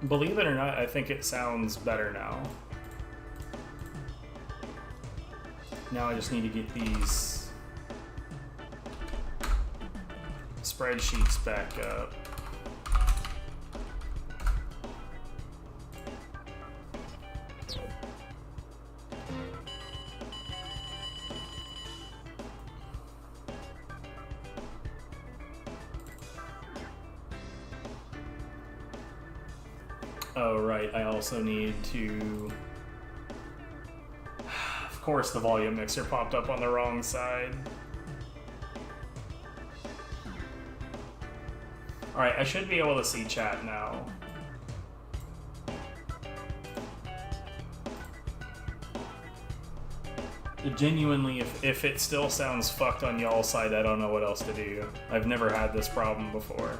Believe it or not, I think it sounds better now. Now I just need to get these spreadsheets back up. Oh, right, I also need to... Of course the volume mixer popped up on the wrong side. Alright, I should be able to see chat now. Genuinely, if it still sounds fucked on y'all's side, I don't know what else to do. I've never had this problem before.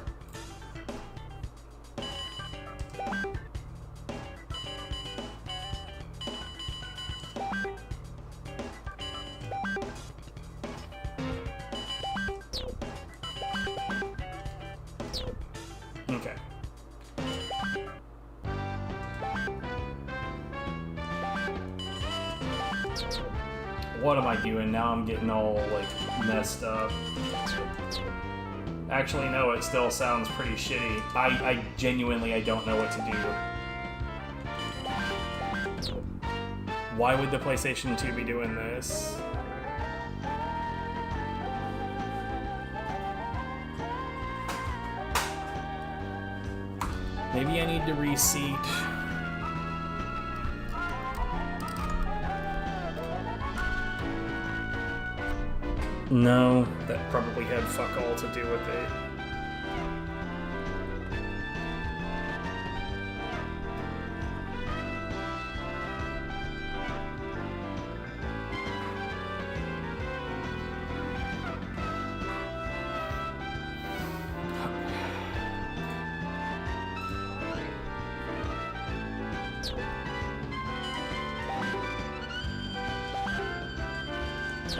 Okay. What am I doing? Now I'm getting all, like, messed up. Actually, no, it still sounds pretty shitty. I genuinely, I don't know what to do. Why would the PlayStation 2 be doing this? Maybe I need to reseat. No, that probably had fuck all to do with it.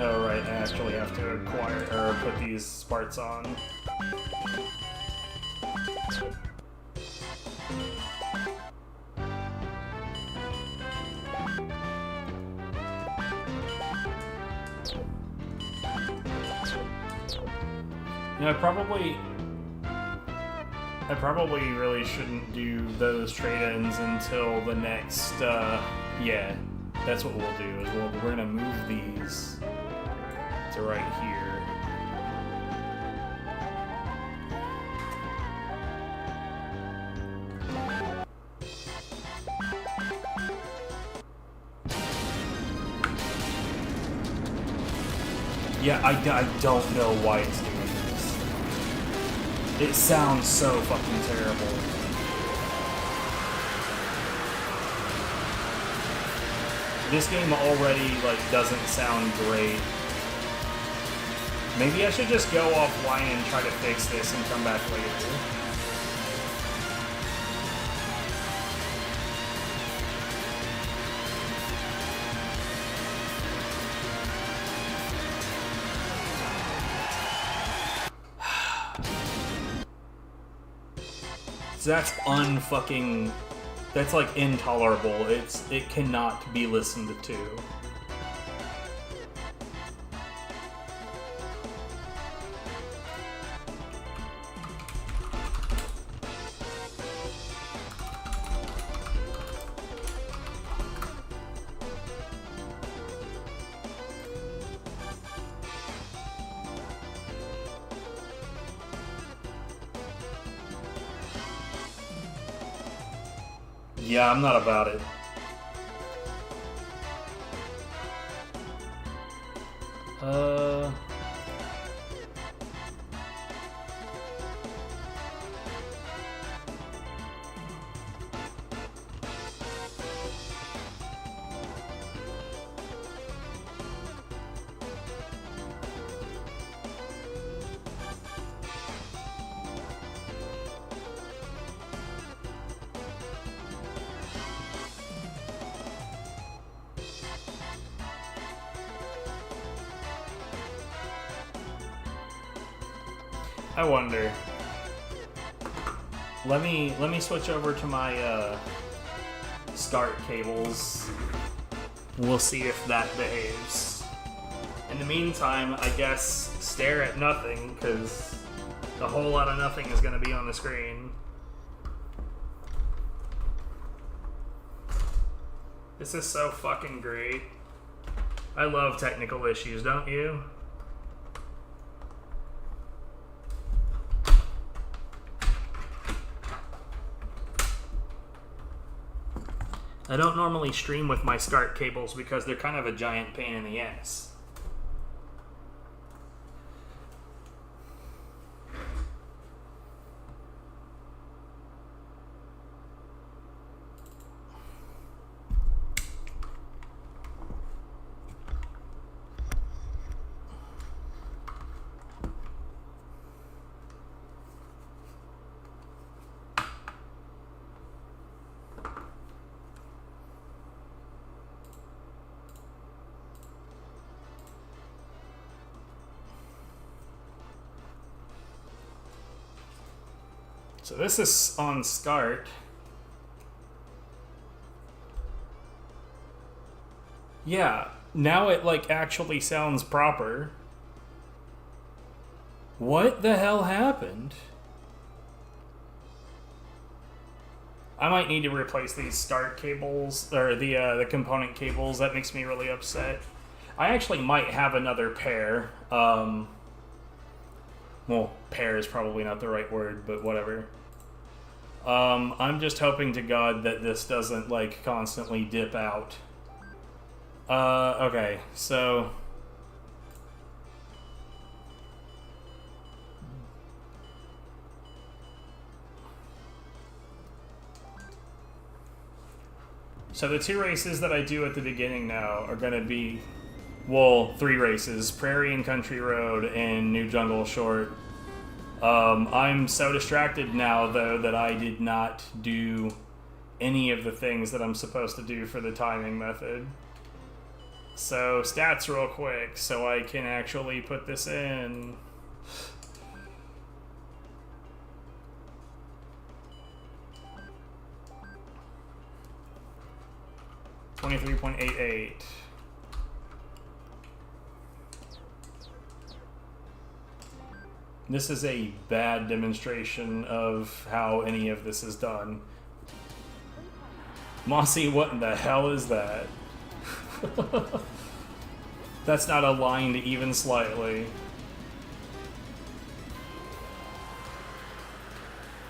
Oh right, I actually have to acquire or put these parts on. You know, I probably really shouldn't do those trade-ins until the next, yeah, that's what we'll do, is we're gonna move these to right here. Yeah, I don't know why it's doing this. It sounds so fucking terrible. This game already, like, doesn't sound great. Maybe I should just go offline and try to fix this and come back later. So that's unfucking... That's, like, intolerable. It cannot be listened to. Yeah, I'm not about it. I wonder. let me switch over to my SCART cables. We'll see if that behaves. In the meantime, I guess stare at nothing, because a whole lot of nothing is going to be on the screen. This is so fucking great. I love technical issues, don't you? I don't normally stream with my SCART cables because they're kind of a giant pain in the ass. So this is on SCART. Yeah, now it like actually sounds proper. What the hell happened? I might need to replace these SCART cables, or the component cables. That makes me really upset. I actually might have another pair. Well, pair is probably not the right word, but whatever. I'm just hoping to God that this doesn't, like, constantly dip out. Okay, so... So the 2 races that I do at the beginning now are going to be, well, 3 races, Prairie and Country Road and New Jungle Short. I'm so distracted now, though, that I did not do any of the things that I'm supposed to do for the timing method. So, stats real quick, so I can actually put this in. .88. This is a bad demonstration of how any of this is done. Mossy, what in the hell is that? That's not aligned even slightly.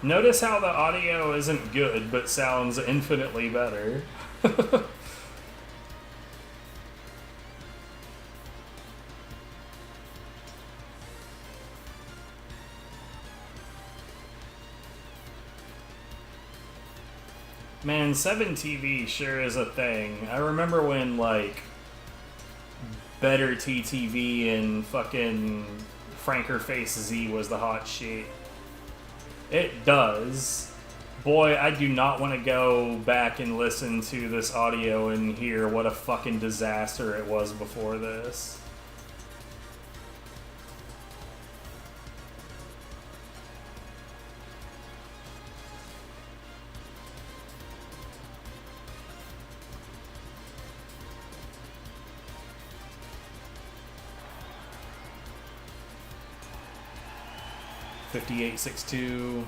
Notice how the audio isn't good, but sounds infinitely better. Man, 7TV sure is a thing. I remember when, like, Better TTV and fucking Franker Face Z was the hot shit. It does. Boy, I do not want to go back and listen to this audio and hear what a fucking disaster it was before this. .5862.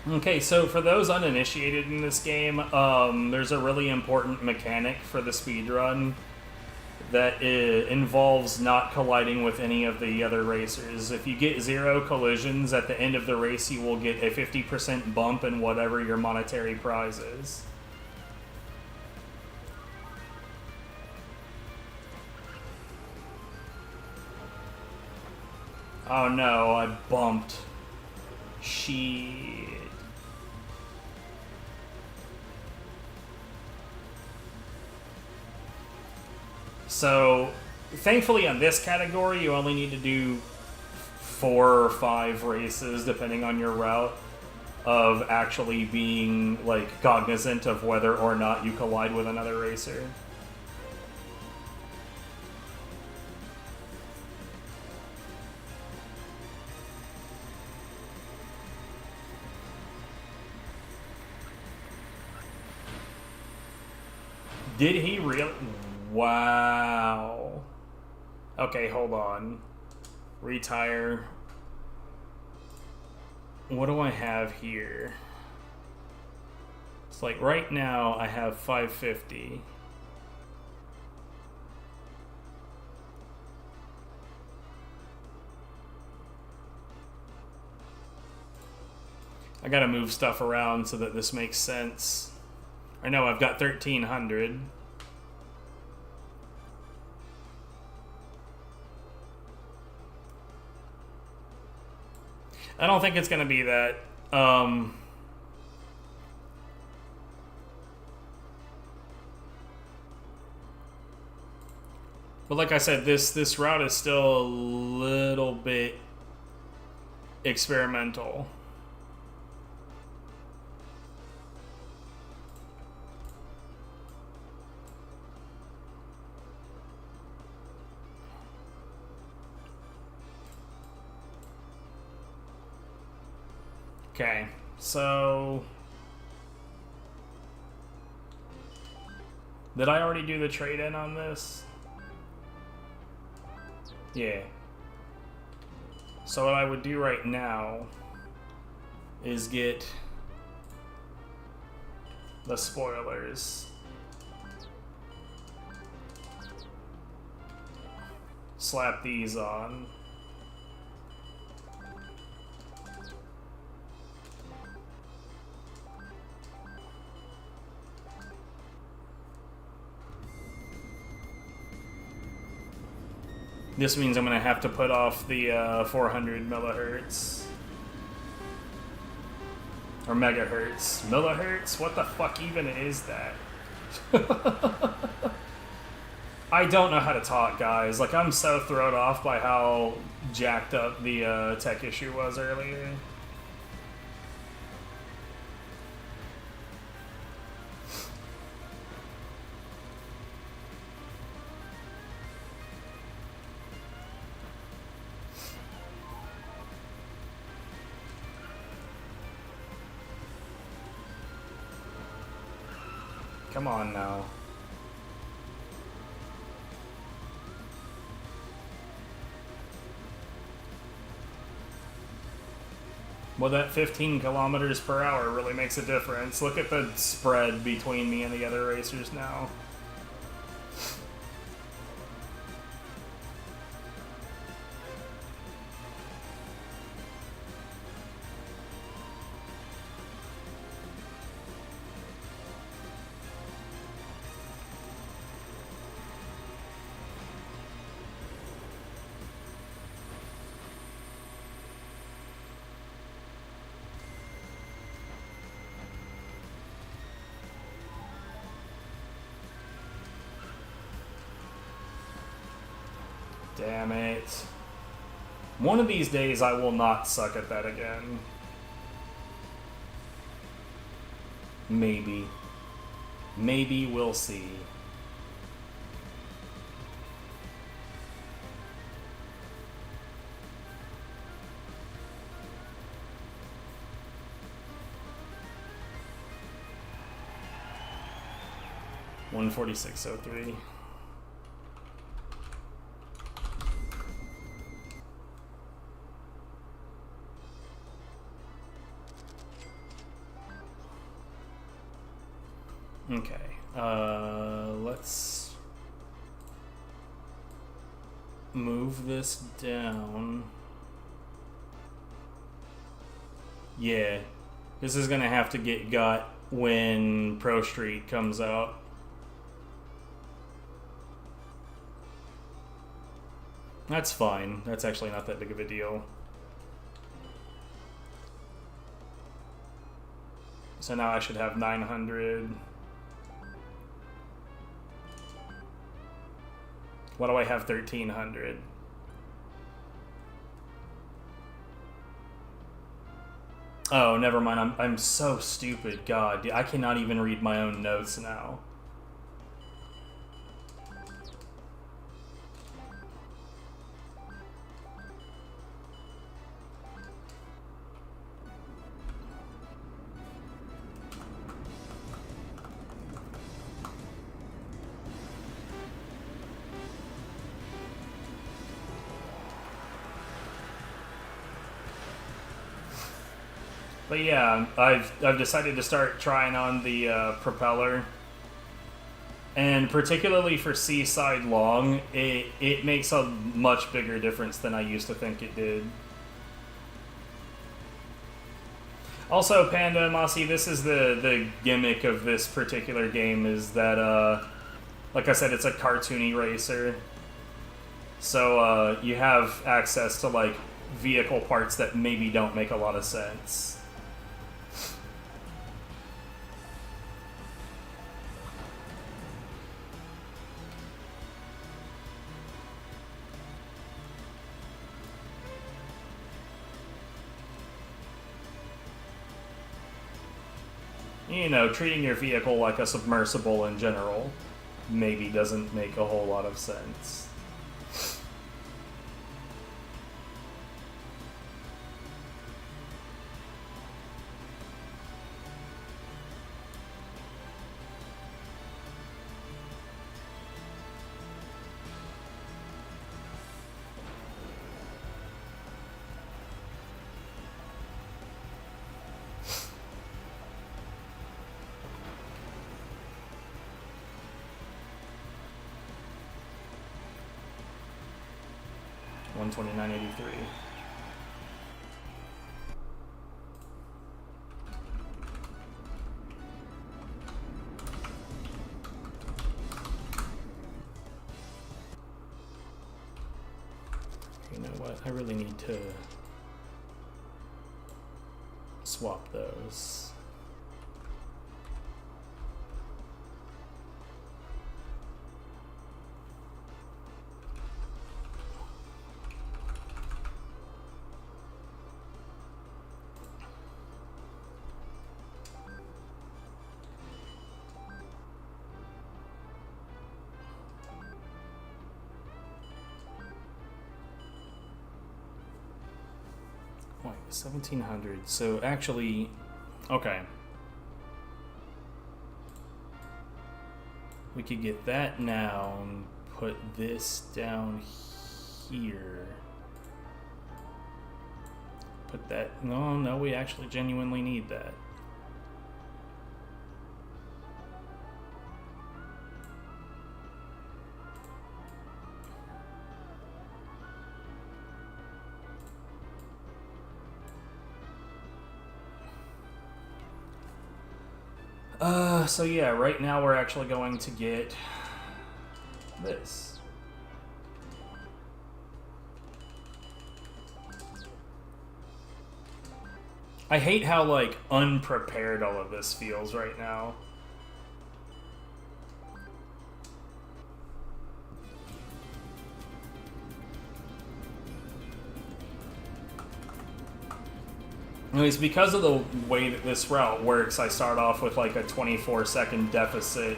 Okay, so for those uninitiated in this game, there's a really important mechanic for the speedrun that involves not colliding with any of the other racers. If you get 0 collisions at the end of the race, you will get a 50% bump in whatever your monetary prize is. Oh no, I bumped. Shit. So, thankfully on this category, you only need to do 4 or 5 races, depending on your route, of actually being, like, cognizant of whether or not you collide with another racer. Did he really? Wow. Okay, hold on. Retire. What do I have here? It's like right now I have 550. I gotta move stuff around so that this makes sense. I know I've got 1300. I don't think it's going to be that. But like I said, this route is still a little bit experimental. Okay, so did I already do the trade-in on this? Yeah. So what I would do right now is get the spoilers. Slap these on. This means I'm going to have to put off the 400 millihertz. Or megahertz. Millihertz? What the fuck even is that? I don't know how to talk, guys. Like, I'm so thrown off by how jacked up the tech issue was earlier. Come on now. Well, that 15 kilometers per hour really makes a difference. Look at the spread between me and the other racers now. Damn it. One of these days I will not suck at that again. Maybe. Maybe we'll see. $146.03. Okay, let's move this down. Yeah, this is gonna have to get got when Pro Street comes out. That's fine. That's actually not that big of a deal. So now I should have 900. What do I have 1300? Oh, never mind. I'm so stupid. God, I cannot even read my own notes now. But yeah, I've decided to start trying on the propeller, and particularly for Seaside Long, it makes a much bigger difference than I used to think it did. Also, Panda and Mossy, this is the gimmick of this particular game, is that like I said, it's a cartoony racer, so you have access to like vehicle parts that maybe don't make a lot of sense. You know, treating your vehicle like a submersible in general maybe doesn't make a whole lot of sense. $129.83. You know what? I really need to swap those. Wait, 1700. So actually, okay. We could get that now and put this down here. Put that, no, we actually genuinely need that. So yeah, right now we're actually going to get this. I hate how, like, unprepared all of this feels right now. It's because of the way that this route works. I start off with like a 24-second deficit.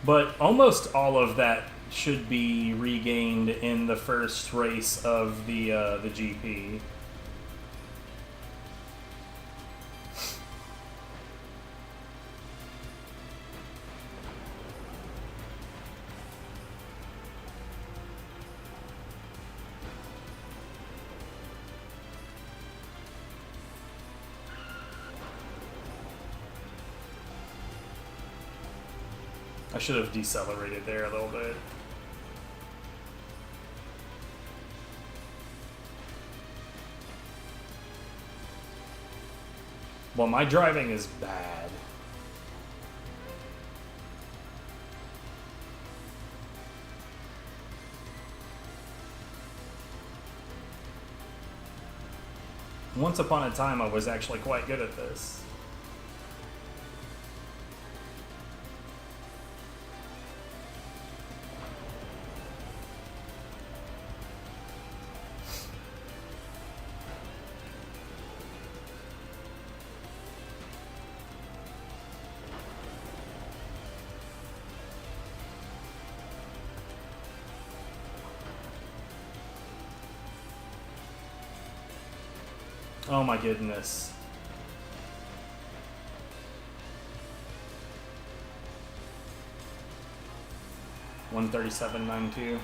But almost all of that should be regained in the first race of the GP. I should have decelerated there a little bit. Well, my driving is bad. Once upon a time, I was actually quite good at this. Oh my goodness. $137.92.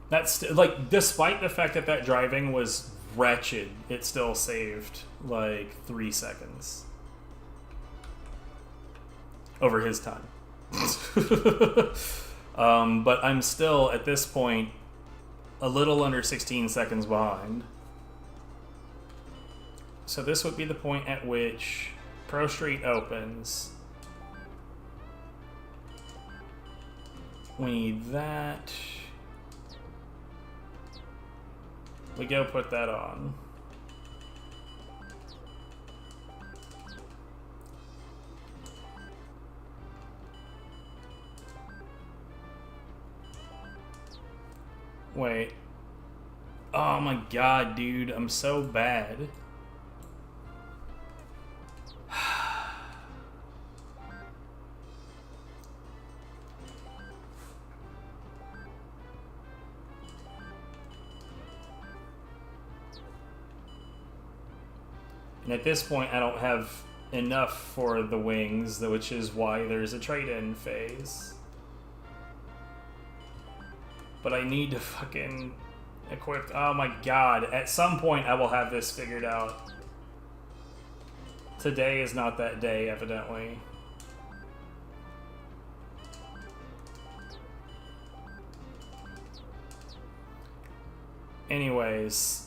That's like, despite the fact that that driving was wretched, it still saved like 3 seconds over his time. But I'm still at this point a little under 16 seconds behind. So this would be the point at which Pro Street opens. We need that. We go put that on. Wait. Oh my god, dude. I'm so bad. And at this point, I don't have enough for the wings, which is why there's a trade-in phase. But I need to fucking equip... Oh my god. At some point, I will have this figured out. Today is not that day, evidently. Anyways.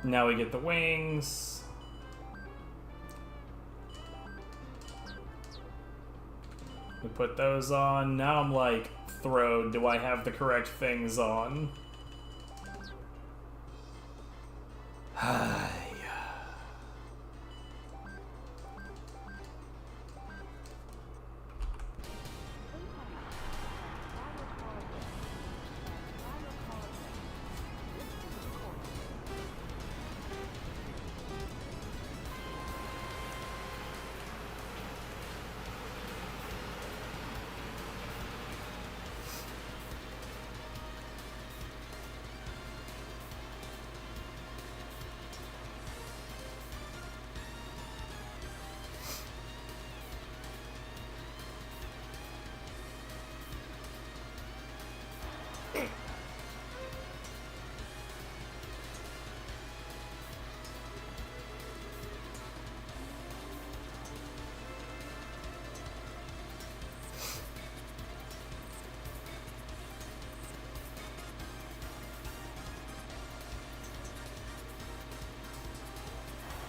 Now we get the wings. We put those on. Now I'm like, throwed. Do I have the correct things on?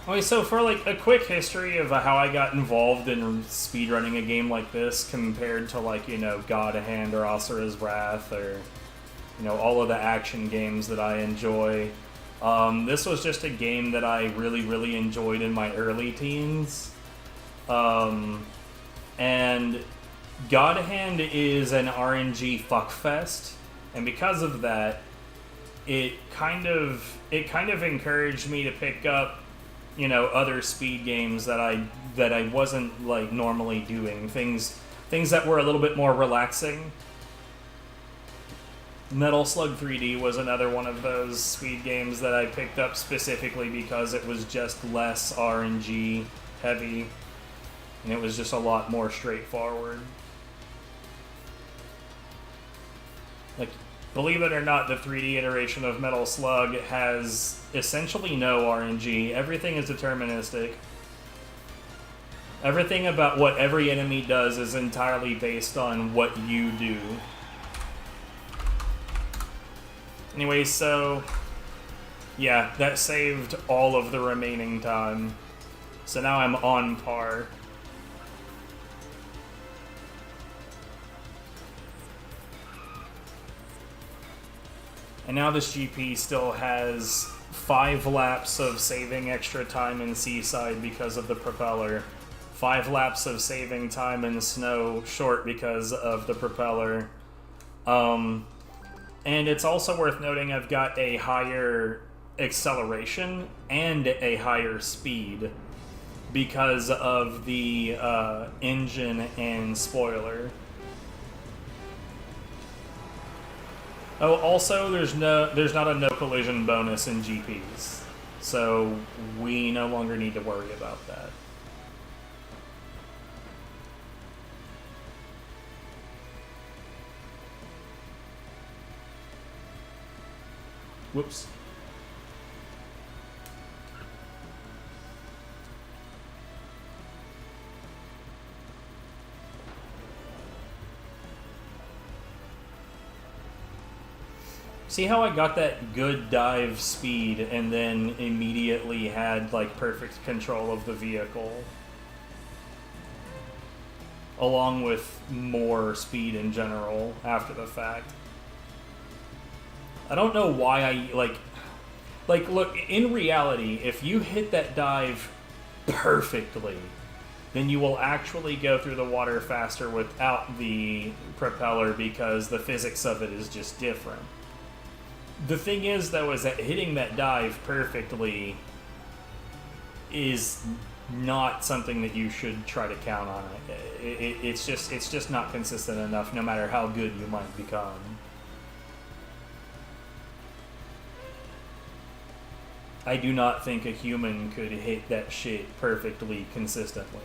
Okay, so for like a quick history of how I got involved in speedrunning a game like this compared to like, you know, God of Hand or Asura's Wrath or, you know, all of the action games that I enjoy. This was just a game that I really enjoyed in my early teens. And God of Hand is an RNG fuckfest, and because of that, it kind of encouraged me to pick up, you know, other speed games that I wasn't like normally doing, things that were a little bit more relaxing. Metal Slug 3D was another one of those speed games that I picked up specifically because it was just less RNG heavy, and it was just a lot more straightforward. Like, believe it or not, the 3D iteration of Metal Slug has essentially no RNG. Everything is deterministic. Everything about what every enemy does is entirely based on what you do. Anyway, so yeah, that saved all of the remaining time. So now I'm on par. And now this GP still has 5 laps of saving extra time in Seaside because of the propeller, 5 laps of saving time in Snow Short because of the propeller. And it's also worth noting I've got a higher acceleration and a higher speed because of the engine and spoiler. Oh, also, there's not a no collision bonus in GPs, so we no longer need to worry about that. Whoops. See how I got that good dive speed and then immediately had like perfect control of the vehicle, along with more speed in general after the fact. I don't know why I like look, in reality, if you hit that dive perfectly, then you will actually go through the water faster without the propeller because the physics of it is just different. The thing is, though, is that hitting that dive perfectly is not something that you should try to count on. It's just not consistent enough, no matter how good you might become. I do not think a human could hit that shit perfectly consistently.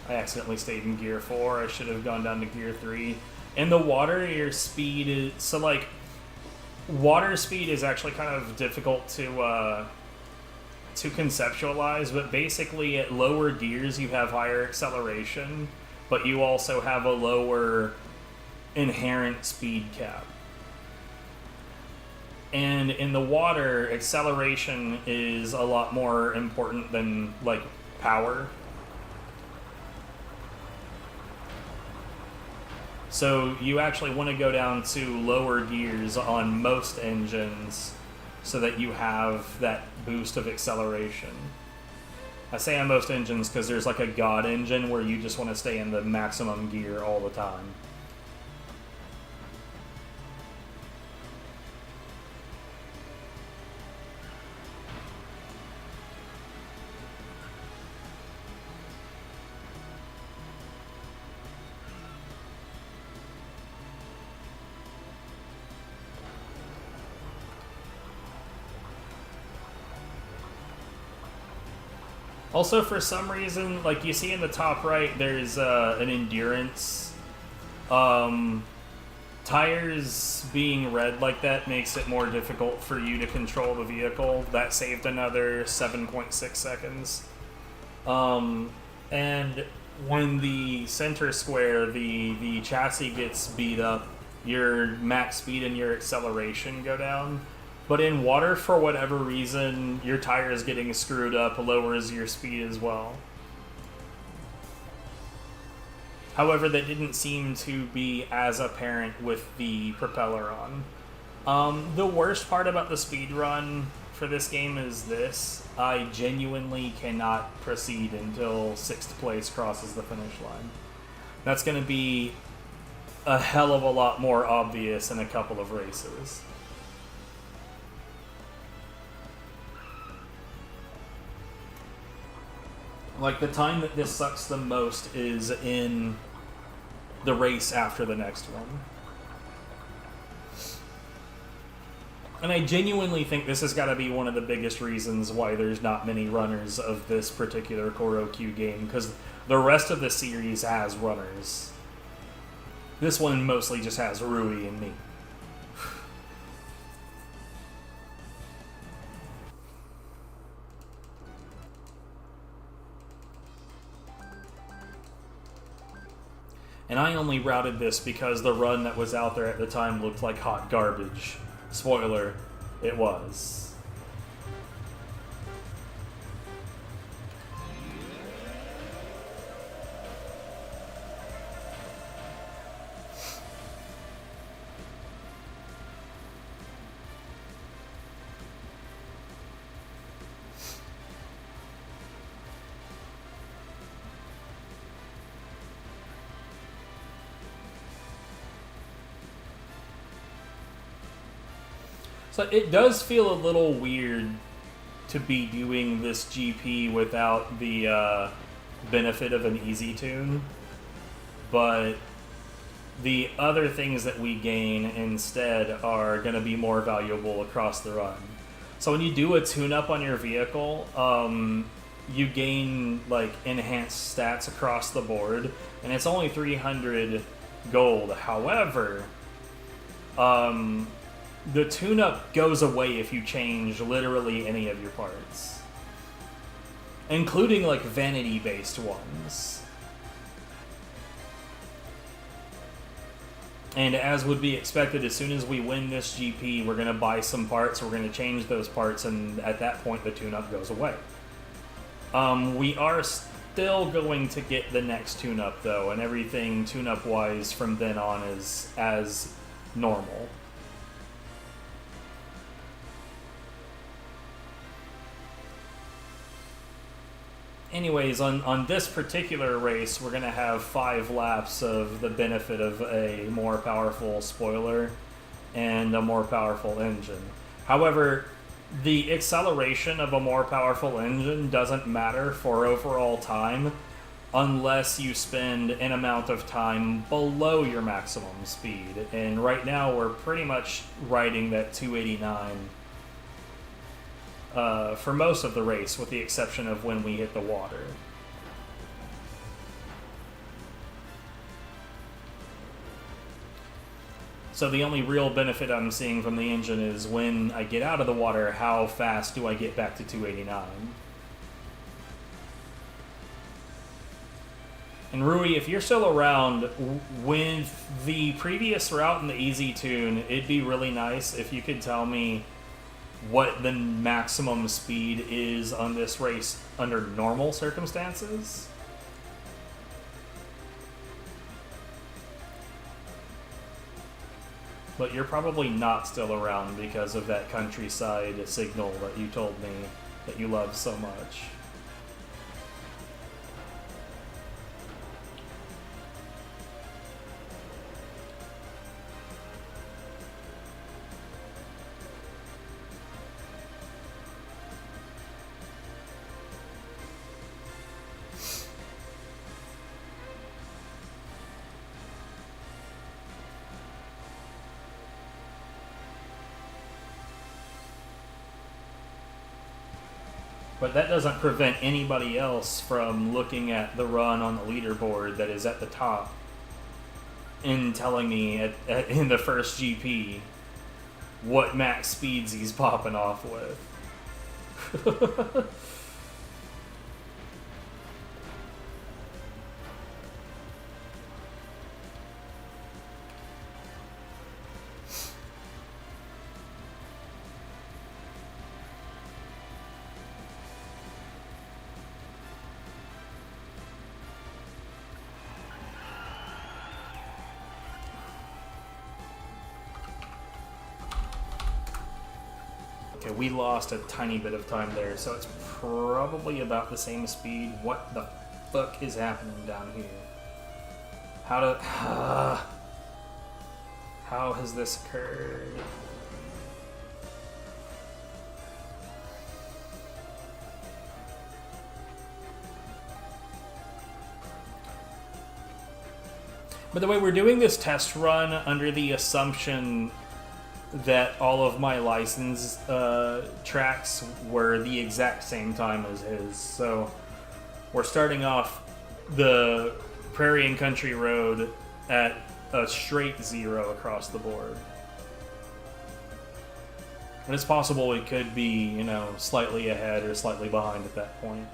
I accidentally stayed in gear 4. I should have gone down to gear 3. In the water, your speed is... So, like, water speed is actually kind of difficult to conceptualize, but basically at lower gears you have higher acceleration, but you also have a lower inherent speed cap. And in the water, acceleration is a lot more important than, like, power. So you actually want to go down to lower gears on most engines so that you have that boost of acceleration. I say on most engines because there's like a God engine where you just want to stay in the maximum gear all the time. Also, for some reason, like you see in the top right, there's an endurance. Tires being red like that makes it more difficult for you to control the vehicle. That saved another 7.6 seconds. And when the center square, the chassis gets beat up, your max speed and your acceleration go down. But in water, for whatever reason, your tires getting screwed up lowers your speed as well. However, that didn't seem to be as apparent with the propeller on. The worst part about the speed run for this game is this. I genuinely cannot proceed until 6th place crosses the finish line. That's going to be a hell of a lot more obvious in a couple of races. Like, the time that this sucks the most is in the race after the next one. And I genuinely think this has got to be one of the biggest reasons why there's not many runners of this particular Choro Q game, because the rest of the series has runners. This one mostly just has Rui and me. And I only routed this because the run that was out there at the time looked like hot garbage. Spoiler, it was. So it does feel a little weird to be doing this GP without the benefit of an easy tune, but the other things that we gain instead are going to be more valuable across the run. So when you do a tune-up on your vehicle, you gain like enhanced stats across the board, and it's only 300 gold. However, the tune-up goes away if you change literally any of your parts, including like vanity-based ones. And as would be expected, as soon as we win this GP, we're going to buy some parts, we're going to change those parts, and at that point the tune-up goes away. We are still going to get the next tune-up though, and everything tune-up-wise from then on is as normal. Anyways, on this particular race, we're going to have 5 laps of the benefit of a more powerful spoiler and a more powerful engine. However, the acceleration of a more powerful engine doesn't matter for overall time unless you spend an amount of time below your maximum speed. And right now, we're pretty much riding that 289 for most of the race, with the exception of when we hit the water. So the only real benefit I'm seeing from the engine is when I get out of the water, how fast do I get back to 289? And Rui, if you're still around, with the previous route in the Easy Tune, it'd be really nice if you could tell me what the maximum speed is on this race under normal circumstances. But you're probably not still around because of that countryside signal that you told me that you love so much. But that doesn't prevent anybody else from looking at the run on the leaderboard that is at the top and telling me in the first GP what max speeds he's popping off with. Okay, we lost a tiny bit of time there, so it's probably about the same speed. What the fuck is happening down here? How has this occurred? By the way, we're doing this test run under the assumption that all of my license tracks were the exact same time as his. So we're starting off the Prairie and Country Road at a straight 0 across the board. And it's possible we could be, you know, slightly ahead or slightly behind at that point.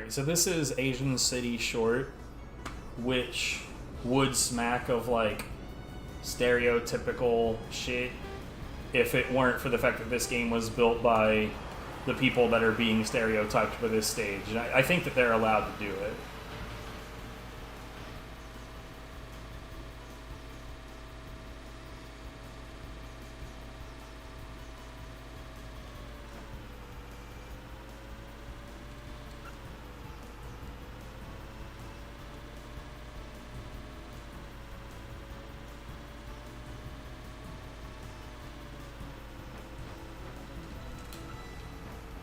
Alright, so this is Asian City Short, which would smack of, like, stereotypical shit if it weren't for the fact that this game was built by the people that are being stereotyped for this stage. And I think that they're allowed to do it.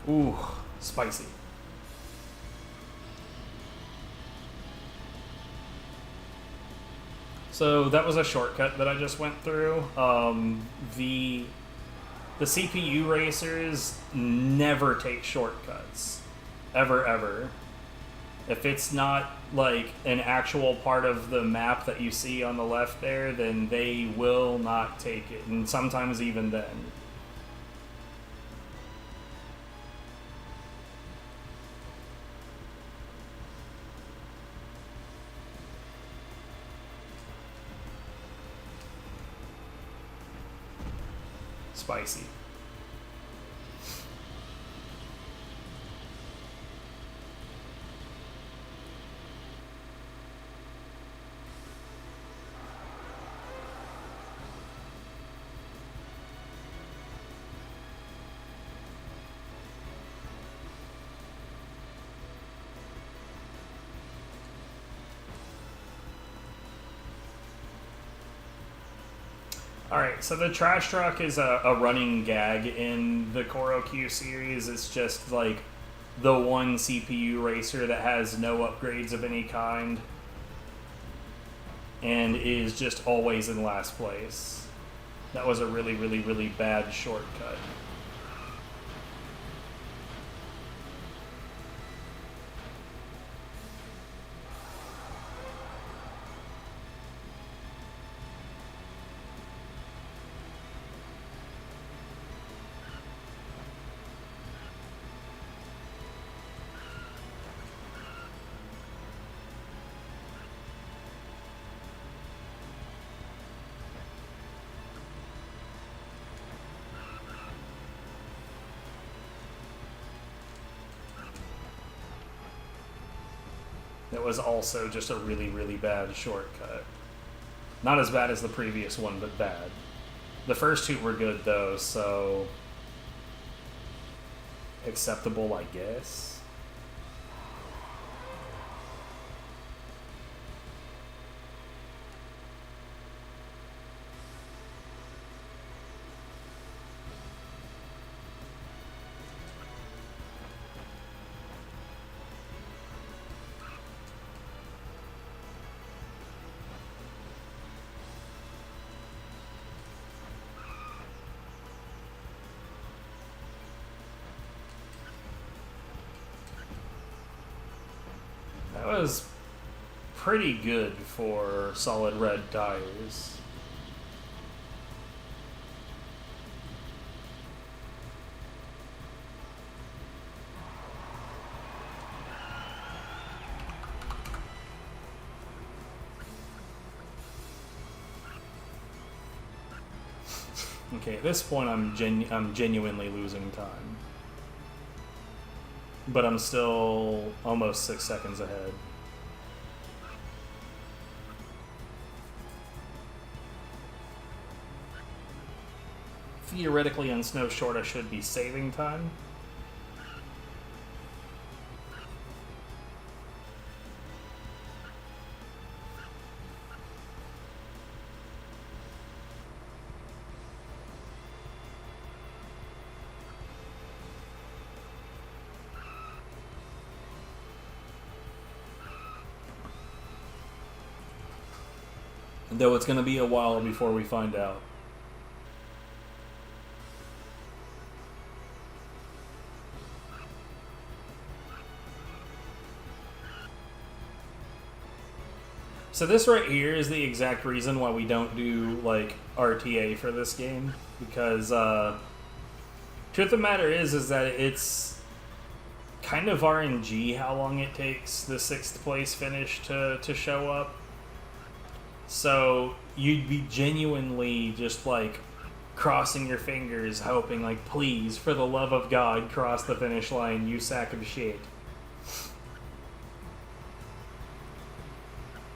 Ooh, spicy. So that was a shortcut that I just went through. The CPU racers never take shortcuts. Ever, ever. If it's not like an actual part of the map that you see on the left there, then they will not take it. And sometimes even then. Spicy. Alright, so the trash truck is a running gag in the Choro Q series. It's just like the one CPU racer that has no upgrades of any kind and is just always in last place. That was a really, really, really bad shortcut. That was also just a really, really bad shortcut. Not as bad as the previous one, but bad. The first two were good, though, so... acceptable, I guess. That was pretty good for solid red tires. Okay, at this point I'm genuinely losing time. But I'm still almost 6 seconds ahead. Theoretically, on Snow Short, I should be saving time. Though it's going to be a while before we find out. So this right here is the exact reason why we don't do, like, RTA for this game. Because, truth of the matter is that kind of RNG how long it takes the 6th place finish to show up. So you'd be genuinely just like crossing your fingers, hoping like, please, for the love of God, cross the finish line, you sack of shit.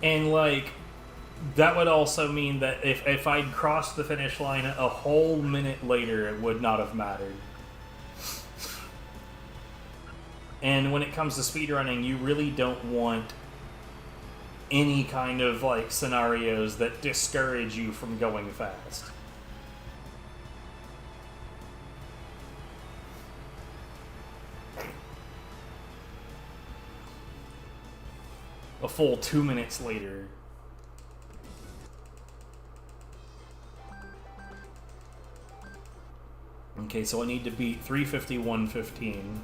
And like, that would also mean that if I'd crossed the finish line a whole minute later, it would not have mattered. And when it comes to speedrunning, you really don't want any kind of like scenarios that discourage you from going fast. A full 2 minutes later. Okay, so I need to beat 3:51.15.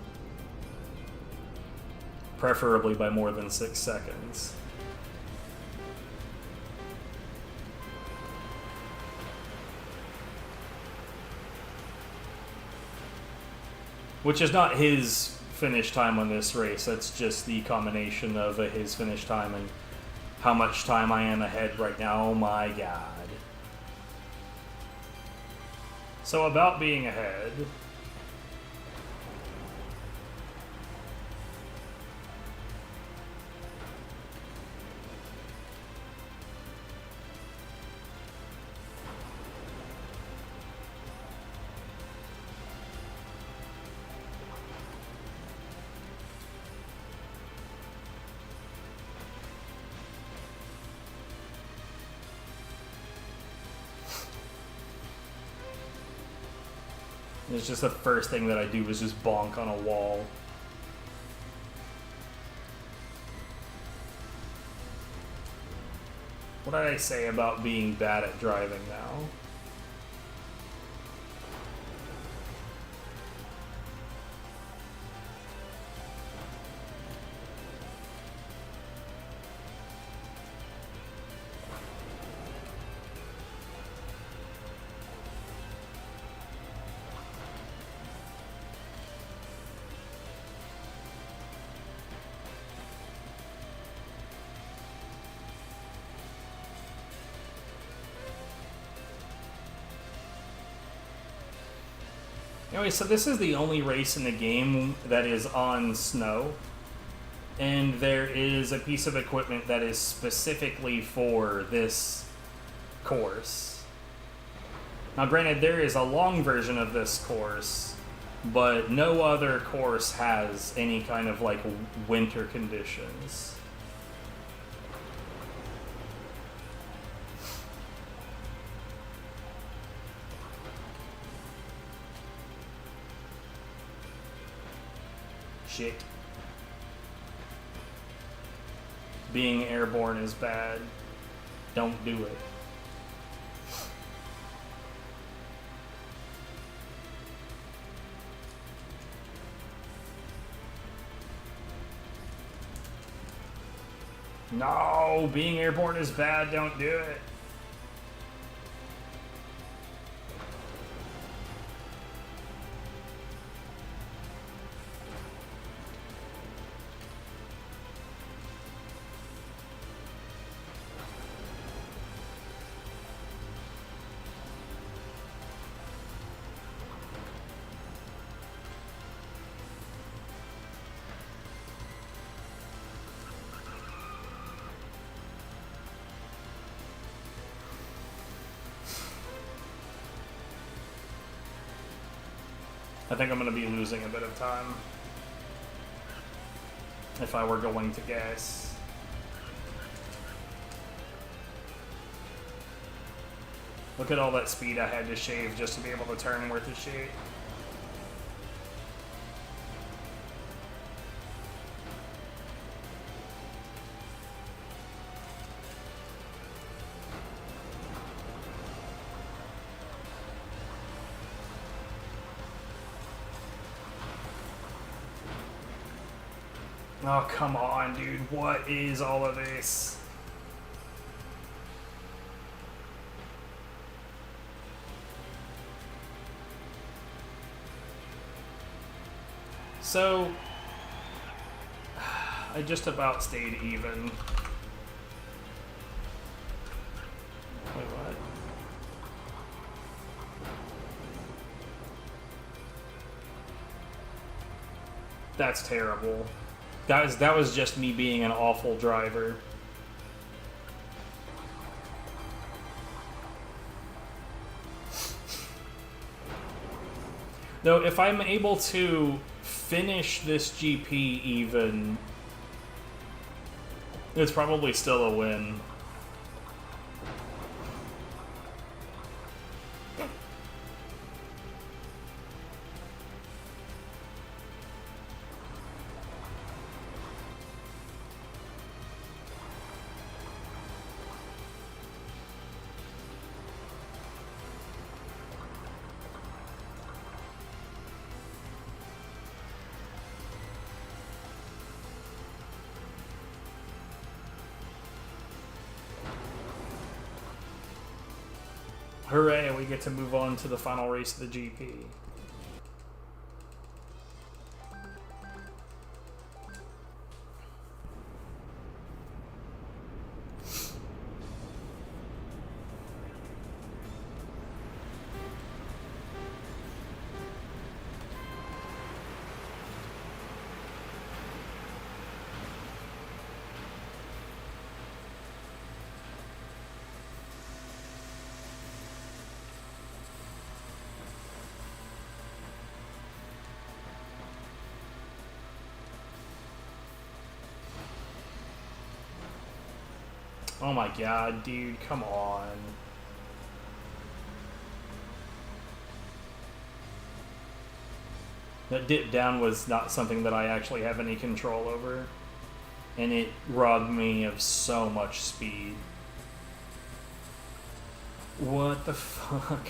Preferably by more than 6 seconds. Which is not his finish time on this race, that's just the combination of his finish time and how much time I am ahead right now. Oh my god. So about being ahead... It's just the first thing that I do is just bonk on a wall. What did I say about being bad at driving now? Anyway, so this is the only race in the game that is on snow, and there is a piece of equipment that is specifically for this course. Now granted, there is a long version of this course, but no other course has any kind of like winter conditions. Shit. Being airborne is bad. Don't do it. No, being airborne is bad. Don't do it. I think I'm going to be losing a bit of time if I were going to guess. Look at all that speed I had to shave just to be able to turn worth a shit. Oh, come on, dude. What is all of this? So, I just about stayed even. Wait, what? That's terrible. That was just me being an awful driver. Though, if I'm able to finish this GP even, it's probably still a win. Hooray, we get to move on to the final race of the GP. Oh my god, dude, come on. That dip down was not something that I actually have any control over, and it robbed me of so much speed. What the fuck?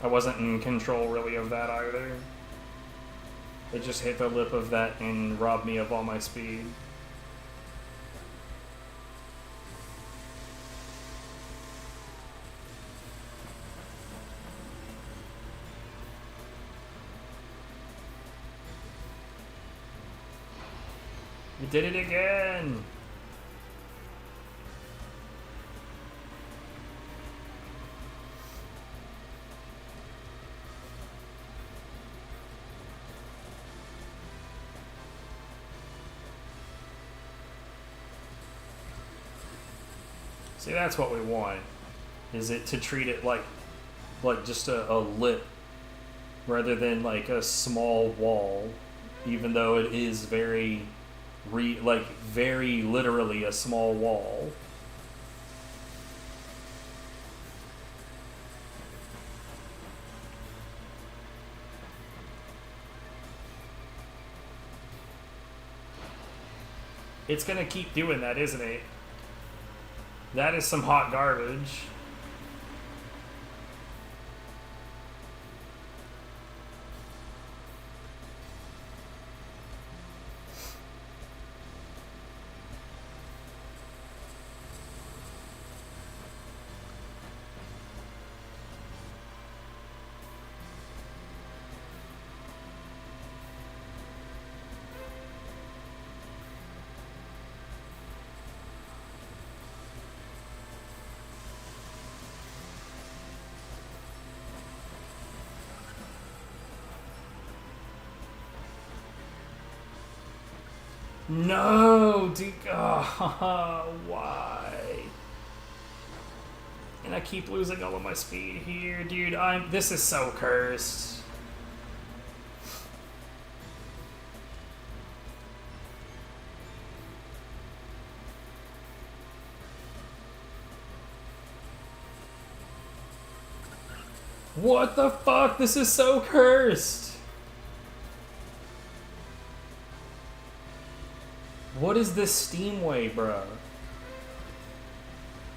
I wasn't in control really of that either. It just hit the lip of that and robbed me of all my speed. You did it again! See, that's what we want. Is it to treat it like just a lip rather than like a small wall, even though it is very literally a small wall. It's gonna keep doing that, isn't it? That is some hot garbage. No, dude. Why? And I keep losing all of my speed here, dude. This is so cursed. What the fuck? This is so cursed. What is this Steamway, bro?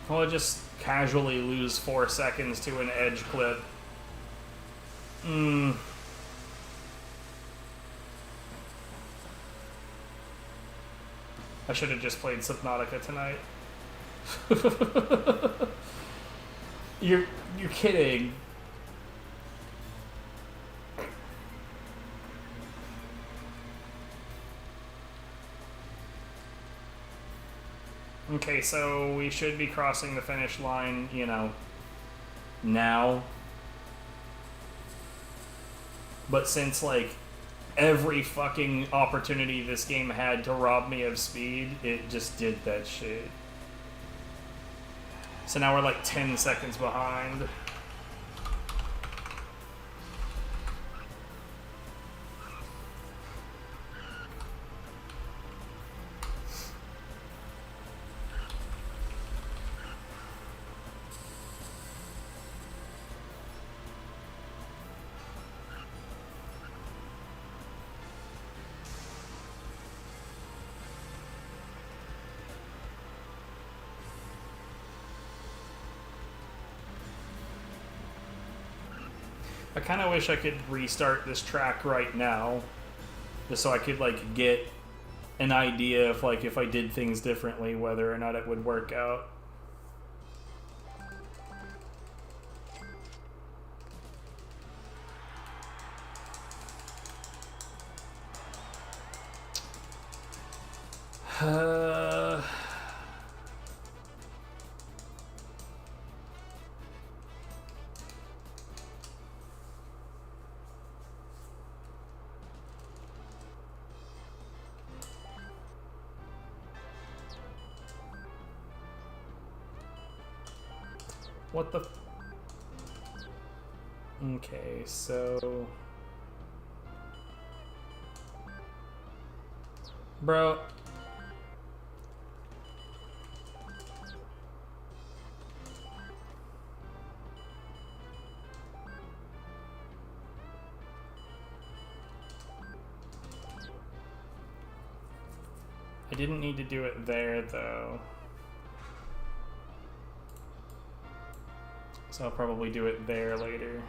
I'll just casually lose 4 seconds to an edge clip. I should have just played Subnautica tonight. You're kidding. Okay, so we should be crossing the finish line, you know, now. But since, like, every fucking opportunity this game had to rob me of speed, it just did that shit. So now we're like 10 seconds behind. I kind of wish I could restart this track right now, just so I could, like, get an idea of, like, if I did things differently, whether or not it would work out. What the... Okay, so... Bro... I didn't need to do it there, though. So I'll probably do it there later.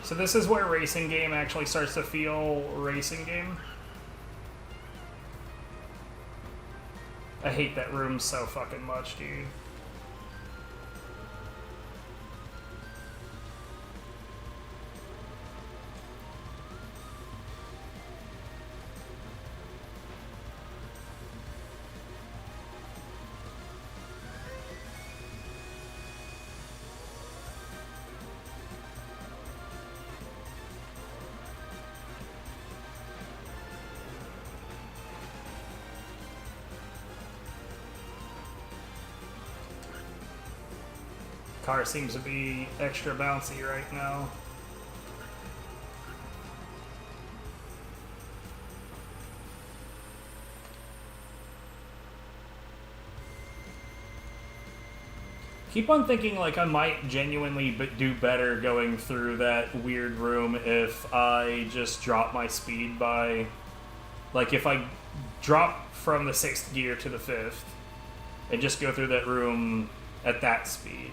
So this is where racing game actually starts to feel racing game. I hate that room so fucking much, dude. Car seems to be extra bouncy right now. Keep on thinking like I might genuinely do better going through that weird room if I just drop my speed by... Like if I drop from the 6th gear to the 5th and just go through that room at that speed.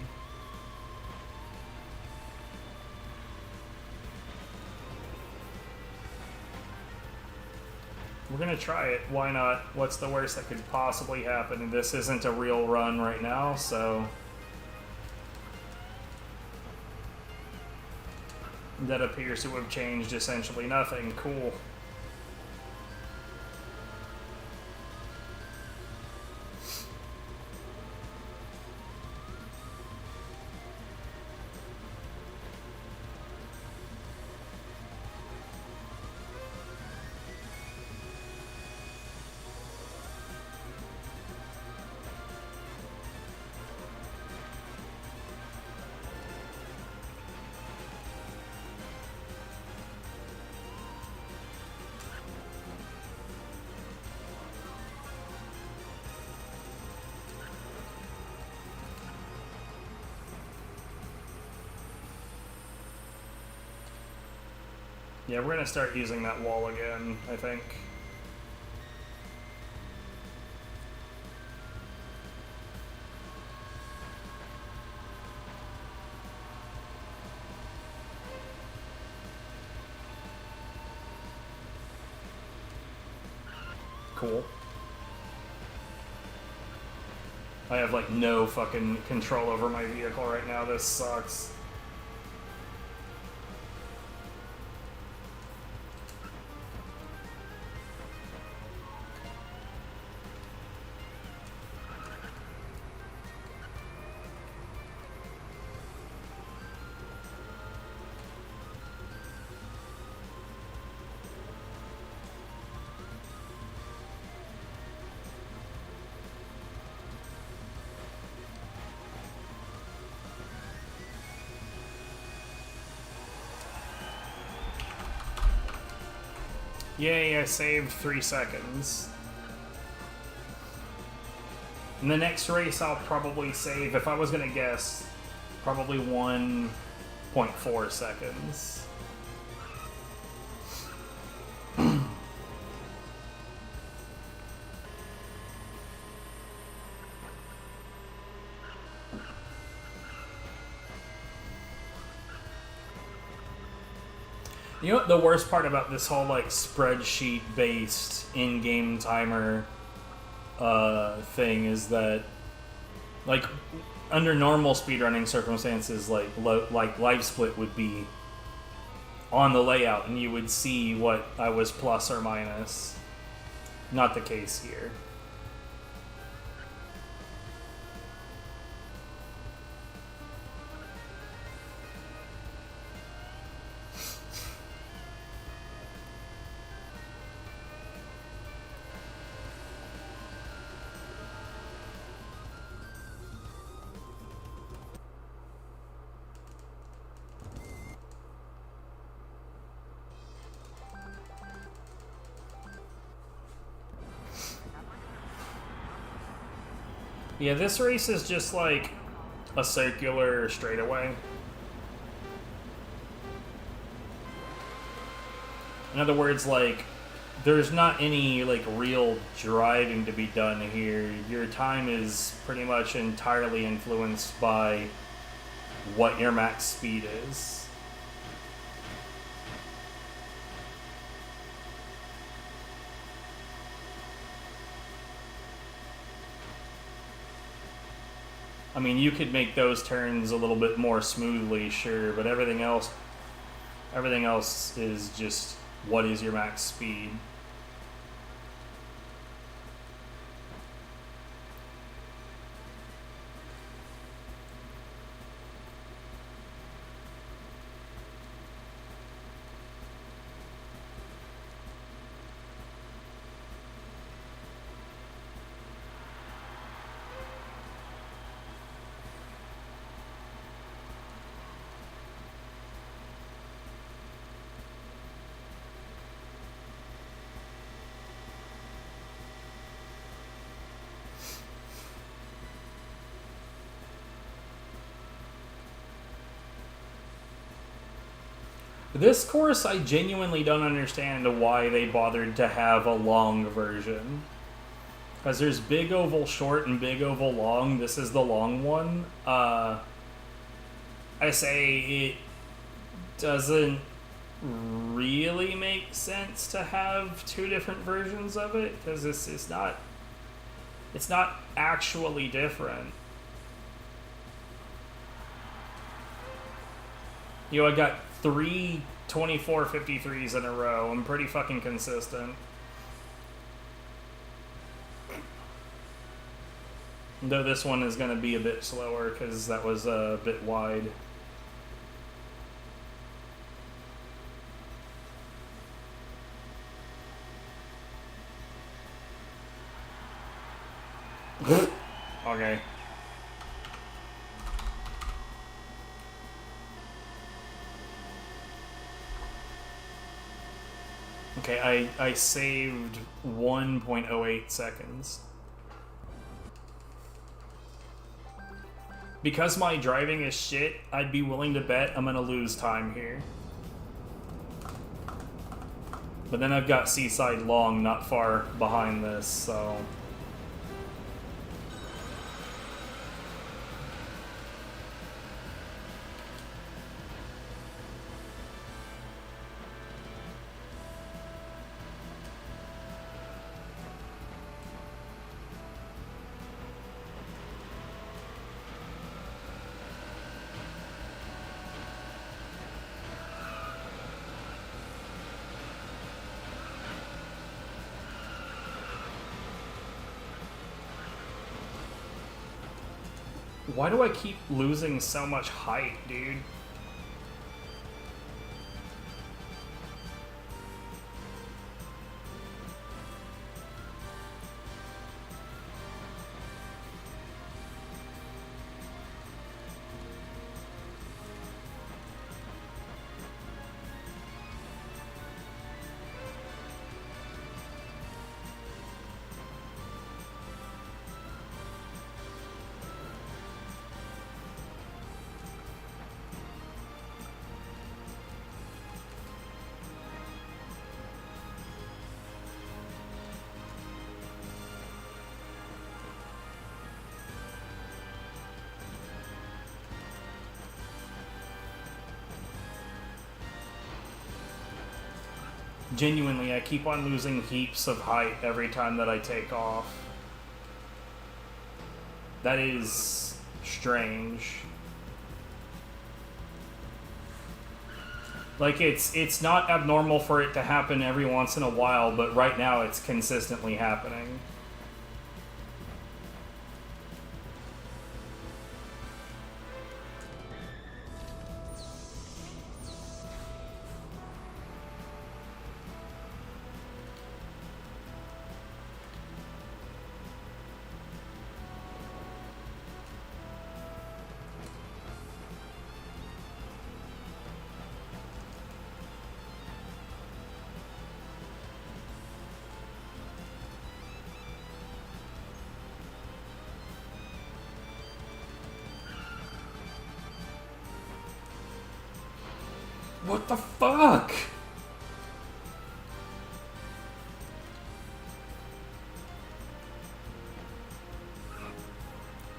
We're gonna try it. Why not? What's the worst that could possibly happen? And this isn't a real run right now, so... That appears to have changed essentially nothing. Cool. Yeah, we're gonna start using that wall again, I think. Cool. I have like no fucking control over my vehicle right now. This sucks. Yay, I saved 3 seconds. In the next race, I'll probably save, if I was gonna guess, probably 1.4 seconds. You know what the worst part about this whole like spreadsheet-based in-game timer thing is that, like, under normal speedrunning circumstances, like live split would be on the layout and you would see what I was plus or minus. Not the case here. Yeah, this race is just like a circular straightaway. In other words, like, there's not any like real driving to be done here. Your time is pretty much entirely influenced by what your max speed is. I mean, you could make those turns a little bit more smoothly, sure, but everything else is just what is your max speed. This course, I genuinely don't understand why they bothered to have a long version. Because there's big oval short and big oval long. This is the long one. I say it doesn't really make sense to have two different versions of it, because it's not actually different. You know, I got 3 2453s in a row. I'm pretty fucking consistent. Though this one is going to be a bit slower because that was a bit wide. Okay. Okay, I saved 1.08 seconds. Because my driving is shit, I'd be willing to bet I'm gonna lose time here. But then I've got Seaside Long not far behind this, so... Why do I keep losing so much height, dude? Genuinely, I keep on losing heaps of height every time that I take off. That is strange. Like, it's not abnormal for it to happen every once in a while, but right now it's consistently happening. What the fuck?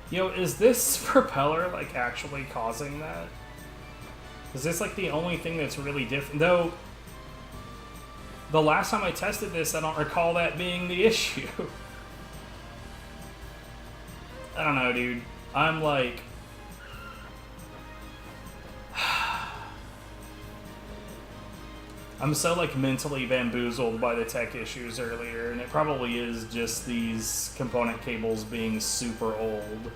Yo, is this propeller, like, actually causing that? Is this, like, the only thing that's really different? Though, the last time I tested this, I don't recall that being the issue. I don't know, dude. I'm, like... I'm so, like, mentally bamboozled by the tech issues earlier, and it probably is just these component cables being super old.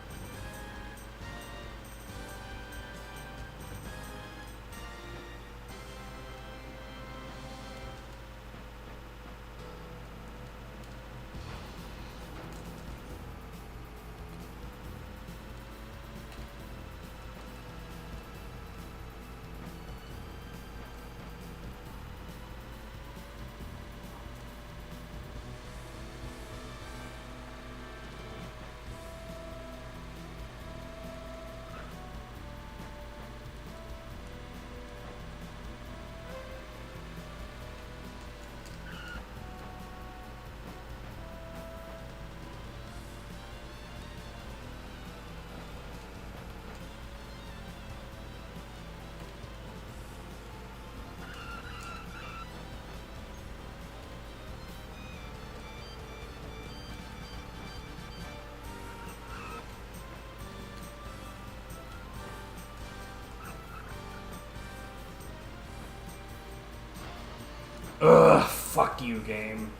Ugh, fuck you, game.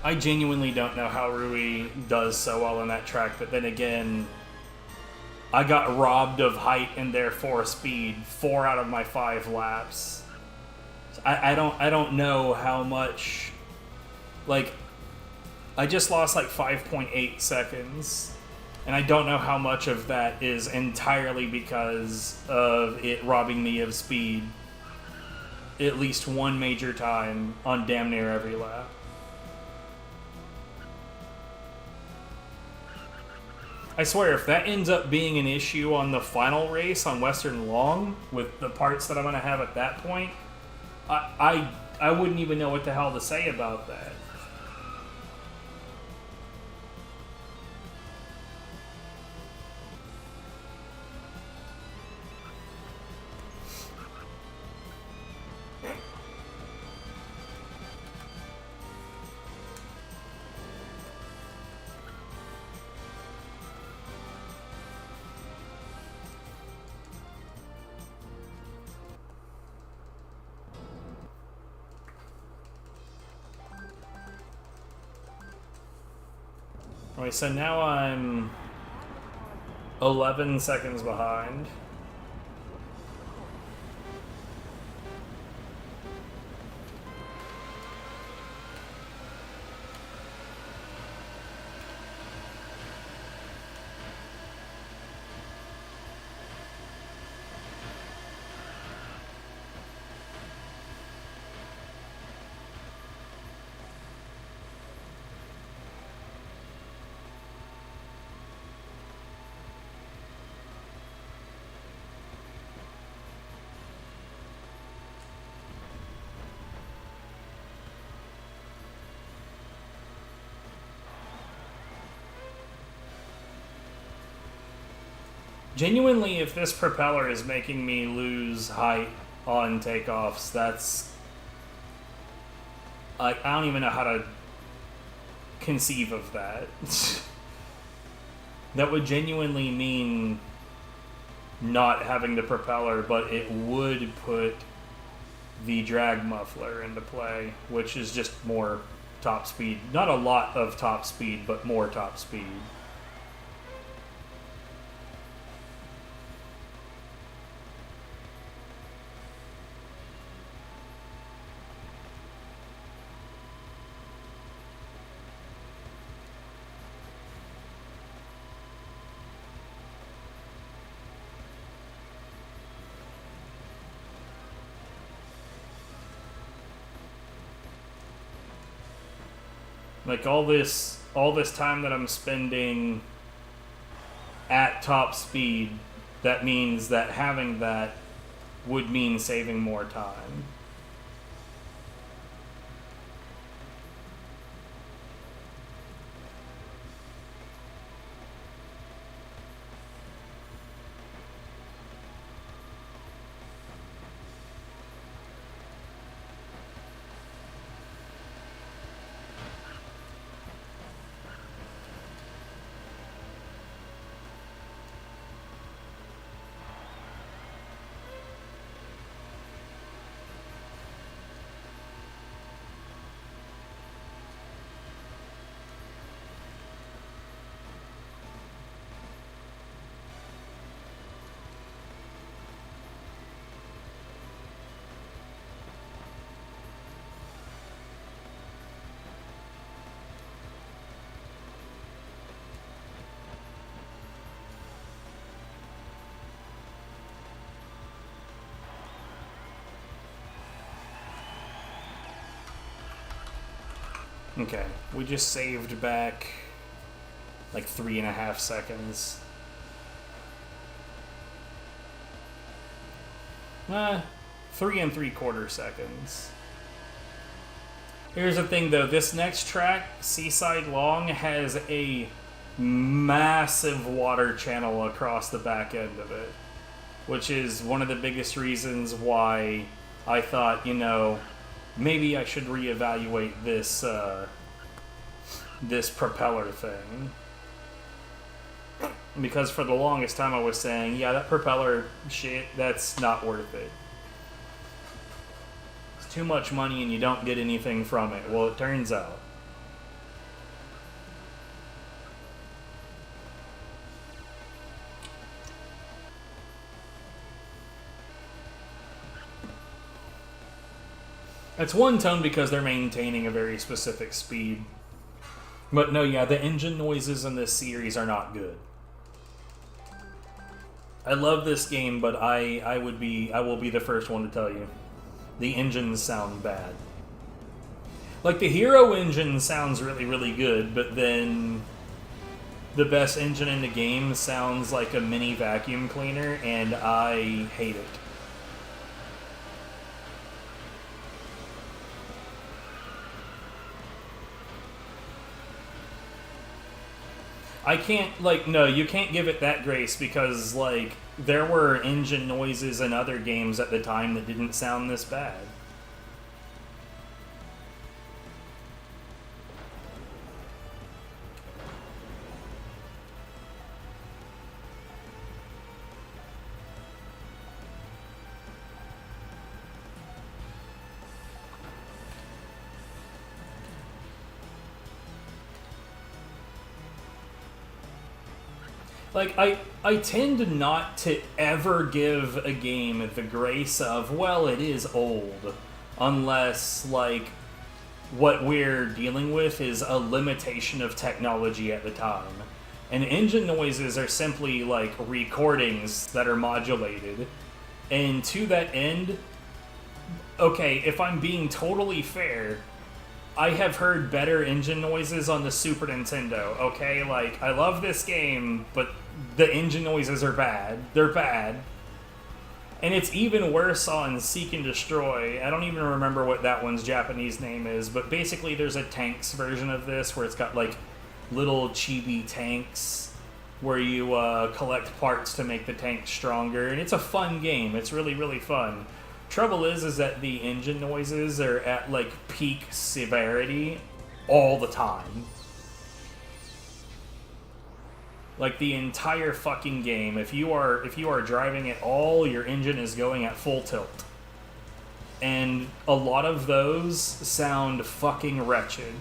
I genuinely don't know how Rui does so well on that track, but then again, I got robbed of height and therefore speed 4 out of my 5 laps. I don't know how much, like, I just lost like 5.8 seconds, and I don't know how much of that is entirely because of it robbing me of speed at least one major time on damn near every lap. I swear, if that ends up being an issue on the final race on Western Long, with the parts that I'm going to have at that point, I wouldn't even know what the hell to say about that. Alright, so now I'm 11 seconds behind. Genuinely, if this propeller is making me lose height on takeoffs, that's... I don't even know how to conceive of that. That would genuinely mean not having the propeller, but it would put the drag muffler into play, which is just more top speed. Not a lot of top speed, but more top speed. Like all this time that I'm spending at top speed, that means that having that would mean saving more time. Okay, we just saved back like 3.5 seconds. 3 3/4 seconds. Here's the thing though, this next track, Seaside Long, has a massive water channel across the back end of it, which is one of the biggest reasons why I thought, you know, maybe I should reevaluate this this propeller thing. Because for the longest time I was saying, yeah, that propeller shit, that's not worth it. It's too much money and you don't get anything from it. Well, it turns out. It's one tone because they're maintaining a very specific speed. But no, yeah, the engine noises in this series are not good. I love this game, but I will be the first one to tell you. The engines sound bad. Like, the hero engine sounds really, really good, but then the best engine in the game sounds like a mini vacuum cleaner, and I hate it. I can't, like, no, you can't give it that grace because, like, there were engine noises in other games at the time that didn't sound this bad. Like, I tend not to ever give a game the grace of, well, it is old, unless, like, what we're dealing with is a limitation of technology at the time. And engine noises are simply, like, recordings that are modulated. And to that end, okay, if I'm being totally fair, I have heard better engine noises on the Super Nintendo, okay? Like, I love this game, but the engine noises are bad. They're bad. And it's even worse on Seek and Destroy. I don't even remember what that one's Japanese name is, but basically there's a tanks version of this where it's got, like, little chibi tanks where you collect parts to make the tank stronger. And it's a fun game. It's really, really fun. Trouble is that the engine noises are at, like, peak severity all the time. Like, the entire fucking game, if you are driving at all, your engine is going at full tilt. And a lot of those sound fucking wretched.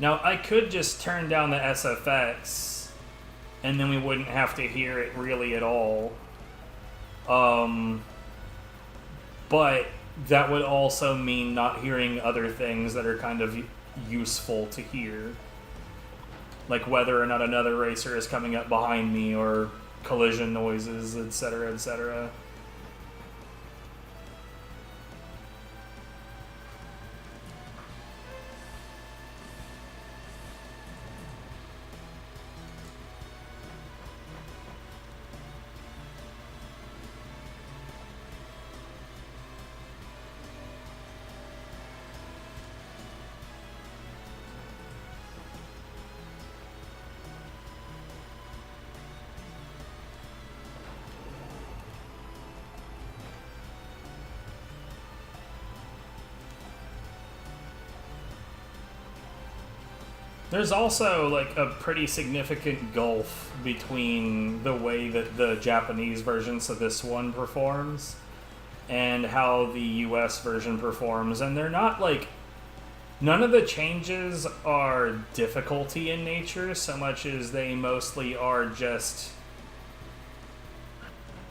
Now, I could just turn down the SFX, and then we wouldn't have to hear it really at all. But that would also mean not hearing other things that are kind of useful to hear. Like whether or not another racer is coming up behind me, or collision noises, etc., etc. There's also, like, a pretty significant gulf between the way that the Japanese versions of this one performs and how the US version performs. And they're not, like... None of the changes are difficulty in nature so much as they mostly are just...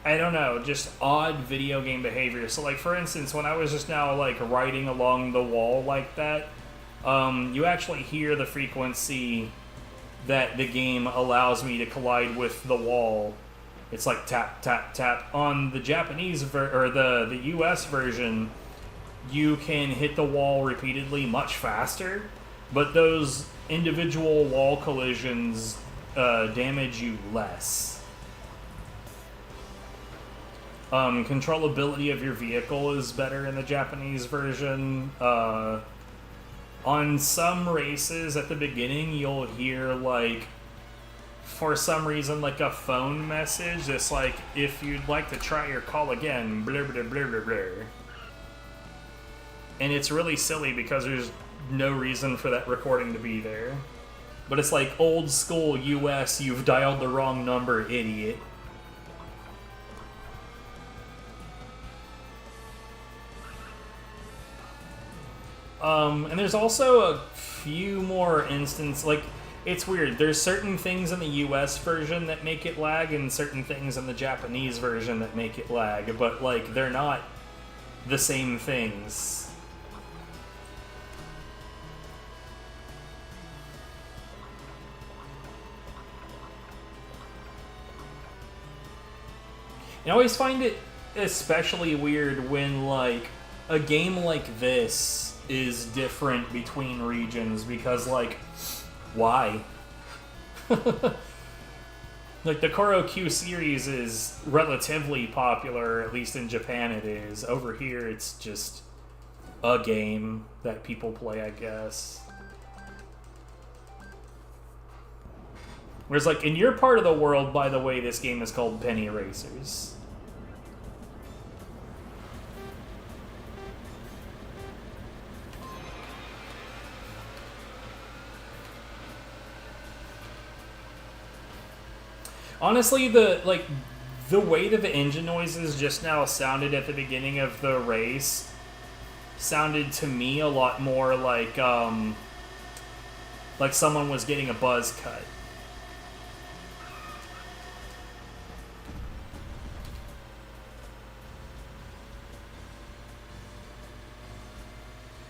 I don't know, just odd video game behavior. So, like, for instance, when I was just now, like, riding along the wall like that, you actually hear the frequency that the game allows me to collide with the wall. It's like tap, tap, tap. On the Japanese or the US version, you can hit the wall repeatedly much faster, but those individual wall collisions damage you less. Controllability of your vehicle is better in the Japanese version. On some races at the beginning, you'll hear, like, for some reason, like a phone message that's like, if you'd like to try your call again, blah, blah, blah, blah, blah. And it's really silly because there's no reason for that recording to be there. But it's like, old school US, you've dialed the wrong number, idiot. And there's also a few more instances, like, It's weird. There's certain things in the US version that make it lag and certain things in the Japanese version that make it lag, but, like, they're not the same things. I always find it especially weird when, like, a game like this is different between regions because, like, why? Like, the Choro Q series is relatively popular, at least in Japan it is. Over here, it's just a game that people play, I guess. Whereas, like, in your part of the world, by the way, this game is called Penny Racers. Honestly, the way that the engine noises just now sounded at the beginning of the race sounded to me a lot more like someone was getting a buzz cut.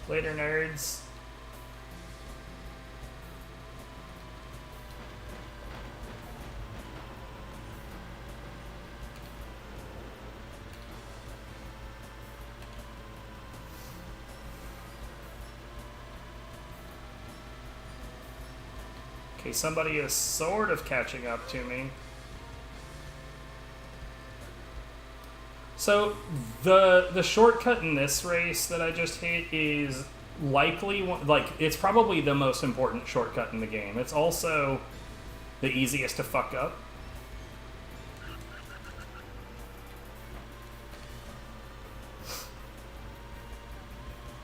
Later, nerds. Okay, somebody is sort of catching up to me. So, the shortcut in this race that I just hit is likely, it's probably the most important shortcut in the game. It's also the easiest to fuck up.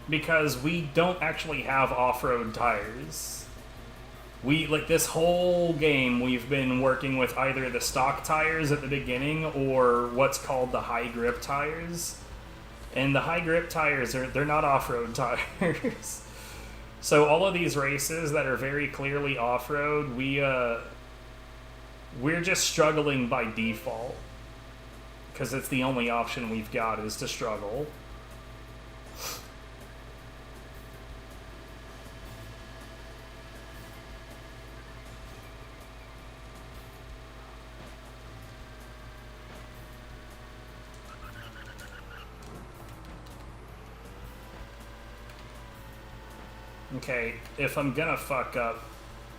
Because we don't actually have off-road tires. This whole game, we've been working with either the stock tires at the beginning or what's called the high grip tires. And the high grip tires, they're not off-road tires. So all of these races that are very clearly off-road, we're just struggling by default. Because it's the only option we've got is to struggle. Okay, if I'm gonna fuck up,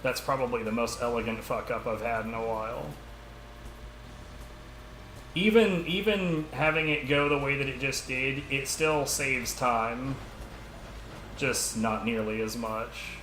that's probably the most elegant fuck up I've had in a while. Even having it go the way that it just did, it still saves time. Just not nearly as much.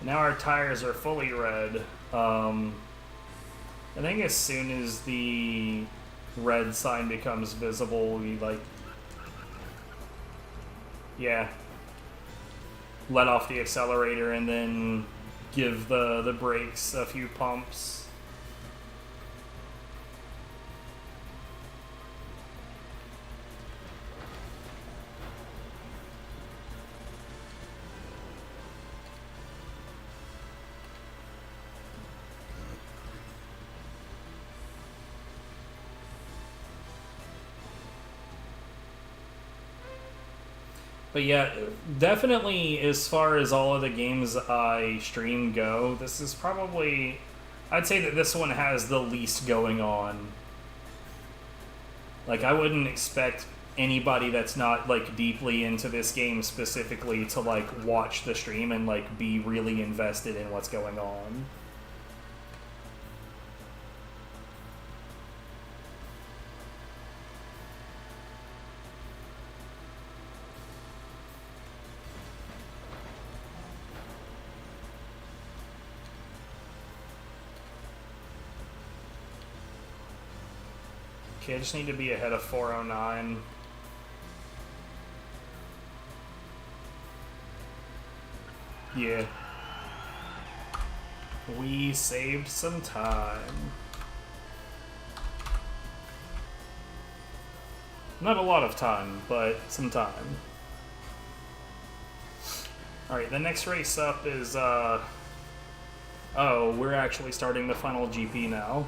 Now our tires are fully red. I think as soon as the red sign becomes visible, we let off the accelerator and then give the brakes a few pumps. But yeah, definitely as far as all of the games I stream go, this is probably... I'd say that this one has the least going on. Like, I wouldn't expect anybody that's not, deeply into this game specifically to, watch the stream and, be really invested in what's going on. Okay, I just need to be ahead of 409. Yeah. We saved some time. Not a lot of time, but some time. Alright, the next race up is, oh, we're actually starting the final GP now.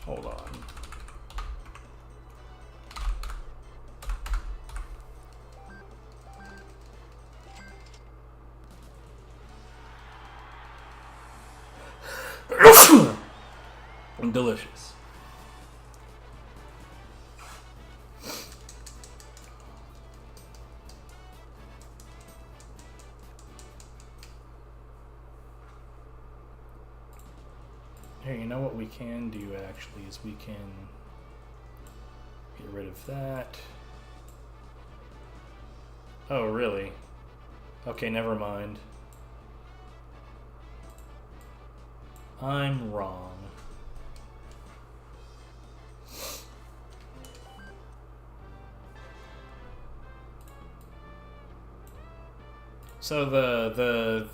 Hold on. Delicious. Here, you know what we can do actually is we can get rid of that. Oh, really? Okay, never mind. I'm wrong. So the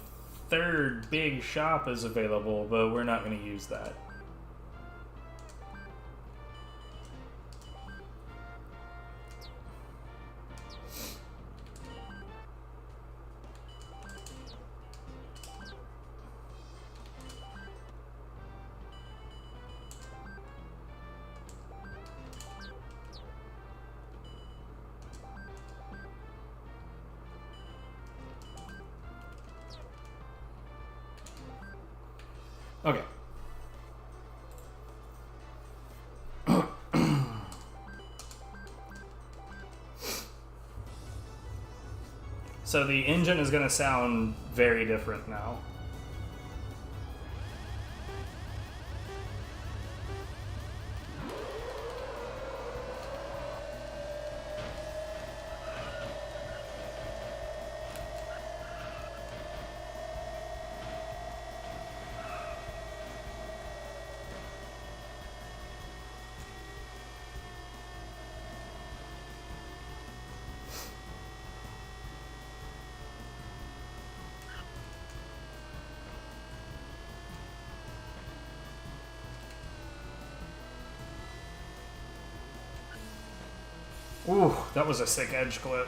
third big shop is available, but we're not going to use that. Okay. So the engine is going to sound very different now. Ooh, that was a sick edge clip.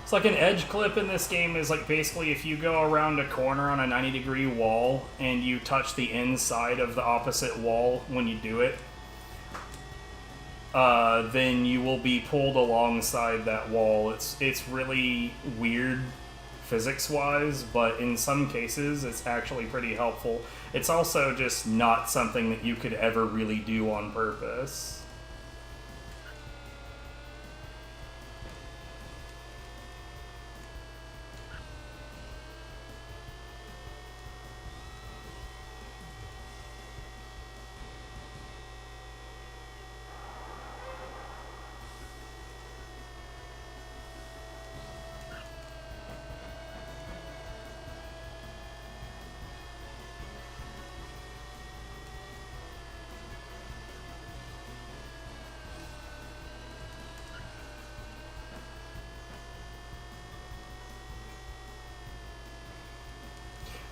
It's like an edge clip in this game is like basically if you go around a corner on a 90-degree wall and you touch the inside of the opposite wall when you do it, then you will be pulled alongside that wall. It's really weird physics-wise, but in some cases it's actually pretty helpful. It's also just not something that you could ever really do on purpose.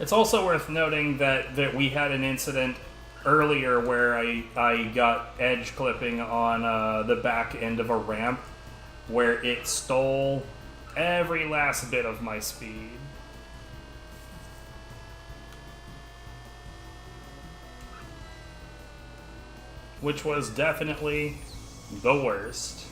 It's also worth noting that we had an incident earlier where I got edge clipping on the back end of a ramp where it stole every last bit of my speed. Which was definitely the worst.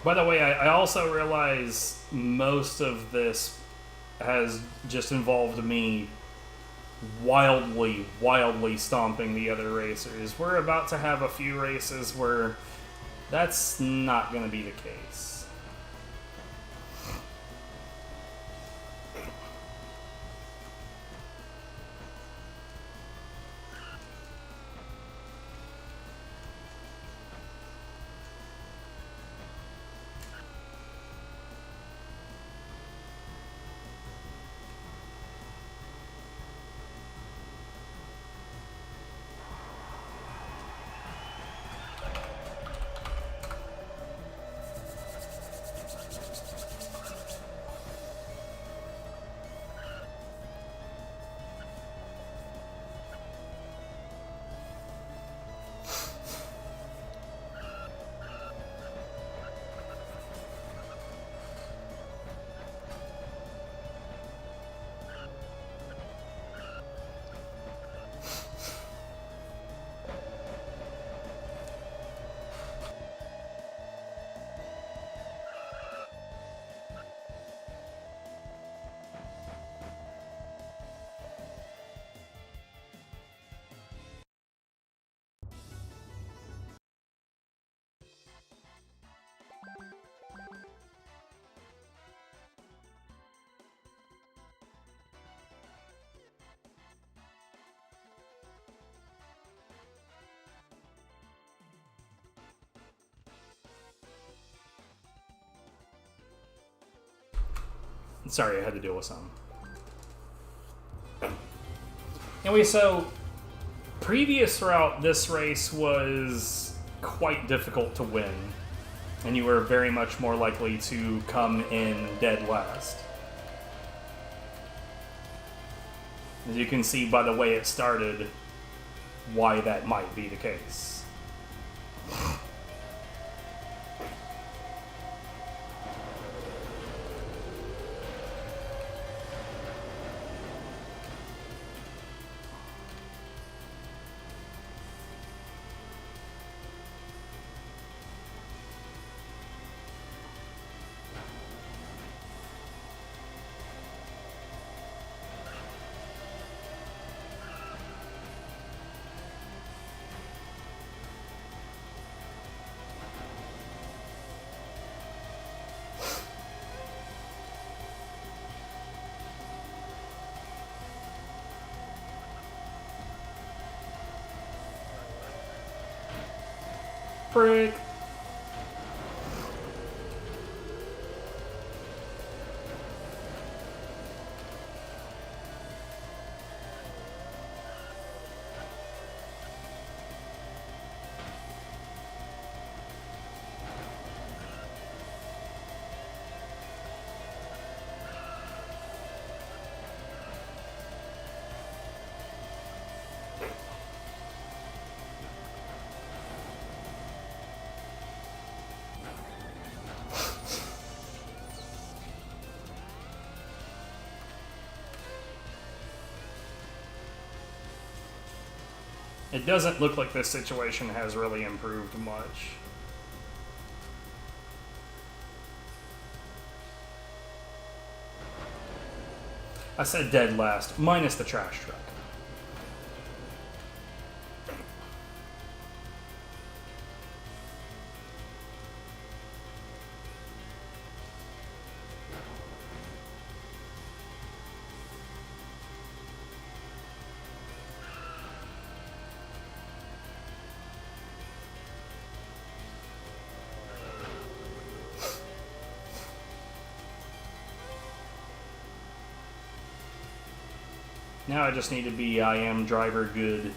By the way, I also realize most of this has just involved me wildly stomping the other racers. We're about to have a few races where that's not going to be the case. Sorry, I had to deal with something. Anyway, so previous route, this race was quite difficult to win, and you were very much more likely to come in dead last. As you can see by the way it started, why that might be the case. Frick. It doesn't look like this situation has really improved much. I said dead last, minus the trash truck. Now I just need to be I am driver good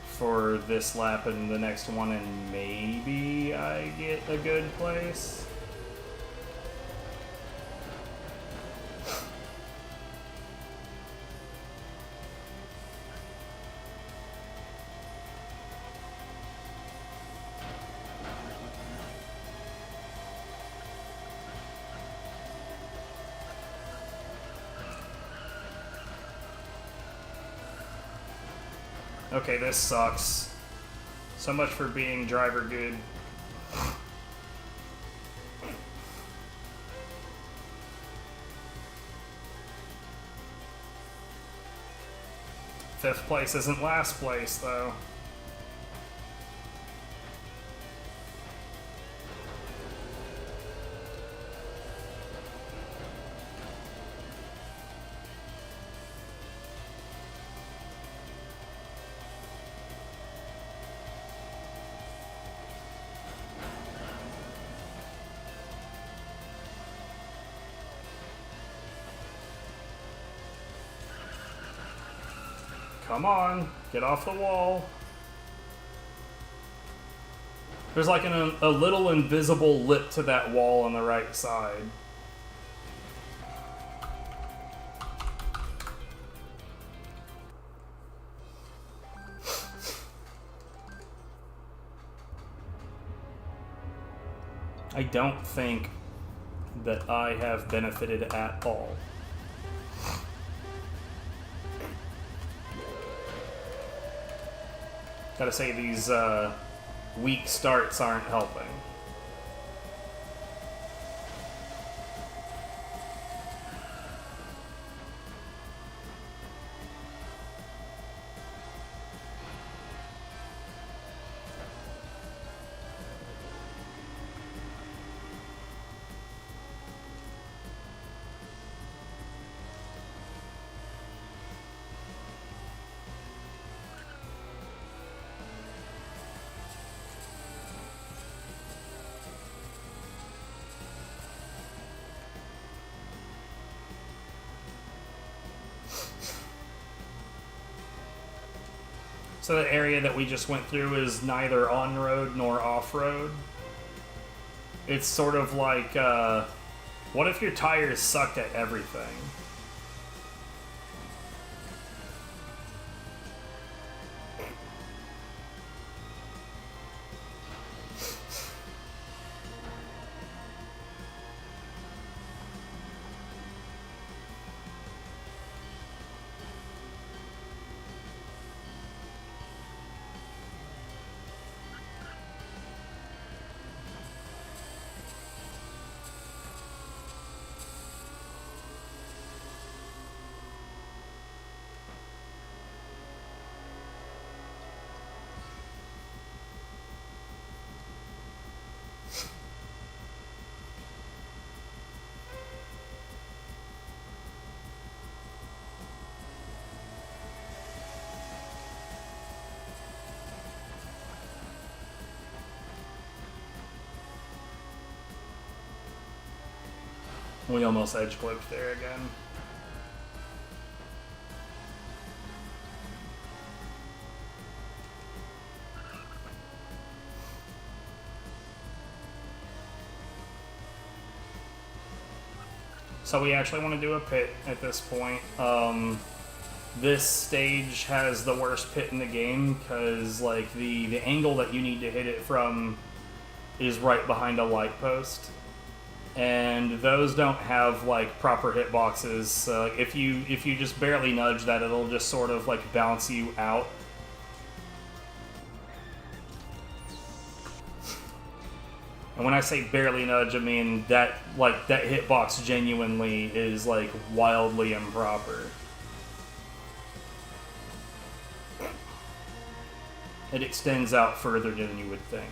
for this lap and the next one, and maybe I get a good place. Okay, this sucks. So much for being driver good. 5th place isn't last place, though. Come on, get off the wall. There's like a little invisible lip to that wall on the right side. I don't think that I have benefited at all. Gotta say, these weak starts aren't helping. So the area that we just went through is neither on-road nor off-road. It's sort of like, what if your tires sucked at everything? We almost edge clipped there again. So we actually want to do a pit at this point. This stage has the worst pit in the game because like the angle that you need to hit it from is right behind a light post. And those don't have like proper hitboxes. So like, if you just barely nudge that, it'll just sort of like bounce you out. And when I say barely nudge, I mean that like that hitbox genuinely is like wildly improper. It extends out further than you would think.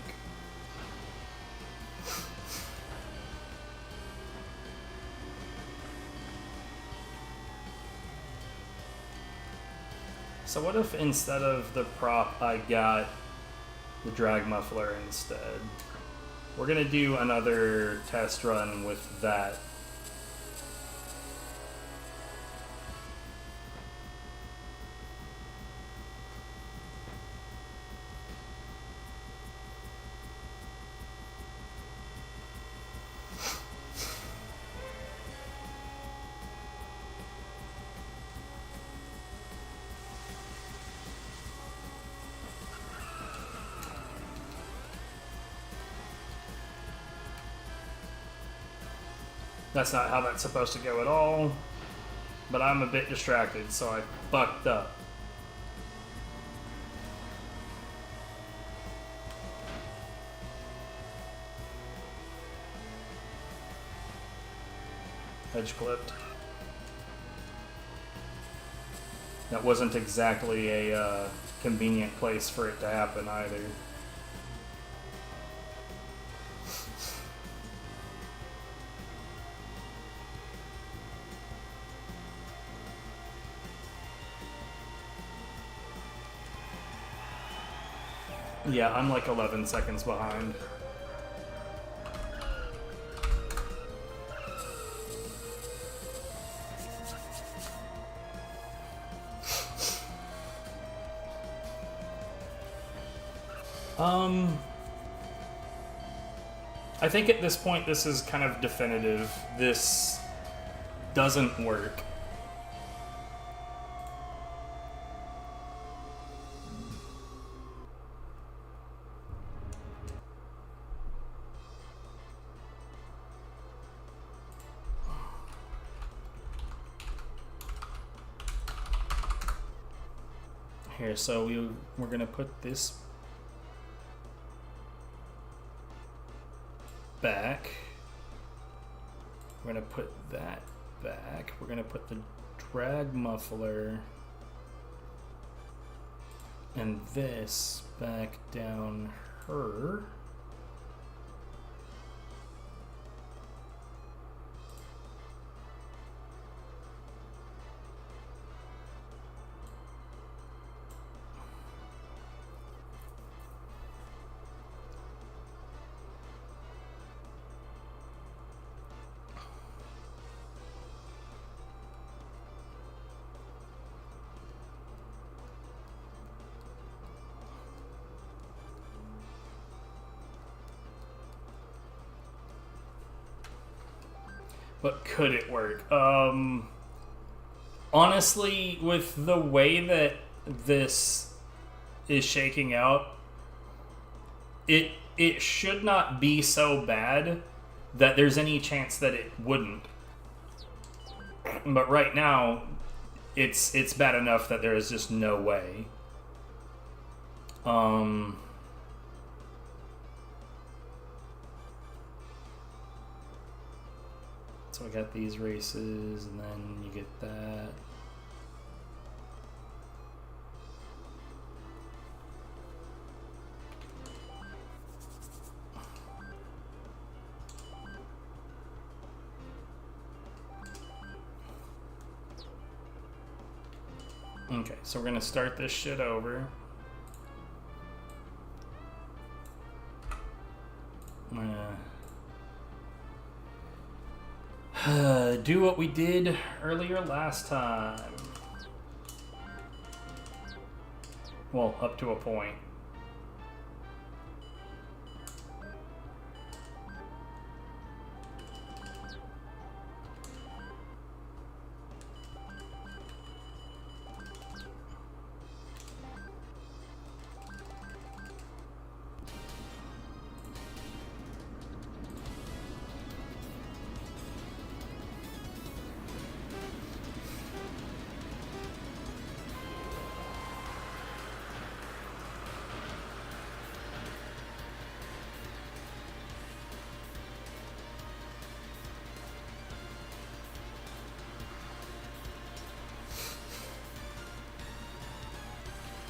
So what if instead of the prop I got the drag muffler instead? We're gonna do another test run with that. That's not how that's supposed to go at all, but I'm a bit distracted, so I fucked up. Edge clipped. That wasn't exactly a convenient place for it to happen either. Yeah, I'm like 11 seconds behind. I think at this point this is kind of definitive. This doesn't work. Here, so we're gonna put this back. We're gonna put that back. We're gonna put the drag muffler and this back down her. But could it work? Honestly, with the way that this is shaking out, it should not be so bad that there's any chance that it wouldn't. But right now, it's bad enough that there is just no way. So I got these races, and then you get that. Okay, so we're gonna start this shit over. I'm gonna do what we did earlier last time. Well, up to a point.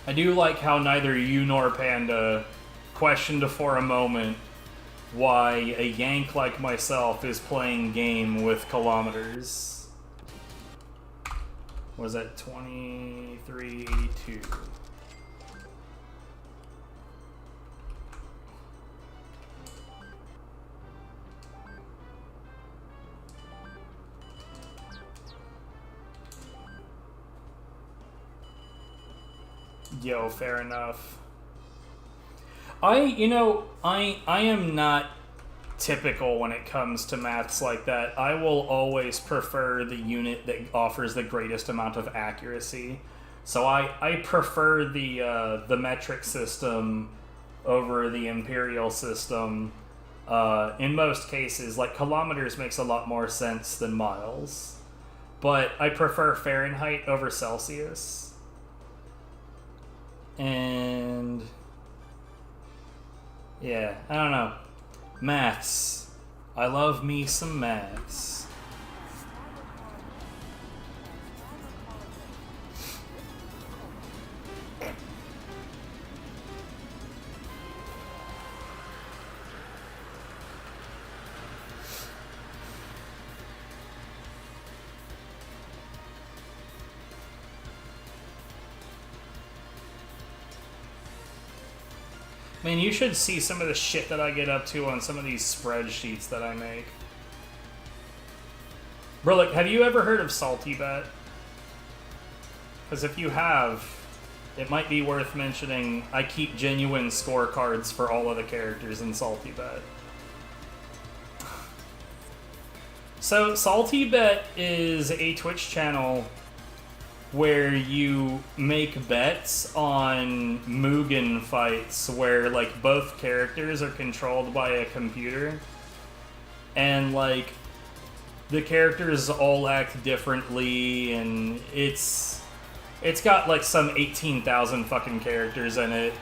I do like how neither you nor Panda questioned for a moment why a yank like myself is playing game with kilometers. Was that 2382? Yo, fair enough. I am not typical when it comes to maths like that. I will always prefer the unit that offers the greatest amount of accuracy. So I prefer the metric system over the imperial system. In most cases, like kilometers makes a lot more sense than miles. But I prefer Fahrenheit over Celsius. And yeah, I don't know. Maths. I love me some maths. Man, you should see some of the shit that I get up to on some of these spreadsheets that I make. Bro, like, have you ever heard of Salty Bet? Because if you have, it might be worth mentioning I keep genuine scorecards for all of the characters in Salty Bet. So, Salty Bet is a Twitch channel where you make bets on Mugen fights where, like, both characters are controlled by a computer. And, like, the characters all act differently, and it's got, like, some 18,000 fucking characters in it.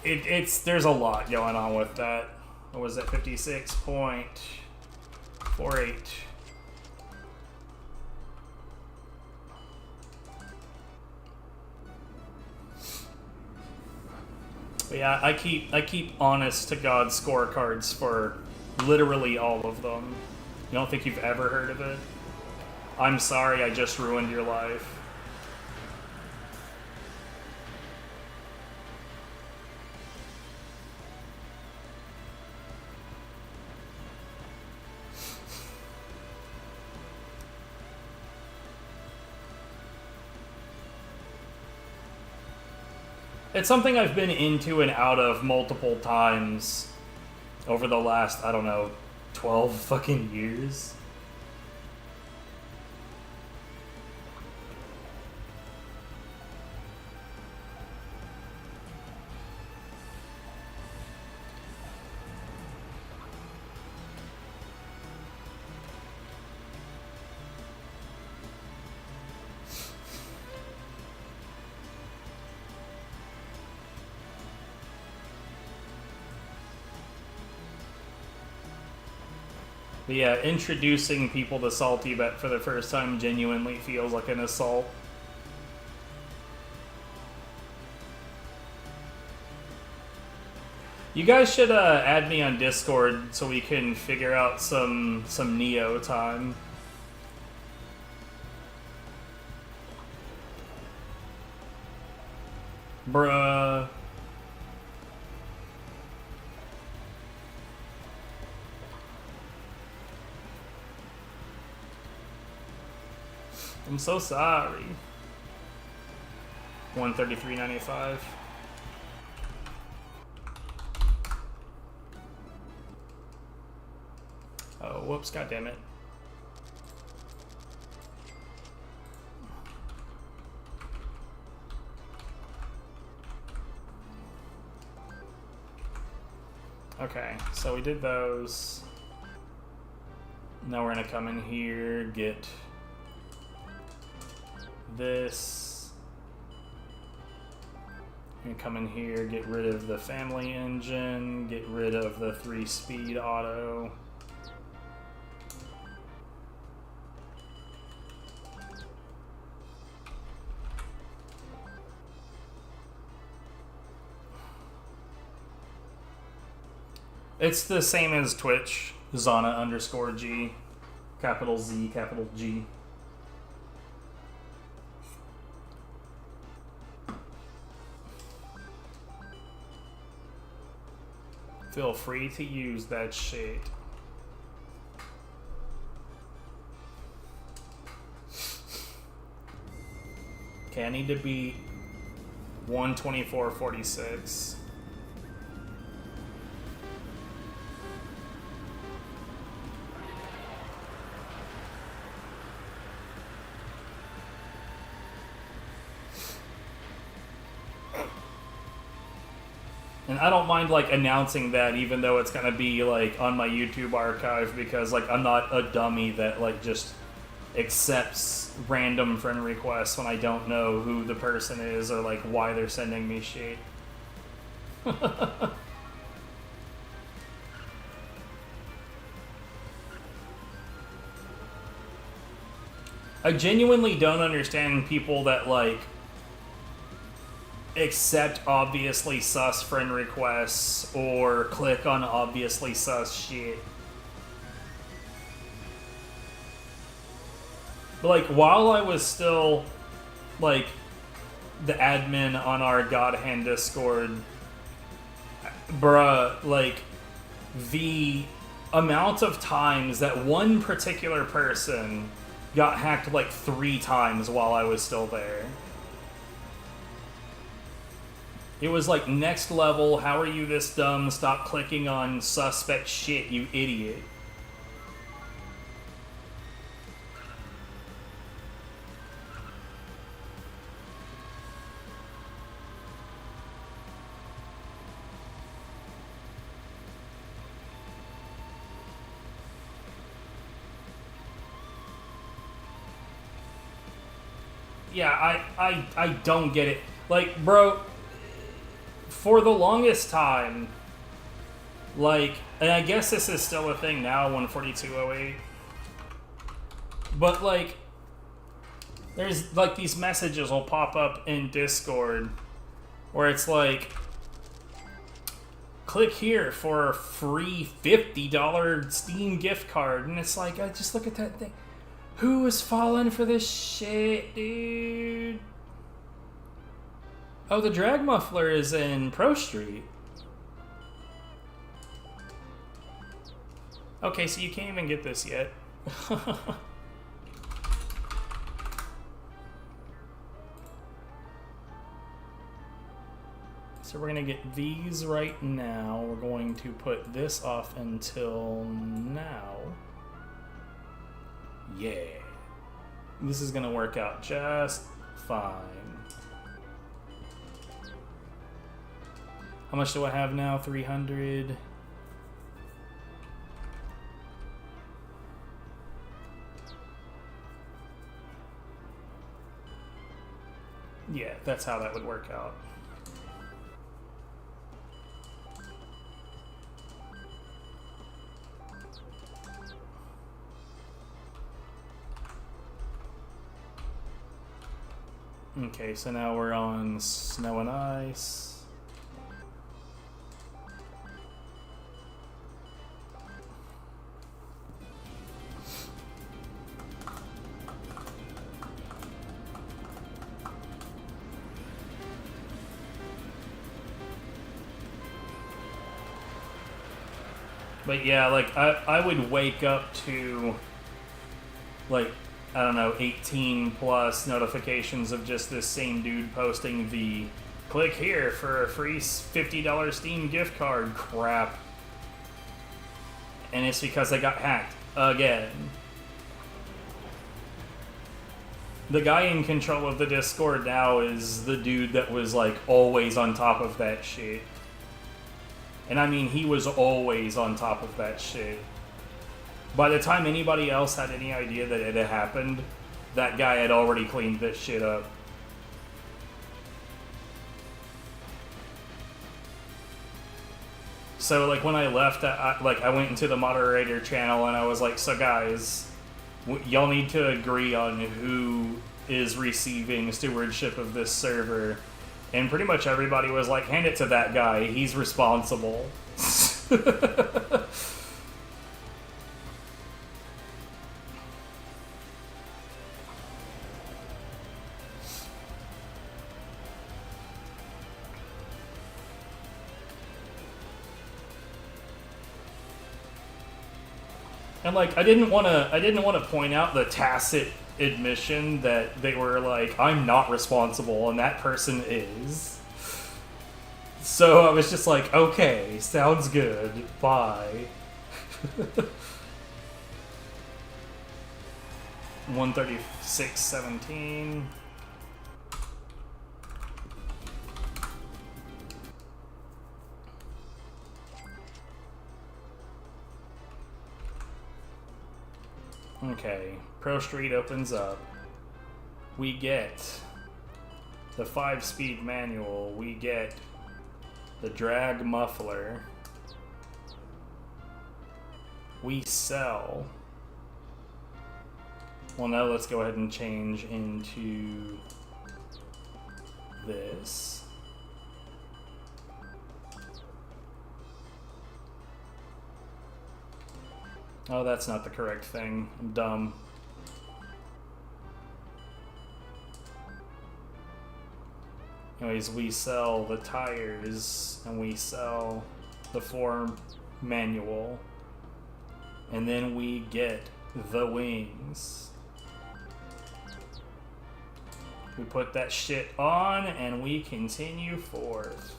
There's a lot going on with that. What was that, 56.48. But yeah, I keep honest to God scorecards for literally all of them. You don't think you've ever heard of it? I'm sorry, I just ruined your life. It's something I've been into and out of multiple times over the last, I don't know, 12 fucking years. But yeah, introducing people to Salty Bet for the first time genuinely feels like an assault. You guys should add me on Discord so we can figure out some Neo time. Bruh. I'm so sorry. 133.95. Oh, whoops, goddammit. Okay, so we did those. Now we're gonna come in here, get this. And come in here, get rid of the family engine, get rid of the 3-speed auto. It's the same as Twitch, Zana_G, capital Z, capital G. Feel free to use that shit. Okay, I need to beat 124.46. And I don't mind, like, announcing that, even though it's gonna be, like, on my YouTube archive, because, like, I'm not a dummy that, like, just accepts random friend requests when I don't know who the person is or, like, why they're sending me shit. I genuinely don't understand people that, like, accept obviously sus friend requests or click on obviously sus shit. But, like, while I was still, like, the admin on our God Hand Discord, Bruh, like, the amount of times that one particular person got hacked like 3 times while I was still there. It was like, next level, how are you this dumb? Stop clicking on suspect shit, you idiot. Yeah, I don't get it. Like, bro, for the longest time, like, and I guess this is still a thing now, 14208, but, like, there's, like, these messages will pop up in Discord where it's like, click here for a free $50 Steam gift card, and it's like, I just look at that thing. Who is falling for this shit, dude? Oh, the drag muffler is in Pro Street. Okay, so you can't even get this yet. So we're gonna get these right now. We're going to put this off until now. Yeah. This is gonna work out just fine. How much do I have now? 300. Yeah, that's how that would work out. Okay, so now we're on snow and ice. But yeah, like, I would wake up to, like, I don't know, 18 plus notifications of just this same dude posting the click here for a free $50 Steam gift card crap. And it's because they got hacked again. The guy in control of the Discord now is the dude that was, like, always on top of that shit. And I mean, he was always on top of that shit. By the time anybody else had any idea that it had happened, that guy had already cleaned this shit up. So, like, when I left, I went into the moderator channel and I was like, so guys, y'all need to agree on who is receiving stewardship of this server. And pretty much everybody was like, hand it to that guy, he's responsible. And, like, I didn't want to point out the tacit admission that they were like, I'm not responsible and that person is. So I was just like, okay, sounds good, bye. 136.17. Okay, Pro Street opens up. We get the 5-speed manual. We get the drag muffler. We sell. Well, now let's go ahead and change into this. Oh, that's not the correct thing. I'm dumb. Anyways, we sell the tires, and we sell the 4 manual. And then we get the wings. We put that shit on and we continue forth.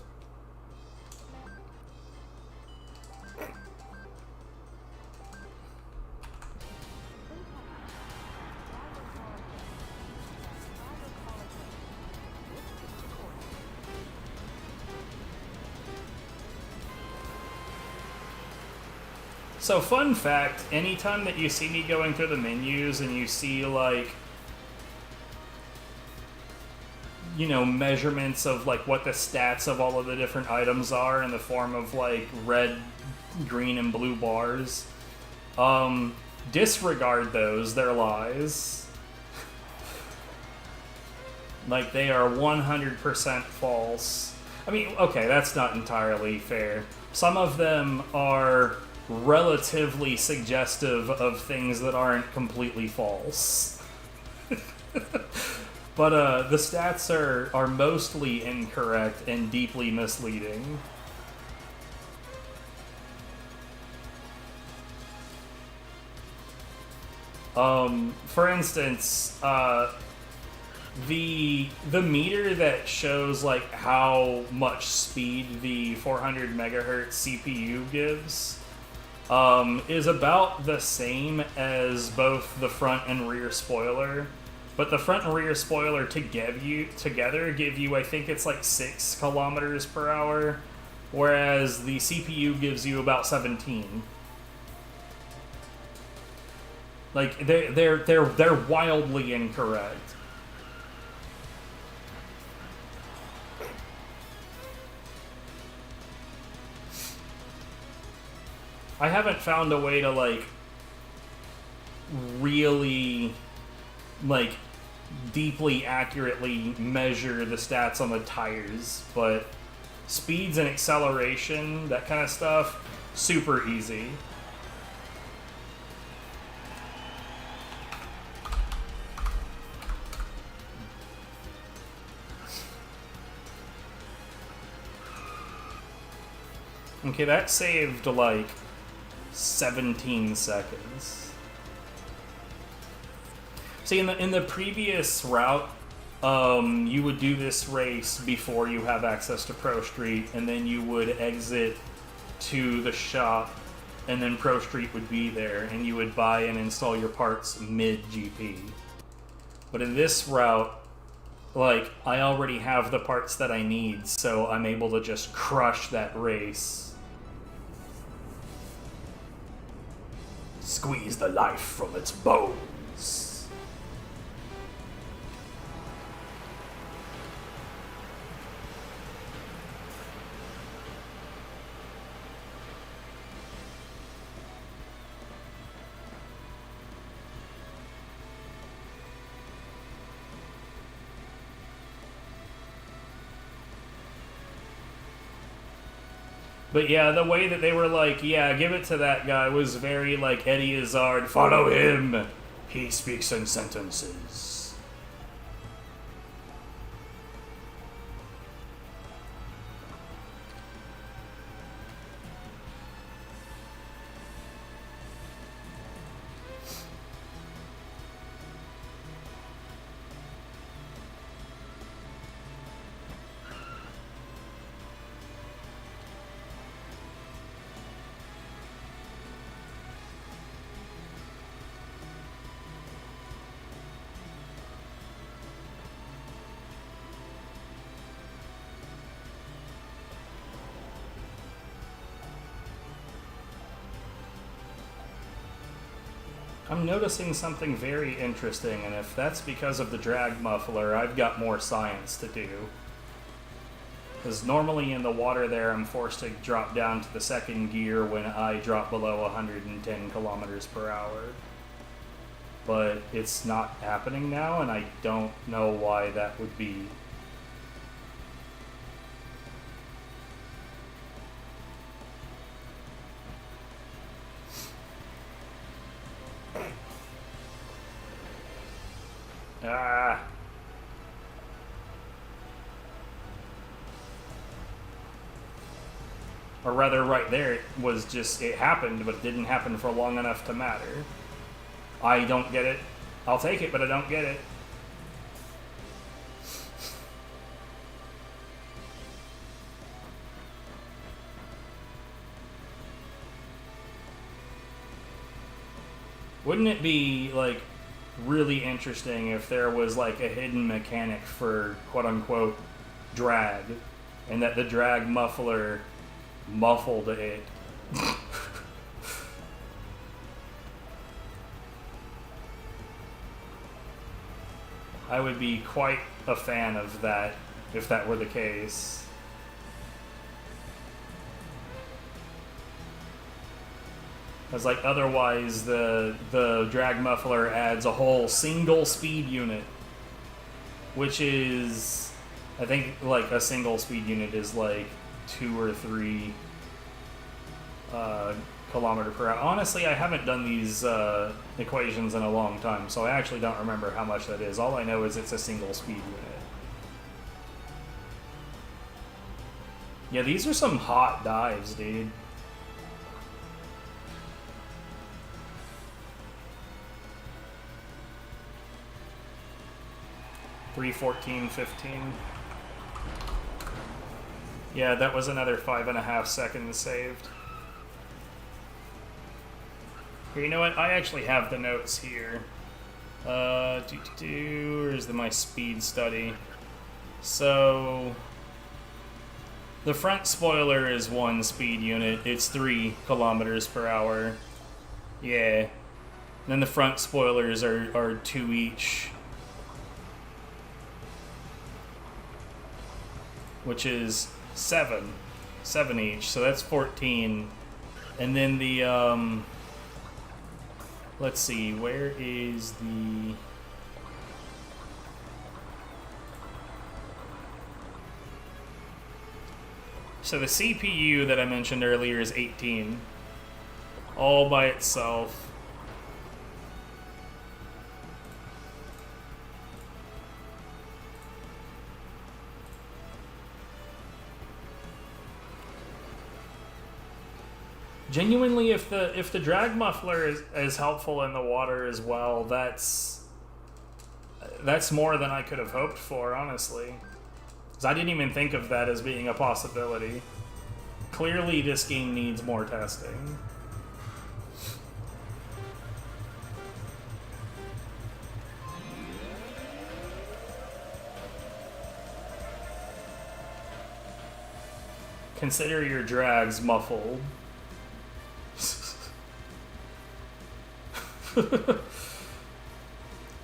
So fun fact, anytime that you see me going through the menus and you see like, you know, measurements of like what the stats of all of the different items are in the form of like red, green, and blue bars, disregard those, they're lies. Like they are 100% false. I mean, okay, that's not entirely fair. Some of them are relatively suggestive of things that aren't completely false. But the stats are mostly incorrect and deeply misleading. For instance, the meter that shows like how much speed the 400 megahertz CPU gives is about the same as both the front and rear spoiler, but the front and rear spoiler together give you, I think it's like 6 kilometers per hour, whereas the CPU gives you about 17. Like they're wildly incorrect. I haven't found a way to like really like deeply accurately measure the stats on the tires, but speeds and acceleration, that kind of stuff, super easy. Okay, that saved like 17 seconds. See, in the previous route, you would do this race before you have access to Pro Street, and then you would exit to the shop, and then Pro Street would be there, and you would buy and install your parts mid-GP. But in this route, like, I already have the parts that I need, so I'm able to just crush that race. Squeeze the life from its bones. But yeah, the way that they were like, yeah, give it to that guy was very like Eddie Izzard, follow him. He speaks in sentences. I'm noticing something very interesting, and if that's because of the drag muffler, I've got more science to do. Because normally in the water there, I'm forced to drop down to the second gear when I drop below 110 kilometers per hour. But it's not happening now, and I don't know why that would be. Ah. Or rather, right there, it was just, it happened, but it didn't happen for long enough to matter. I don't get it. I'll take it, but I don't get it. Wouldn't it be, like, really interesting if there was, like, a hidden mechanic for quote-unquote drag, and that the drag muffler muffled it? I would be quite a fan of that if that were the case. Because, like, otherwise the drag muffler adds a whole single speed unit, which is, I think, like, a single speed unit is like 2 or 3 kilometer per hour. Honestly, I haven't done these equations in a long time, so I actually don't remember how much that is. All I know is it's a single speed unit. Yeah, these are some hot dives, dude. $3:14.15. Yeah, that was another 5.5 seconds saved. Here, you know what? I actually have the notes here. Where's my speed study? So, the front spoiler is 1 speed unit. It's 3 kilometers per hour. Yeah. Then the front spoilers are 2 each, which is 7 each, so that's 14. And then the let's see, where is the so the CPU that I mentioned earlier is 18 all by itself. Genuinely, if the drag muffler is helpful in the water as well, that's more than I could have hoped for, honestly. Because I didn't even think of that as being a possibility. Clearly, this game needs more testing. Consider your drags muffled.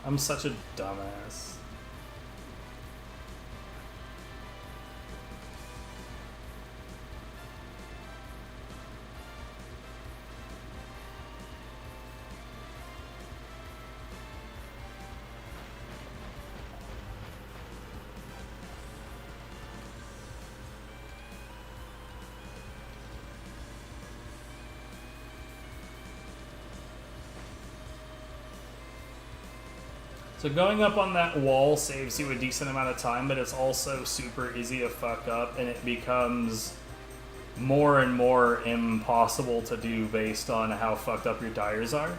I'm such a dumbass. So going up on that wall saves you a decent amount of time, but it's also super easy to fuck up, and it becomes more and more impossible to do based on how fucked up your tires are.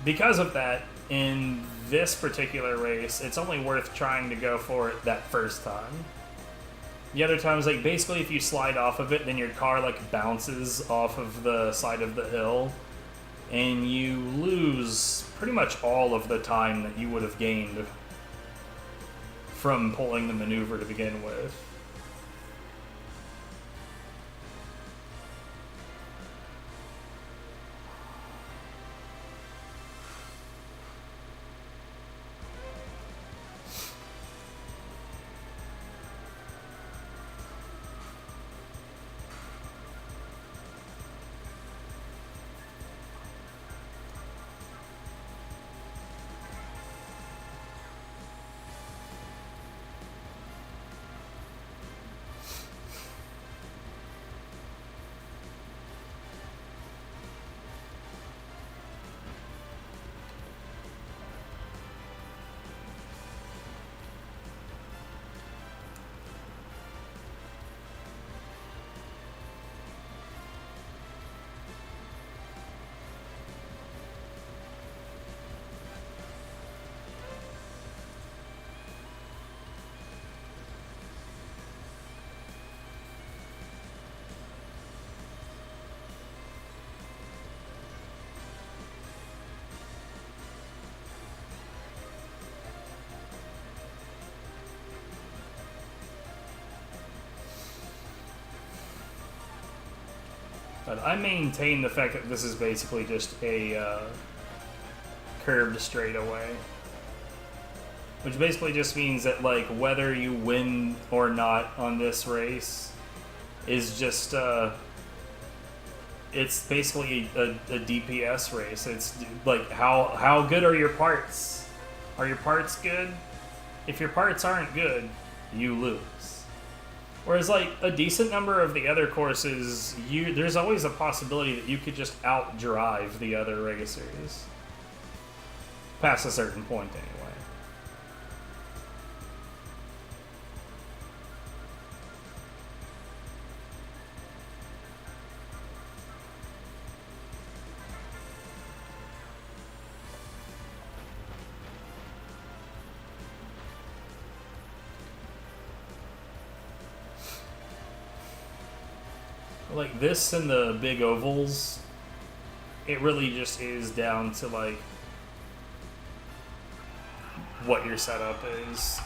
Because of that, in this particular race, it's only worth trying to go for it that first time. The other times, like, basically if you slide off of it, then your car, like, bounces off of the side of the hill, and you lose pretty much all of the time that you would have gained from pulling the maneuver to begin with. But I maintain the fact that this is basically just a curved straightaway. Which basically just means that, like, whether you win or not on this race is just, it's basically a DPS race. It's, like, how good are your parts? Are your parts good? If your parts aren't good, you lose. Whereas, like, a decent number of the other courses, there's always a possibility that you could just outdrive the other racers. Past a certain point, anyway. Like, this and the big ovals, it really just is down to, like, what your setup is.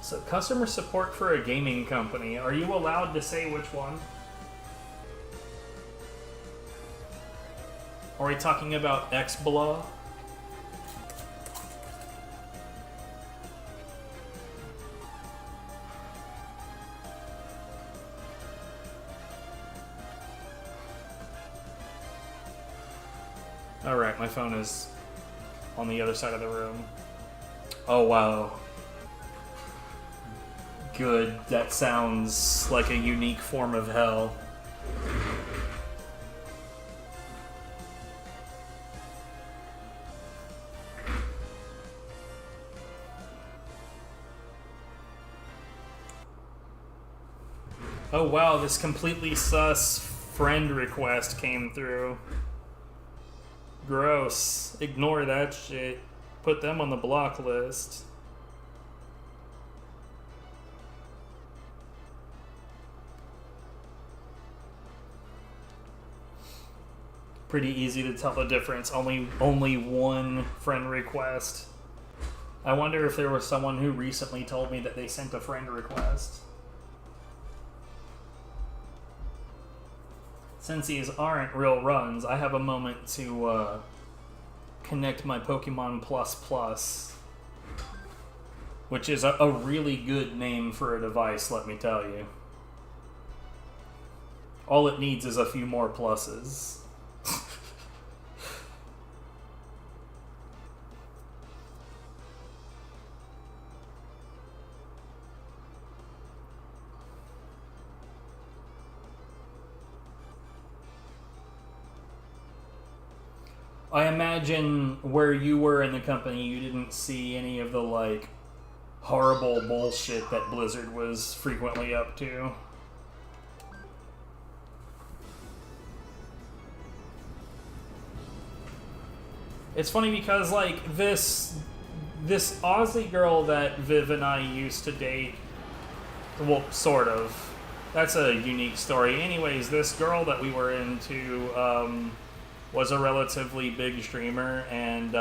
So, customer support for a gaming company. Are you allowed to say which one? Are we talking about XBLA? Alright, my phone is on the other side of the room. Oh, wow. Good. That sounds like a unique form of hell. Oh wow, this completely sus friend request came through. Gross. Ignore that shit. Put them on the block list. Pretty easy to tell the difference. Only one friend request. I wonder if there was someone who recently told me that they sent a friend request. Since these aren't real runs, I have a moment to connect my Pokemon Plus, which is a really good name for a device, let me tell you. All it needs is a few more pluses. I imagine where you were in the company, you didn't see any of the, like, horrible bullshit that Blizzard was frequently up to. It's funny because, like, this Aussie girl that Viv and I used to date, well, sort of. That's a unique story. Anyways, this girl that we were into, was a relatively big streamer, and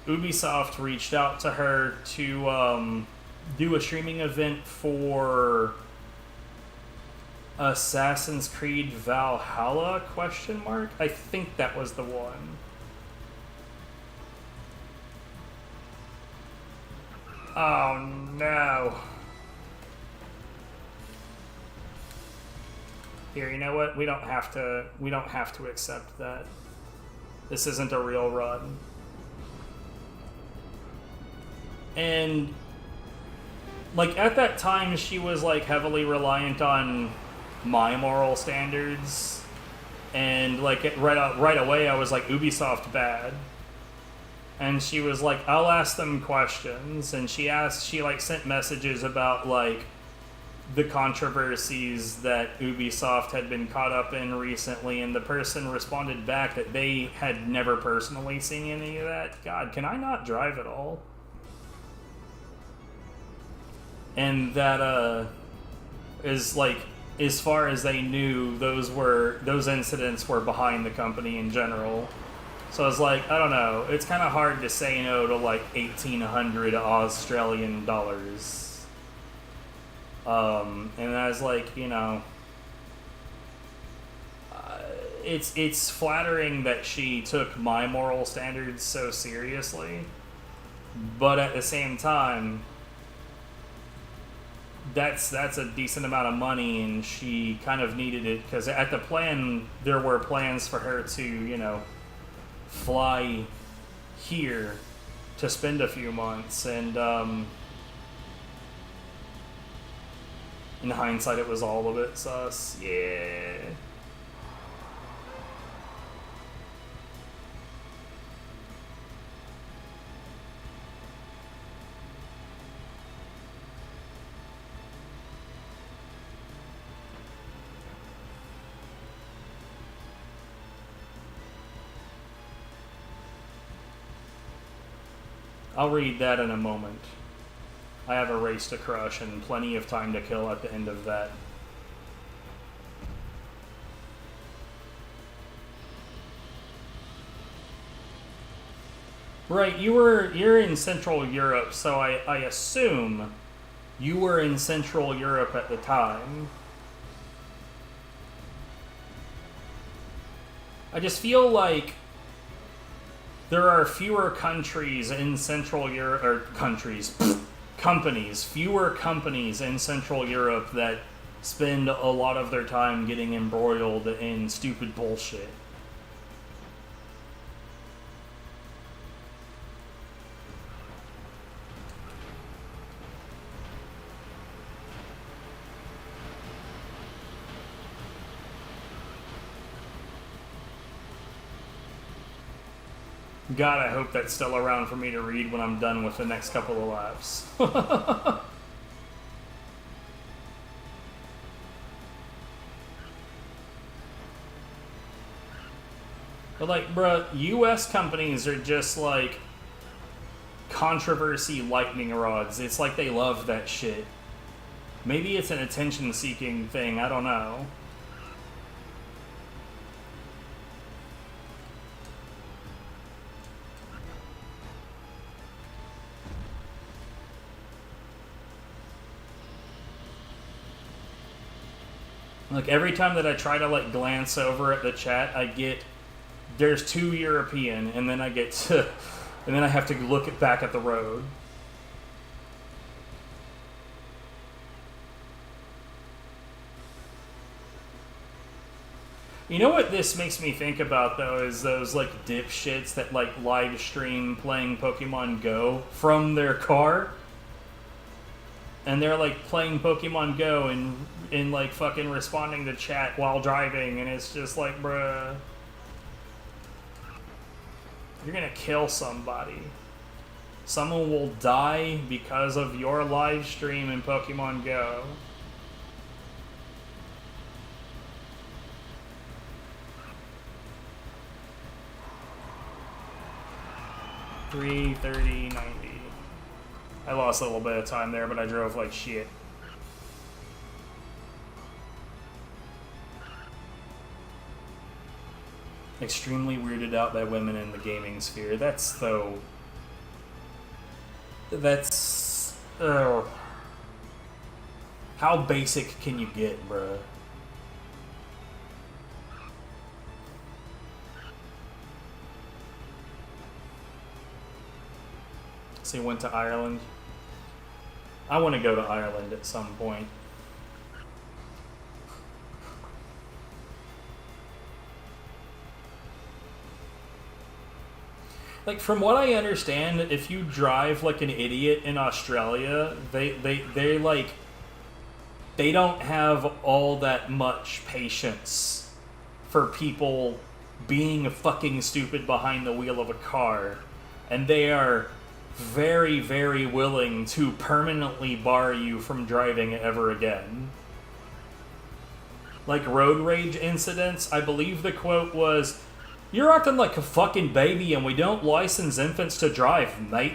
Ubisoft reached out to her to do a streaming event for Assassin's Creed Valhalla, ? I think that was the one. Oh no. Here, you know what? We don't have to accept that. This isn't a real run. And like at that time she was like heavily reliant on my moral standards, and like right away I was like, Ubisoft bad. And she was like, I'll ask them questions, and she like sent messages about like the controversies that Ubisoft had been caught up in recently, and the person responded back that they had never personally seen any of that. God, can I not drive at all? And that is like as far as they knew, those incidents were behind the company in general. So I was like, I don't know. It's kind of hard to say no to like 1,800 Australian dollars. And I was like, you know, it's flattering that she took my moral standards so seriously, but at the same time, that's a decent amount of money, and she kind of needed it because at the plan there were plans for her to, you know, fly here to spend a few months, and in hindsight it was all a bit sus. Yeah. I'll read that in a moment. I have a race to crush and plenty of time to kill at the end of that. Right, you're in Central Europe, so I assume you were in Central Europe at the time. I just feel like there are fewer countries in Central Europe, or companies, fewer companies in Central Europe that spend a lot of their time getting embroiled in stupid bullshit. God, I hope that's still around for me to read when I'm done with the next couple of laps. But like, bruh, US companies are just like controversy lightning rods. It's like they love that shit. Maybe it's an attention-seeking thing, I don't know. Like, every time that I try to, like, glance over at the chat, there's 2 European, and then I get to, and then I have to look back at the road. You know what this makes me think about, though, is those, like, dipshits that, like, live stream playing Pokemon Go from their car. And they're, like, playing Pokemon Go and like, fucking responding to chat while driving, and it's just like, bruh. You're gonna kill somebody. Someone will die because of your live stream in Pokemon Go. $330.90. I lost a little bit of time there, but I drove like shit. Extremely weirded out by women in the gaming sphere. That's though. That's. How basic can you get, bruh? So you went to Ireland? I want to go to Ireland at some point. Like, from what I understand, if you drive like an idiot in Australia, they like, they don't have all that much patience for people being fucking stupid behind the wheel of a car. And they are very, very willing to permanently bar you from driving ever again. Like road rage incidents, I believe the quote was, "You're acting like a fucking baby and we don't license infants to drive, mate."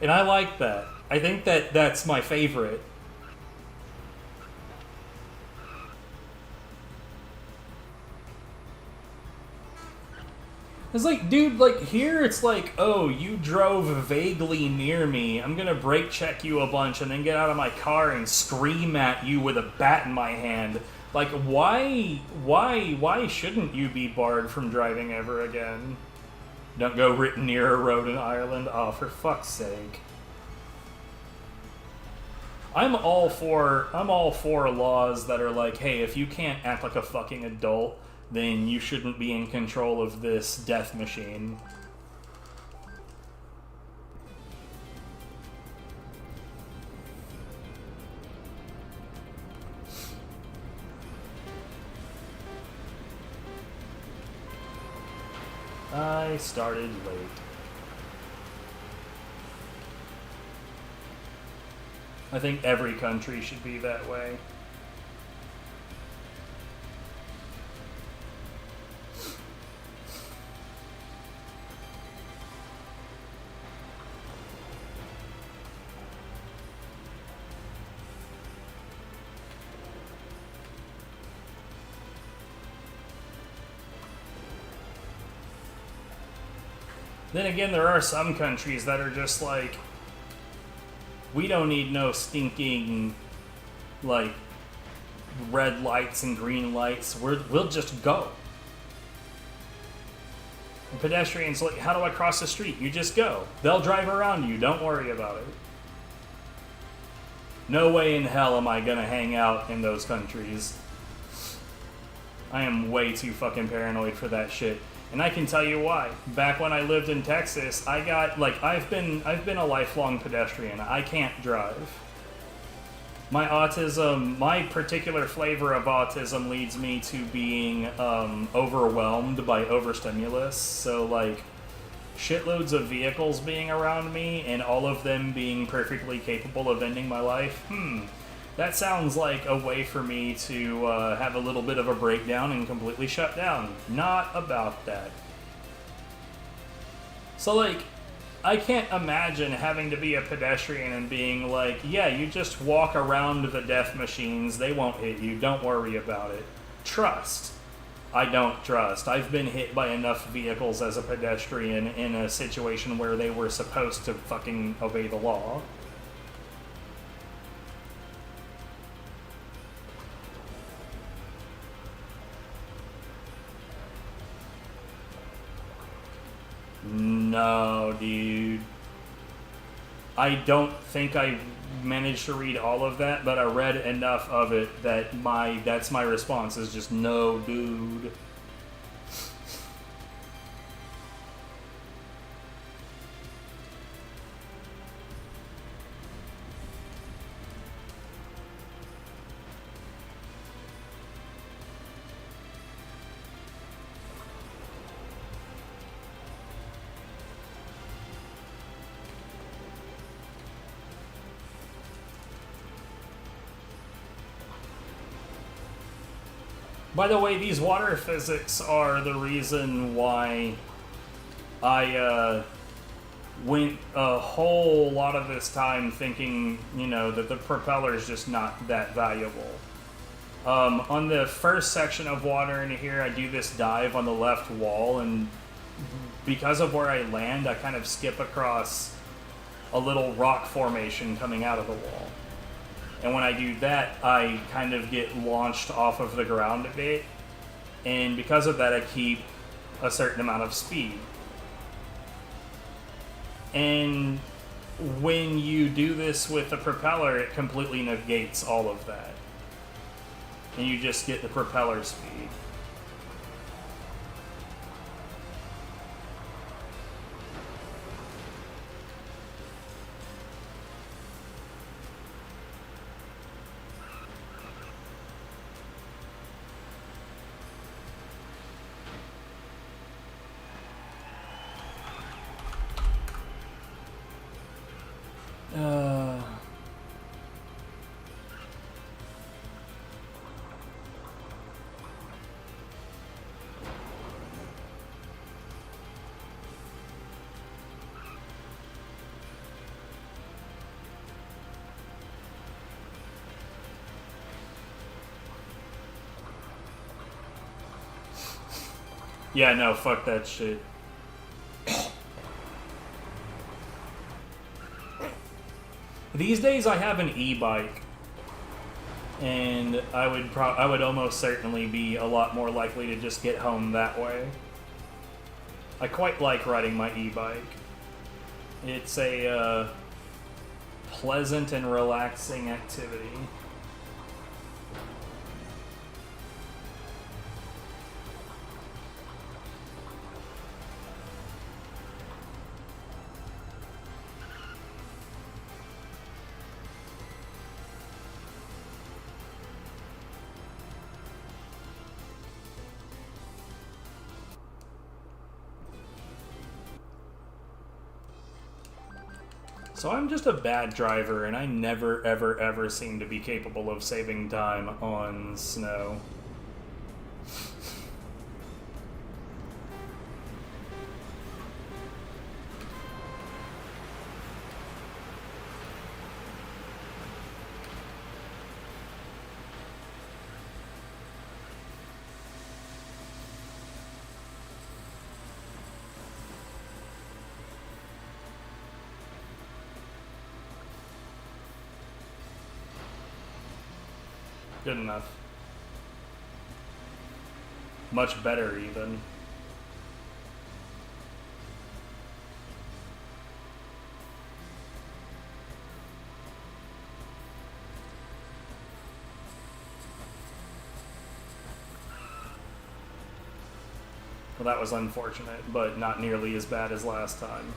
And I like that. I think that's my favorite. It's like, dude, like, here it's like, oh, you drove vaguely near me. I'm gonna brake check you a bunch and then get out of my car and scream at you with a bat in my hand. Like, why shouldn't you be barred from driving ever again? Don't go near a road in Ireland? Oh, for fuck's sake. I'm all for laws that are like, hey, if you can't act like a fucking adult, then you shouldn't be in control of this death machine. I started late. I think every country should be that way. Then again, there are some countries that are just like, we don't need no stinking, like, red lights and green lights. We'll just go. And pedestrians, like, how do I cross the street? You just go. They'll drive around you. Don't worry about it. No way in hell am I gonna hang out in those countries. I am way too fucking paranoid for that shit. And I can tell you why. Back when I lived in Texas, I got, like, I've been a lifelong pedestrian. I can't drive. My autism, my particular flavor of autism leads me to being overwhelmed by overstimulus. So, like, shitloads of vehicles being around me and all of them being perfectly capable of ending my life, that sounds like a way for me to have a little bit of a breakdown and completely shut down. Not about that. So, like, I can't imagine having to be a pedestrian and being like, yeah, you just walk around the death machines, they won't hit you, don't worry about it. Trust. I don't trust. I've been hit by enough vehicles as a pedestrian in a situation where they were supposed to fucking obey the law. No, dude. I don't think I managed to read all of that, but I read enough of it that that's my response is just no, dude. By the way, these water physics are the reason why I went a whole lot of this time thinking, you know, that the propeller is just not that valuable. On the first section of water in here, I do this dive on the left wall, and because of where I land, I kind of skip across a little rock formation coming out of the wall. And when I do that, I kind of get launched off of the ground a bit. And because of that, I keep a certain amount of speed. And when you do this with the propeller, it completely negates all of that. And you just get the propeller speed. Yeah, no, fuck that shit. These days I have an e-bike, and I would almost certainly be a lot more likely to just get home that way. I quite like riding my e-bike. It's a pleasant and relaxing activity. So I'm just a bad driver, and I never, ever, ever seem to be capable of saving time on snow. Good enough. Much better, even. Well, that was unfortunate, but not nearly as bad as last time.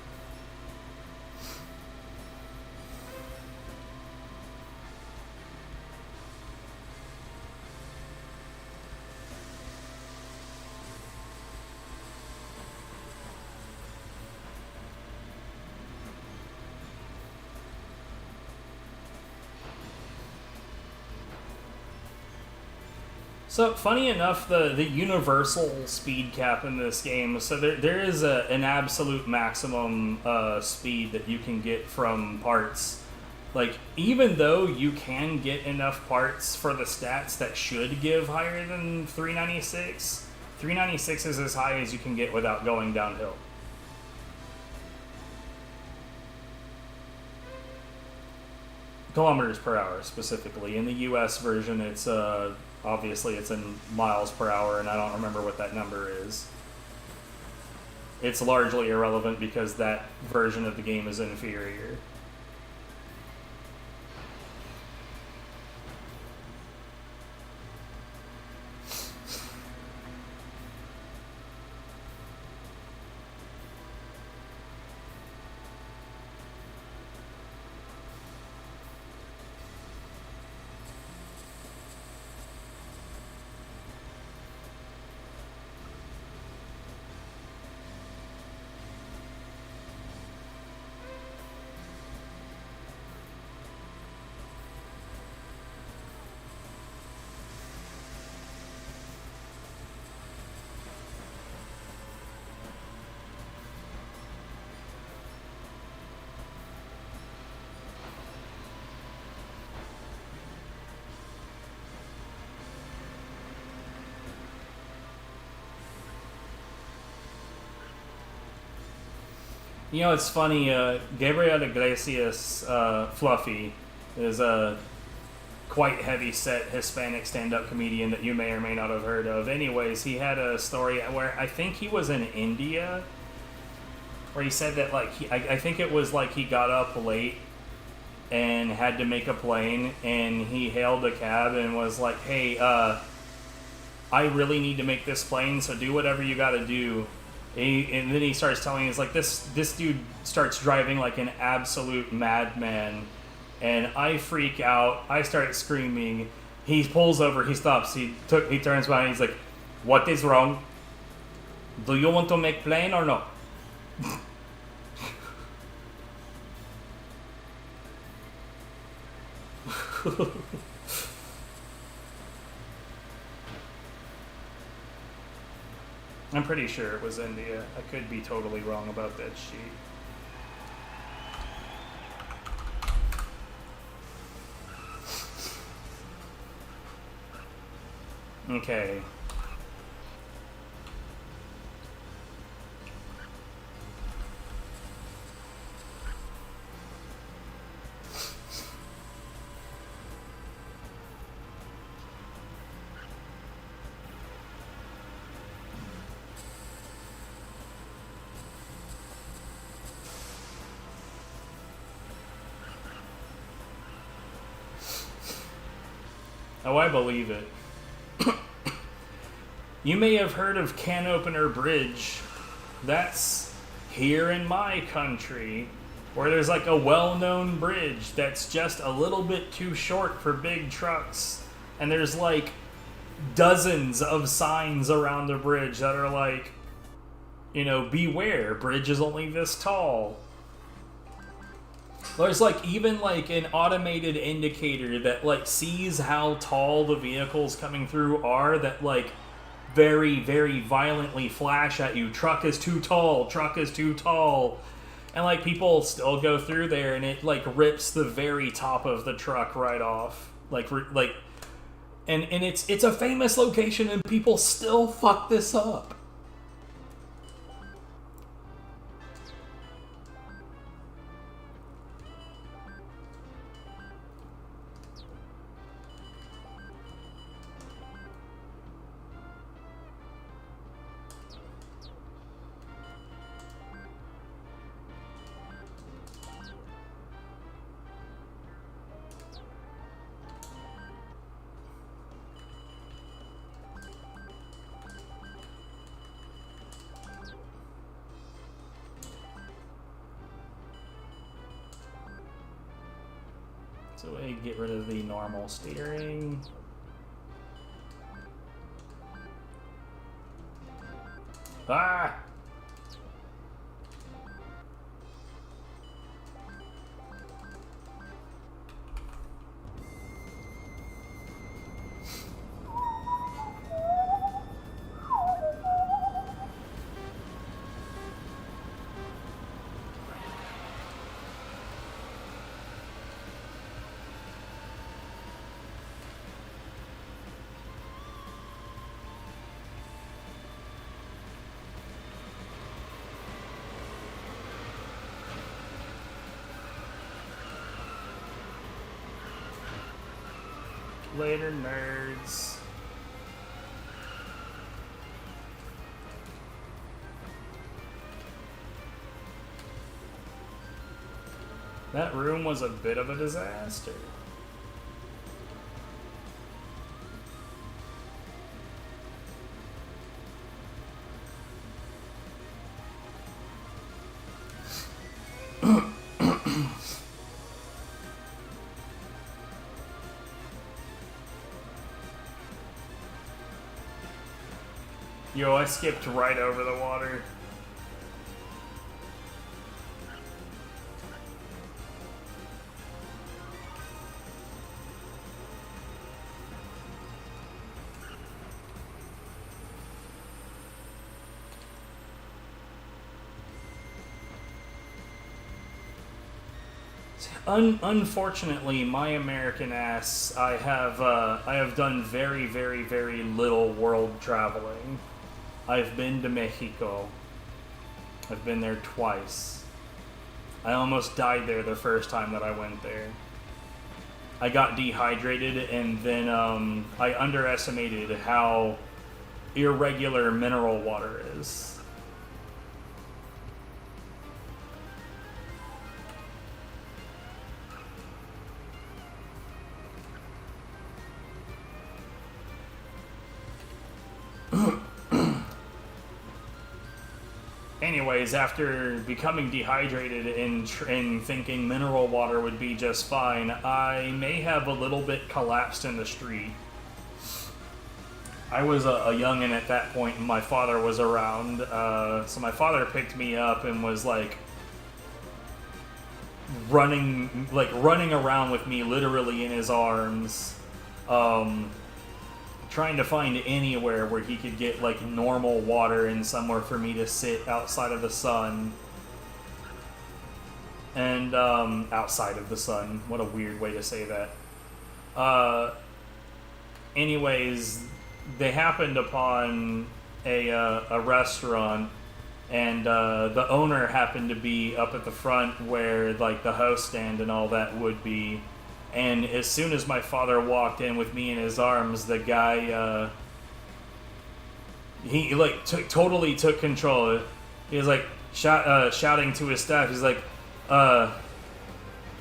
So, funny enough, the universal speed cap in this game, so there is an absolute maximum speed that you can get from parts. Like, even though you can get enough parts for the stats that should give higher than 396, 396 is as high as you can get without going downhill. Kilometers per hour, specifically. In the US version, it's obviously it's in miles per hour, and I don't remember what that number is. It's largely irrelevant because that version of the game is inferior. You know, it's funny, Gabriel Iglesias, Fluffy, is a quite heavy-set Hispanic stand-up comedian that you may or may not have heard of. Anyways, he had a story where I think he was in India, where he said that, like, I think it was like he got up late and had to make a plane, and he hailed a cab and was like, hey, I really need to make this plane, so do whatever you gotta do. And then he starts telling me, it's like, this dude starts driving like an absolute madman, and I freak out. I start screaming. He pulls over. He stops. He turns around. And he's like, "What is wrong? Do you want to make plane or no?" I'm pretty sure it was India. I could be totally wrong about that sheet. Okay. Oh, I believe it. You may have heard of Can Opener Bridge. That's here in my country, where there's like a well-known bridge that's just a little bit too short for big trucks. And there's like dozens of signs around the bridge that are like, you know, beware, bridge is only this tall. There's like even like an automated indicator that like sees how tall the vehicles coming through are, that like very, very violently flash at you. Truck is too tall, truck is too tall. And like people still go through there and it like rips the very top of the truck right off. And it's a famous location and people still fuck this up. So I get rid of the normal steering. Ah! Later, nerds. That room was a bit of a disaster. Yo, I skipped right over the water. Unfortunately, my American ass, I have done very, very, very little world traveling. I've been to Mexico. I've been there twice. I almost died there the first time that I went there. I got dehydrated, and then I underestimated how irregular mineral water is. Anyways, after becoming dehydrated and thinking mineral water would be just fine, I may have a little bit collapsed in the street. I was a youngin' at that point, and my father was around, so my father picked me up and was like running around with me literally in his arms, trying to find anywhere where he could get like normal water and somewhere for me to sit outside of the sun. And outside of the sun, what a weird way to say that. Anyways, they happened upon a restaurant, and the owner happened to be up at the front where like the host stand and all that would be. And as soon as my father walked in with me in his arms, the guy, he like totally took control. He was like shouting to his staff. He's like, I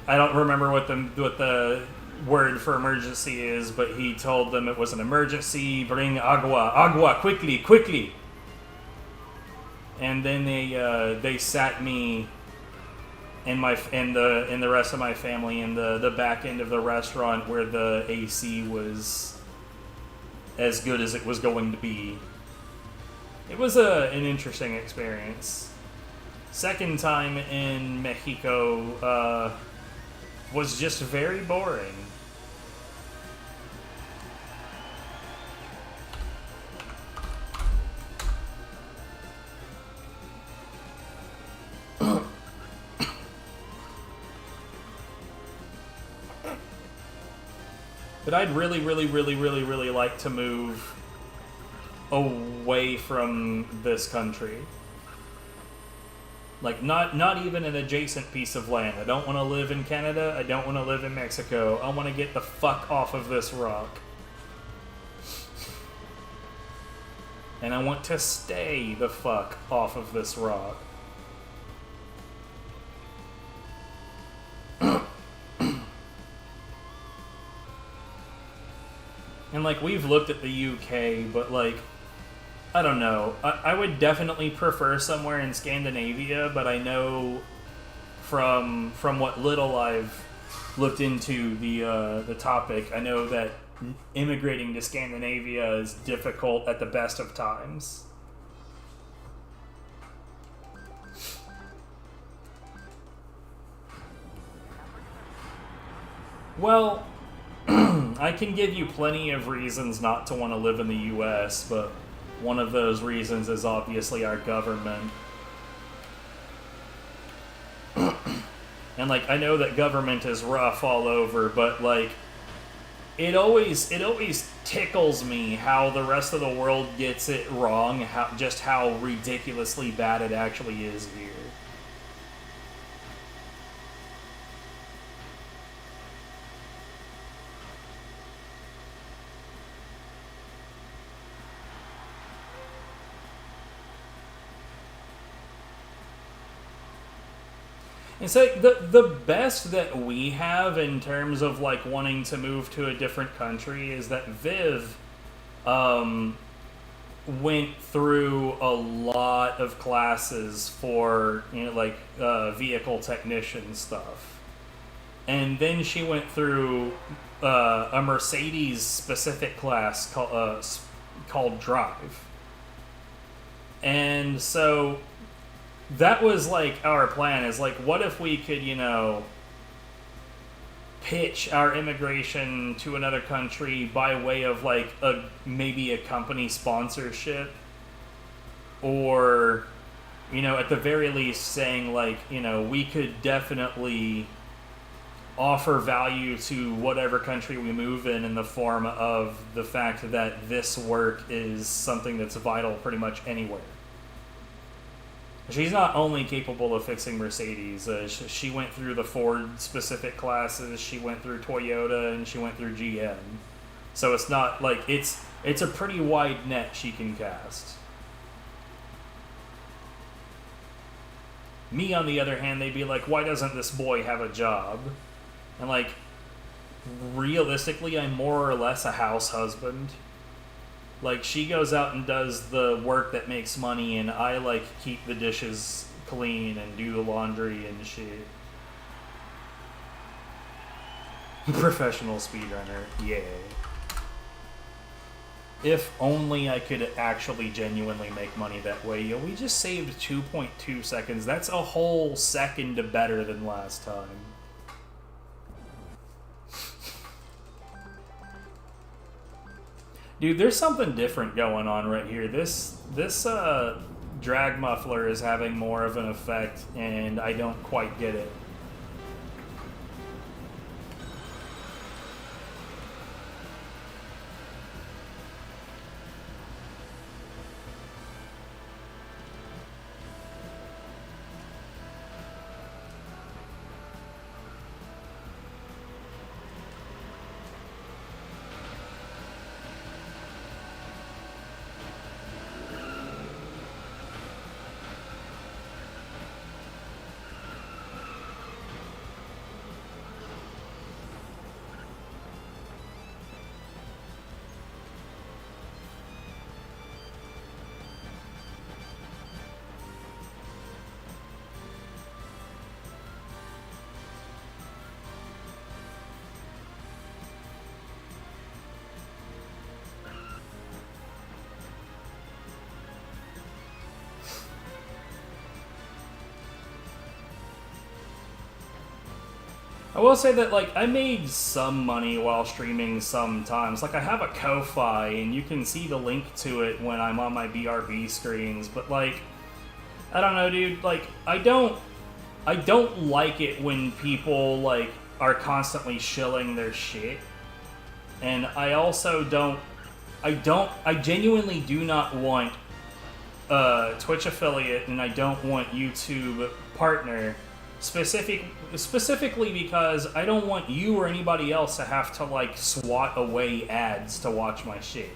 don't remember what the word for emergency is, but he told them it was an emergency. Bring agua, quickly, quickly. And then they sat me and the rest of my family in the back end of the restaurant where the AC was as good as it was going to be. It was an interesting experience. Second time in Mexico was just very boring. But I'd really, really, really, really, really like to move away from this country. Like, not even an adjacent piece of land. I don't want to live in Canada. I don't want to live in Mexico. I want to get the fuck off of this rock. And I want to stay the fuck off of this rock. And, like, we've looked at the UK, but, like, I don't know. I would definitely prefer somewhere in Scandinavia, but I know from what little I've looked into the topic, I know that immigrating to Scandinavia is difficult at the best of times. Well, I can give you plenty of reasons not to want to live in the US, but one of those reasons is obviously our government. And, like, I know that government is rough all over, but, like, it always tickles me how the rest of the world gets it wrong, how ridiculously bad it actually is here. It's like the best that we have in terms of, like, wanting to move to a different country is that Viv went through a lot of classes for, you know, like, vehicle technician stuff. And then she went through a Mercedes specific class called Drive. And so that was, like, our plan, is, like, what if we could, you know, pitch our immigration to another country by way of, like, maybe a company sponsorship, or, you know, at the very least saying, like, you know, we could definitely offer value to whatever country we move in the form of the fact that this work is something that's vital pretty much anywhere. She's not only capable of fixing Mercedes, she went through the Ford-specific classes, she went through Toyota, and she went through GM. So it's not, like, it's a pretty wide net she can cast. Me, on the other hand, they'd be like, why doesn't this boy have a job? And, like, realistically, I'm more or less a house husband. Like, she goes out and does the work that makes money, and I, like, keep the dishes clean and do the laundry and shit. Professional speedrunner, yay. If only I could actually genuinely make money that way. Yo, we just saved 2.2 seconds. That's a whole second better than last time. Dude, there's something different going on right here. This drag muffler is having more of an effect, and I don't quite get it. I will say that, like, I made some money while streaming sometimes. Like, I have a Ko-Fi, and you can see the link to it when I'm on my BRB screens, but, like, I don't know, dude. Like, I don't like it when people, like, are constantly shilling their shit. And I also I genuinely do not want Twitch affiliate, and I don't want YouTube partner, specifically because I don't want you or anybody else to have to, like, swat away ads to watch my shit.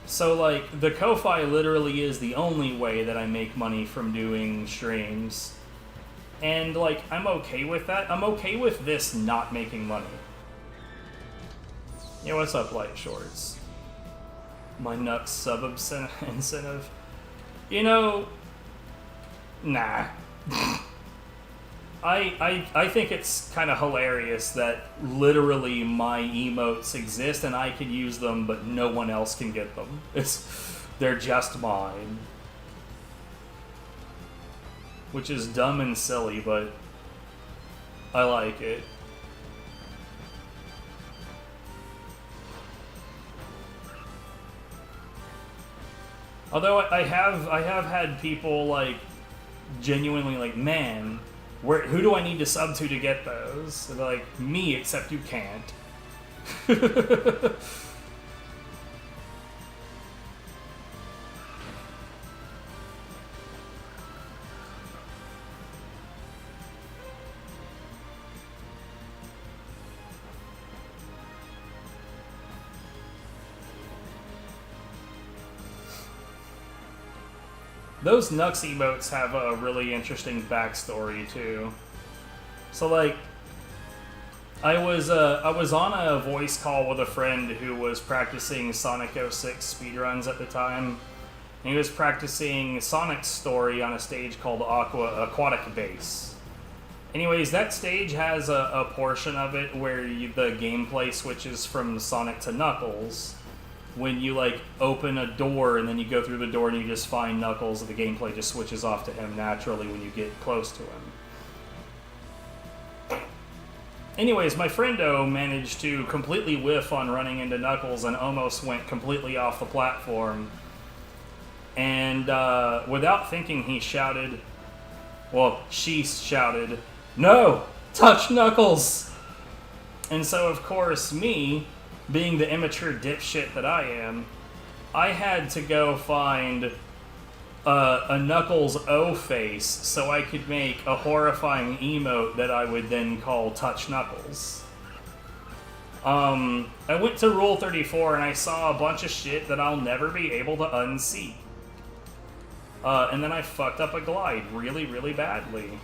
So, like, the Ko-Fi literally is the only way that I make money from doing streams. And, like, I'm okay with that. I'm okay with this not making money. Yeah, what's up, Light Shorts? My Nux sub incentive? You know, nah. I think it's kind of hilarious that literally my emotes exist and I can use them, but no one else can get them. They're just mine. Which is dumb and silly, but I like it. Although I have had people, like, genuinely, like, man, who do I need to sub to get those? And they're like, me, except you can't. Those Nux emotes have a really interesting backstory too. So, like, I was on a voice call with a friend who was practicing Sonic 06 speedruns at the time. And he was practicing Sonic's story on a stage called Aquatic Base. Anyways, that stage has a portion of it where the gameplay switches from Sonic to Knuckles. When you, like, open a door and then you go through the door and you just find Knuckles, the gameplay just switches off to him naturally when you get close to him. Anyways, my friendo managed to completely whiff on running into Knuckles and almost went completely off the platform. And without thinking, he shouted, well, she shouted, "No! Touch Knuckles!" And so, of course, me, being the immature dipshit that I am, I had to go find a Knuckles O face so I could make a horrifying emote that I would then call Touch Knuckles. I went to Rule 34 and I saw a bunch of shit that I'll never be able to unsee. And then I fucked up a glide really, really badly.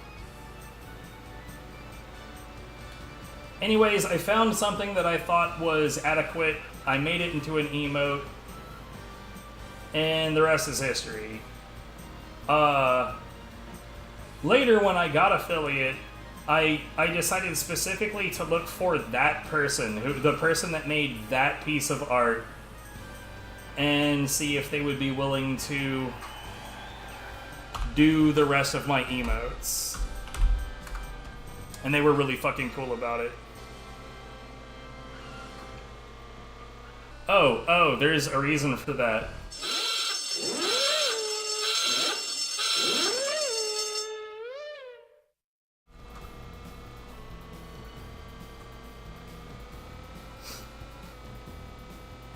Anyways, I found something that I thought was adequate. I made it into an emote. And the rest is history. Later, when I got affiliate, I decided specifically to look for that person, the person that made that piece of art, and see if they would be willing to do the rest of my emotes. And they were really fucking cool about it. Oh, there's a reason for that.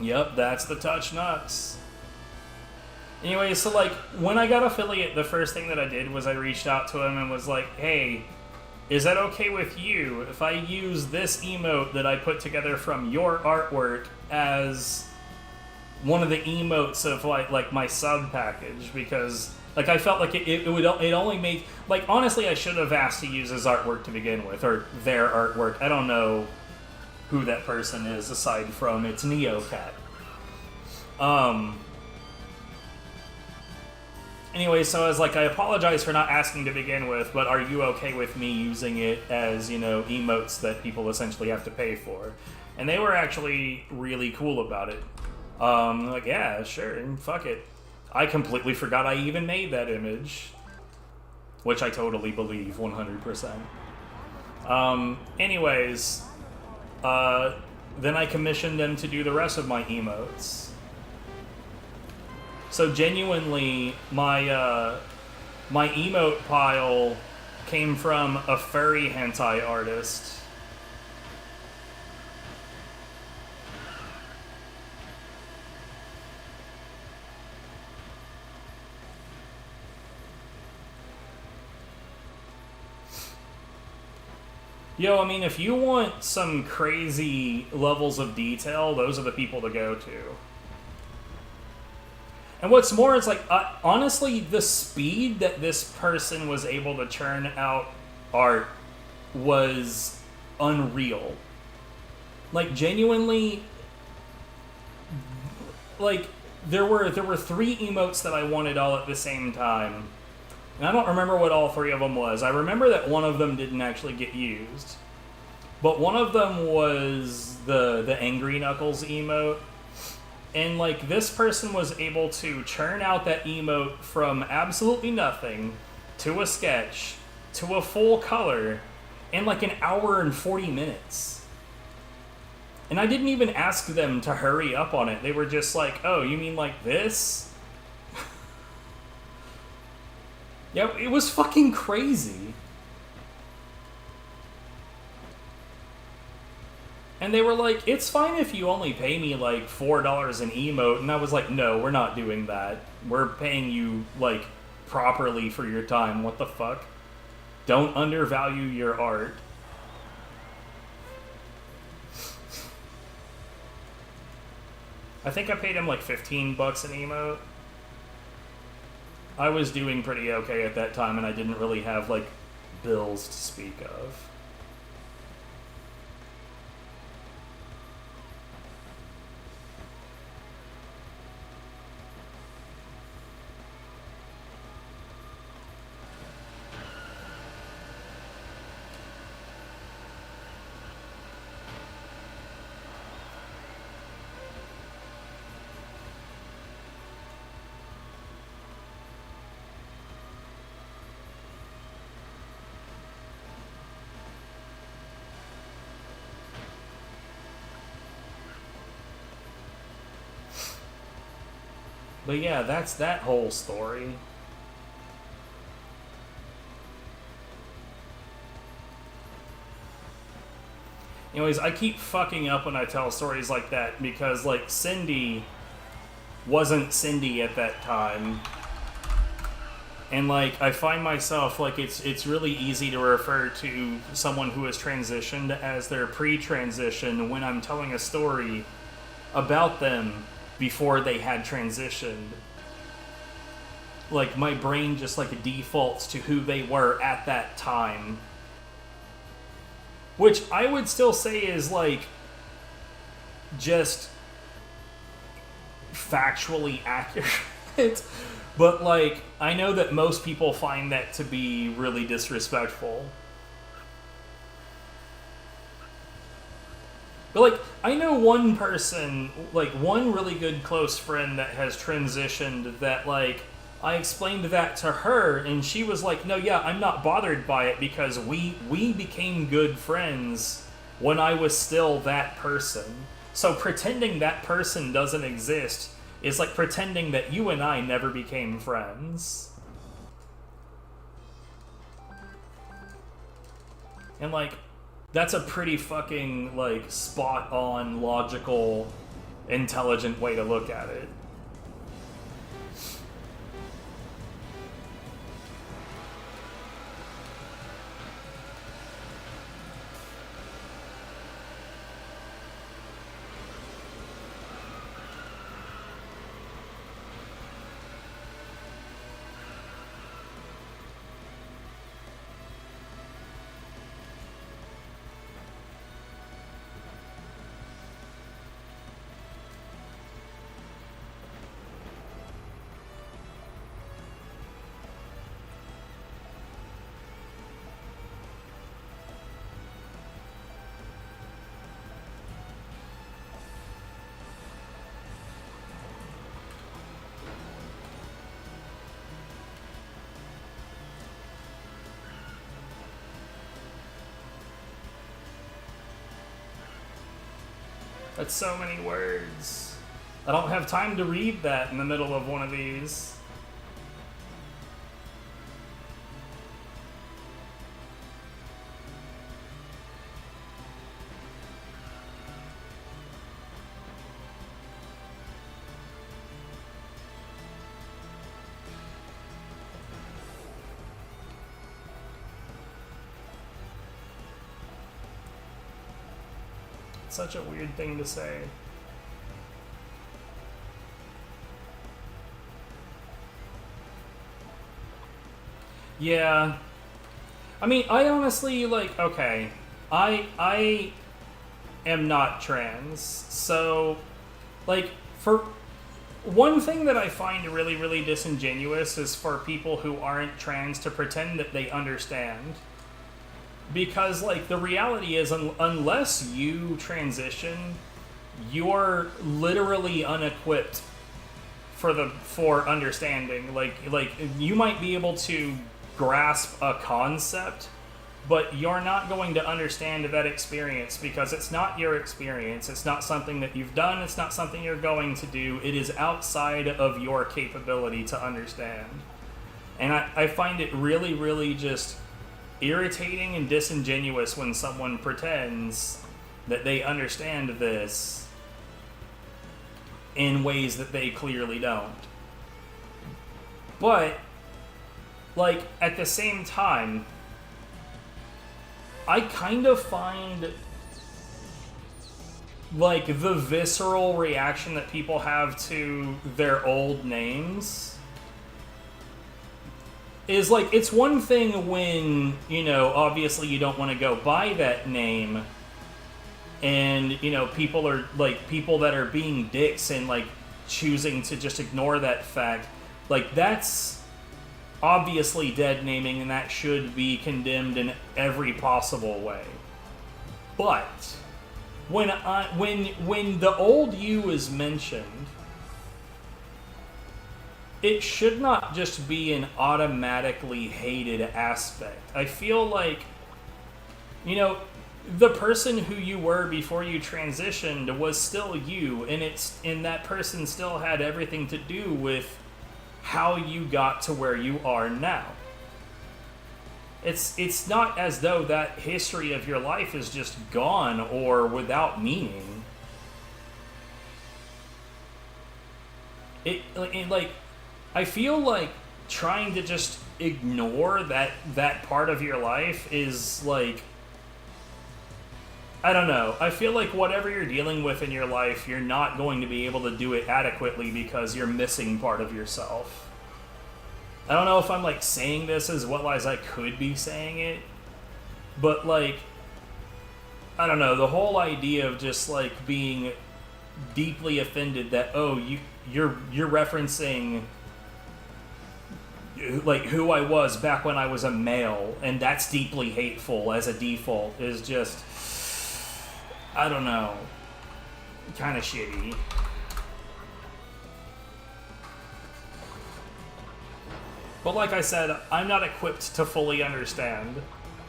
Yep, that's the Touch Nux. Anyway, so, like, when I got affiliate, the first thing that I did was I reached out to him and was like, hey, is that okay with you if I use this emote that I put together from your artwork as one of the emotes of, like my sub package? Because, like, I felt like it only made, like, honestly, I should have asked to use his artwork to begin with, or their artwork. I don't know who that person is aside from it's Neocat. Anyway, so I was like, I apologize for not asking to begin with, but are you okay with me using it as, you know, emotes that people essentially have to pay for? And they were actually really cool about it. Like, yeah, sure, fuck it. I completely forgot I even made that image. which I totally believe 100%. Anyways, then I commissioned them to do the rest of my emotes. So genuinely, my emote pile came from a furry hentai artist. Yo, I mean, if you want some crazy levels of detail, those are the people to go to. And what's more, it's like, honestly, the speed that this person was able to churn out art was unreal. Like, genuinely, like, there were 3 emotes that I wanted all at the same time. And I don't remember what all 3 of them was. I remember that one of them didn't actually get used. But one of them was the Angry Knuckles emote. And, like, this person was able to churn out that emote from absolutely nothing to a sketch to a full color in, like, an hour and 40 minutes. And I didn't even ask them to hurry up on it. They were just like, oh, you mean like this? Yeah, it was fucking crazy. And they were like, it's fine if you only pay me like $4 an emote. And I was like, no, we're not doing that. We're paying you like properly for your time. What the fuck? Don't undervalue your art. I think I paid him like $15 an emote. I was doing pretty okay at that time, and I didn't really have, like, bills to speak of. But yeah, that's that whole story. Anyways, I keep fucking up when I tell stories like that because, like, Cindy wasn't Cindy at that time. And, like, I find myself, like, it's really easy to refer to someone who has transitioned as their pre-transition when I'm telling a story about them before they had transitioned. Like, my brain just, like, defaults to who they were at that time. Which I would still say is, like, just factually accurate. But, like, I know that most people find that to be really disrespectful. But, like, I know one person, like, one really good close friend that has transitioned that, like, I explained that to her, and she was like, no, yeah, I'm not bothered by it because we became good friends when I was still that person. So pretending that person doesn't exist is like pretending that you and I never became friends. And, like, that's a pretty fucking, like, spot-on, logical, intelligent way to look at it. That's so many words. I don't have time to read that in the middle of one of these. Such a weird thing to say. Yeah. I mean, I honestly, like, okay. I am not trans. So, like, for one thing that I find really, really disingenuous is for people who aren't trans to pretend that they understand. Because, like, the reality is, unless you transition, you're literally unequipped for understanding. Like you might be able to grasp a concept, but you're not going to understand that experience because it's not your experience. It's not something that you've done. It's not something you're going to do. It is outside of your capability to understand. And I find it really, really just irritating and disingenuous when someone pretends that they understand this in ways that they clearly don't. But, like, at the same time, I kind of find, like, the visceral reaction that people have to their old names is, like, it's one thing when, you know, obviously you don't want to go by that name, and, you know, people are, like, people that are being dicks and, like, choosing to just ignore that fact, like, that's obviously dead naming, and that should be condemned in every possible way. But when the old you is mentioned, it should not just be an automatically hated aspect. I feel like, you know, the person who you were before you transitioned was still you, and that person still had everything to do with how you got to where you are now. It's not as though that history of your life is just gone or without meaning. It like, I feel like trying to just ignore that part of your life is, like, I don't know. I feel like whatever you're dealing with in your life, you're not going to be able to do it adequately because you're missing part of yourself. I don't know if I'm, like, saying this as well as I could be saying it, but, like, I don't know, the whole idea of just, like, being deeply offended that, oh, you're referencing, like, who I was back when I was a male, and that's deeply hateful as a default, is just, I don't know, kind of shitty. But like I said, I'm not equipped to fully understand.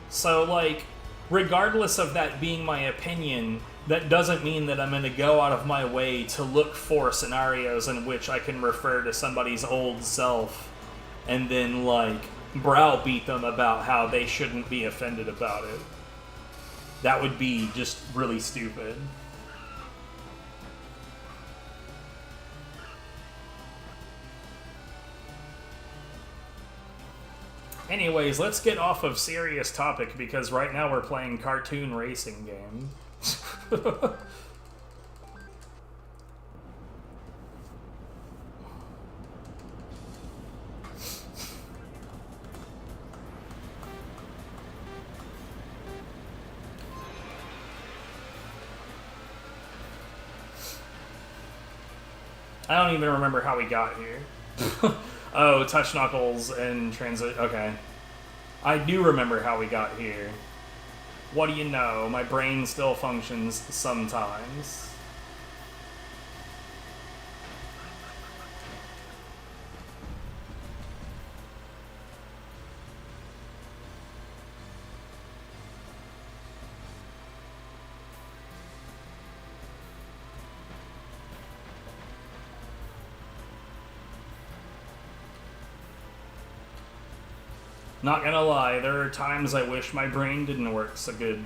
So, like, regardless of that being my opinion, that doesn't mean that I'm going to go out of my way to look for scenarios in which I can refer to somebody's old self and then, like, browbeat them about how they shouldn't be offended about it. That would be just really stupid. Anyways, let's get off of serious topic because right now we're playing cartoon racing game. I don't even remember how we got here. Oh, touch knuckles and transit. Okay. I do remember how we got here. What do you know? My brain still functions sometimes. Not gonna lie, there are times I wish my brain didn't work so good.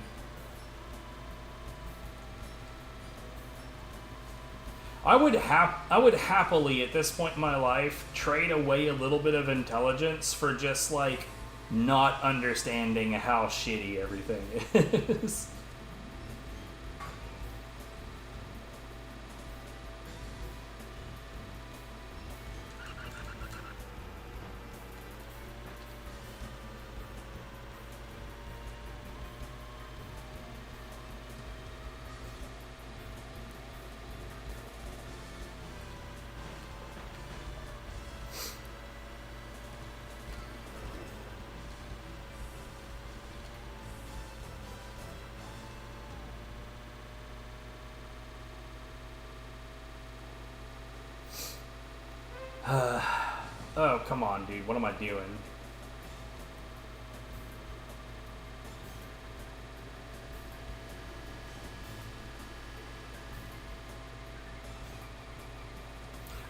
I would happily, at this point in my life, trade away a little bit of intelligence for just, like, not understanding how shitty everything is. Oh, come on, dude. What am I doing?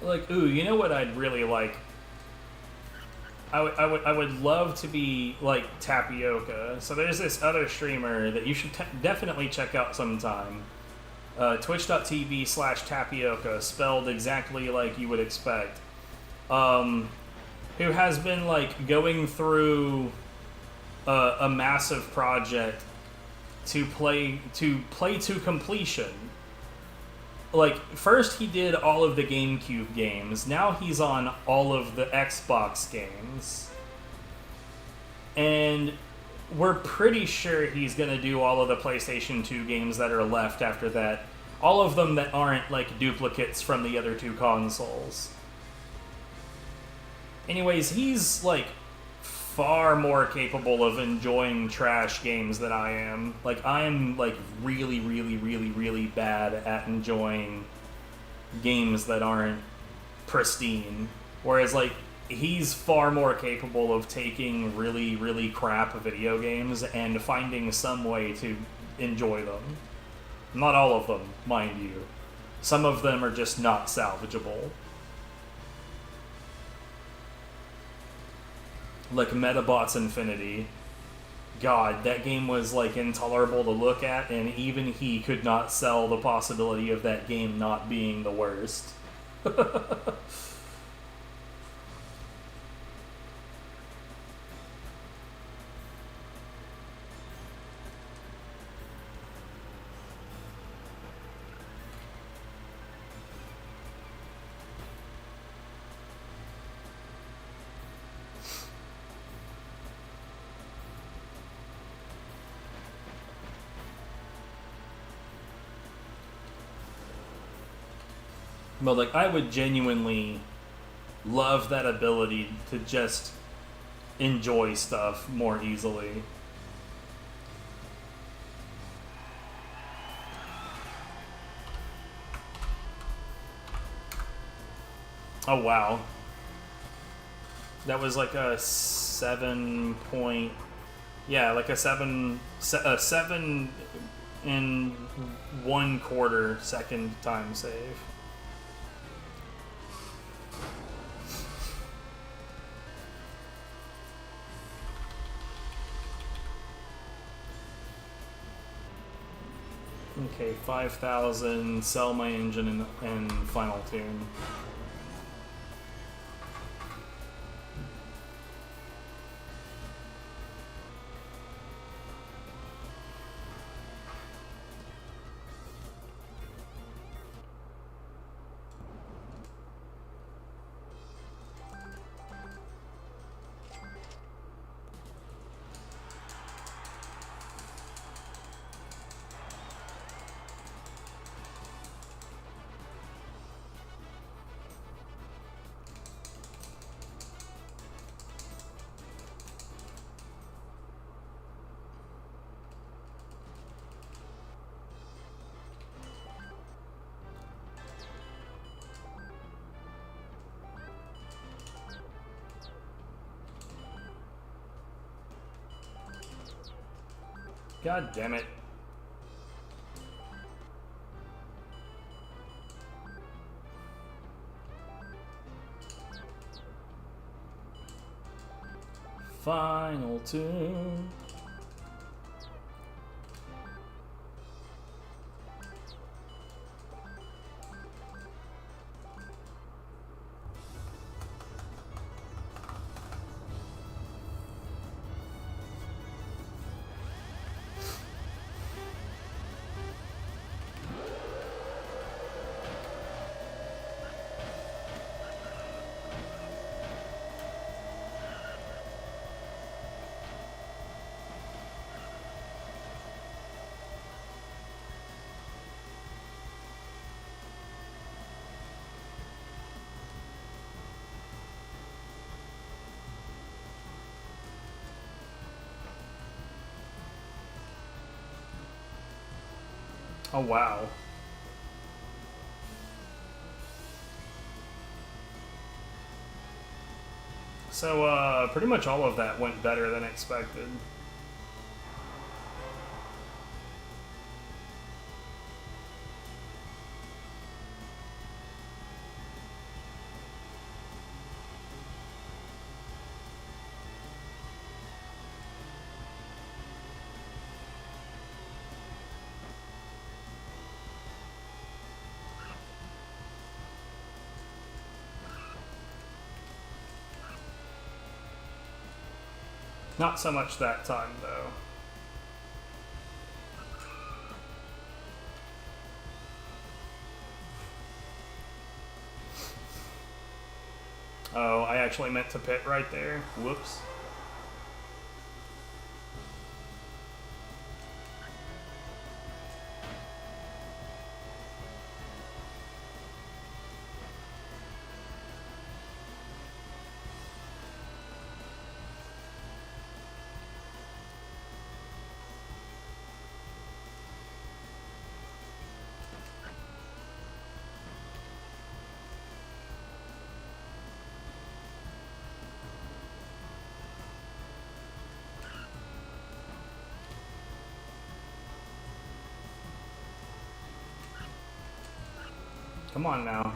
Like, ooh, you know what I'd really like? I would love to be like Tapioca. So there's this other streamer that you should definitely check out sometime. Twitch.tv/Tapioca, spelled exactly like you would expect. Who has been like going through a massive project to play to completion. Like, first he did all of the GameCube games, now he's on all of the Xbox games. And we're pretty sure he's gonna do all of the PlayStation 2 games that are left after that. All of them that aren't, like, duplicates from the other two consoles. Anyways, he's, like, far more capable of enjoying trash games than I am. Like, I'm, like, really, really, really, really bad at enjoying games that aren't pristine. Whereas, like, he's far more capable of taking really, really crap video games and finding some way to enjoy them. Not all of them, mind you. Some of them are just not salvageable. Like Metabots Infinity. God, that game was like intolerable to look at, and even he could not sell the possibility of that game not being the worst. But, like, I would genuinely love that ability to just enjoy stuff more easily. Oh, wow. That was like a 7 point... Yeah, like a 7 and 1/4 second time save. Okay, 5,000, sell my engine and final tune. God damn it. final tune. Oh, wow. So, pretty much all of that went better than expected. Not so much that time, though. Oh, I actually meant to pit right there. Whoops. Come on now.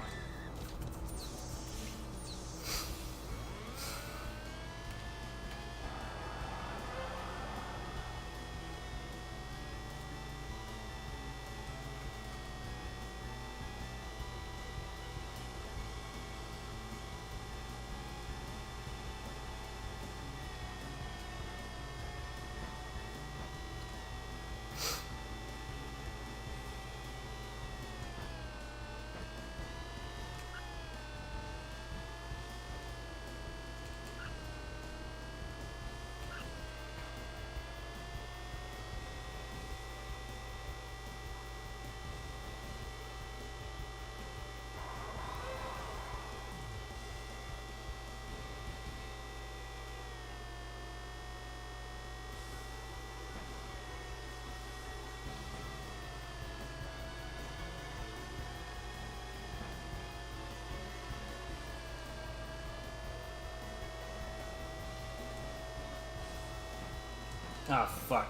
Ah, fuck.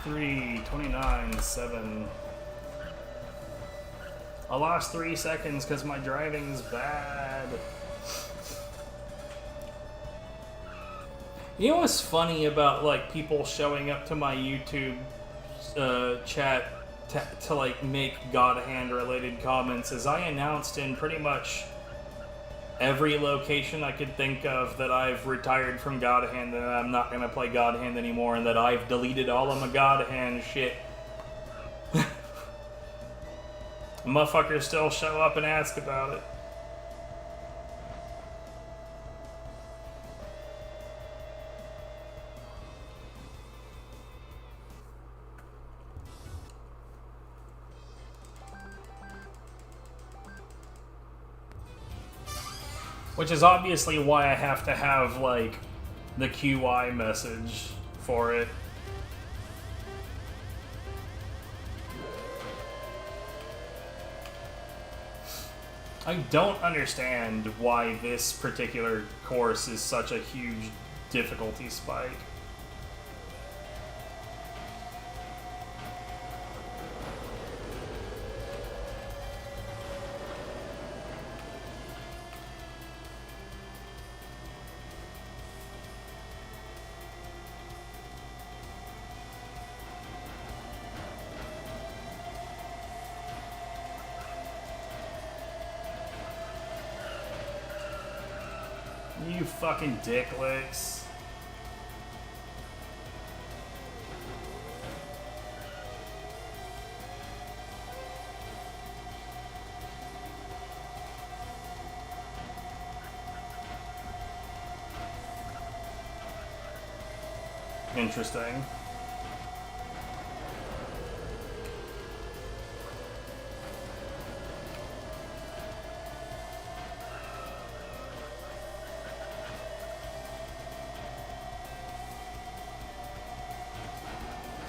Three, 29, 7. I lost 3 seconds because my driving's bad. You know what's funny about, like, people showing up to my YouTube chat to like, make God Hand related comments is I announced in pretty much every location I could think of that I've retired from God Hand and I'm not going to play God Hand anymore and that I've deleted all of my God Hand shit. Motherfuckers still show up and ask about it. Which is obviously why I have to have, like, the QI message for it. I don't understand why this particular course is such a huge difficulty spike. You fucking dicklicks. Interesting.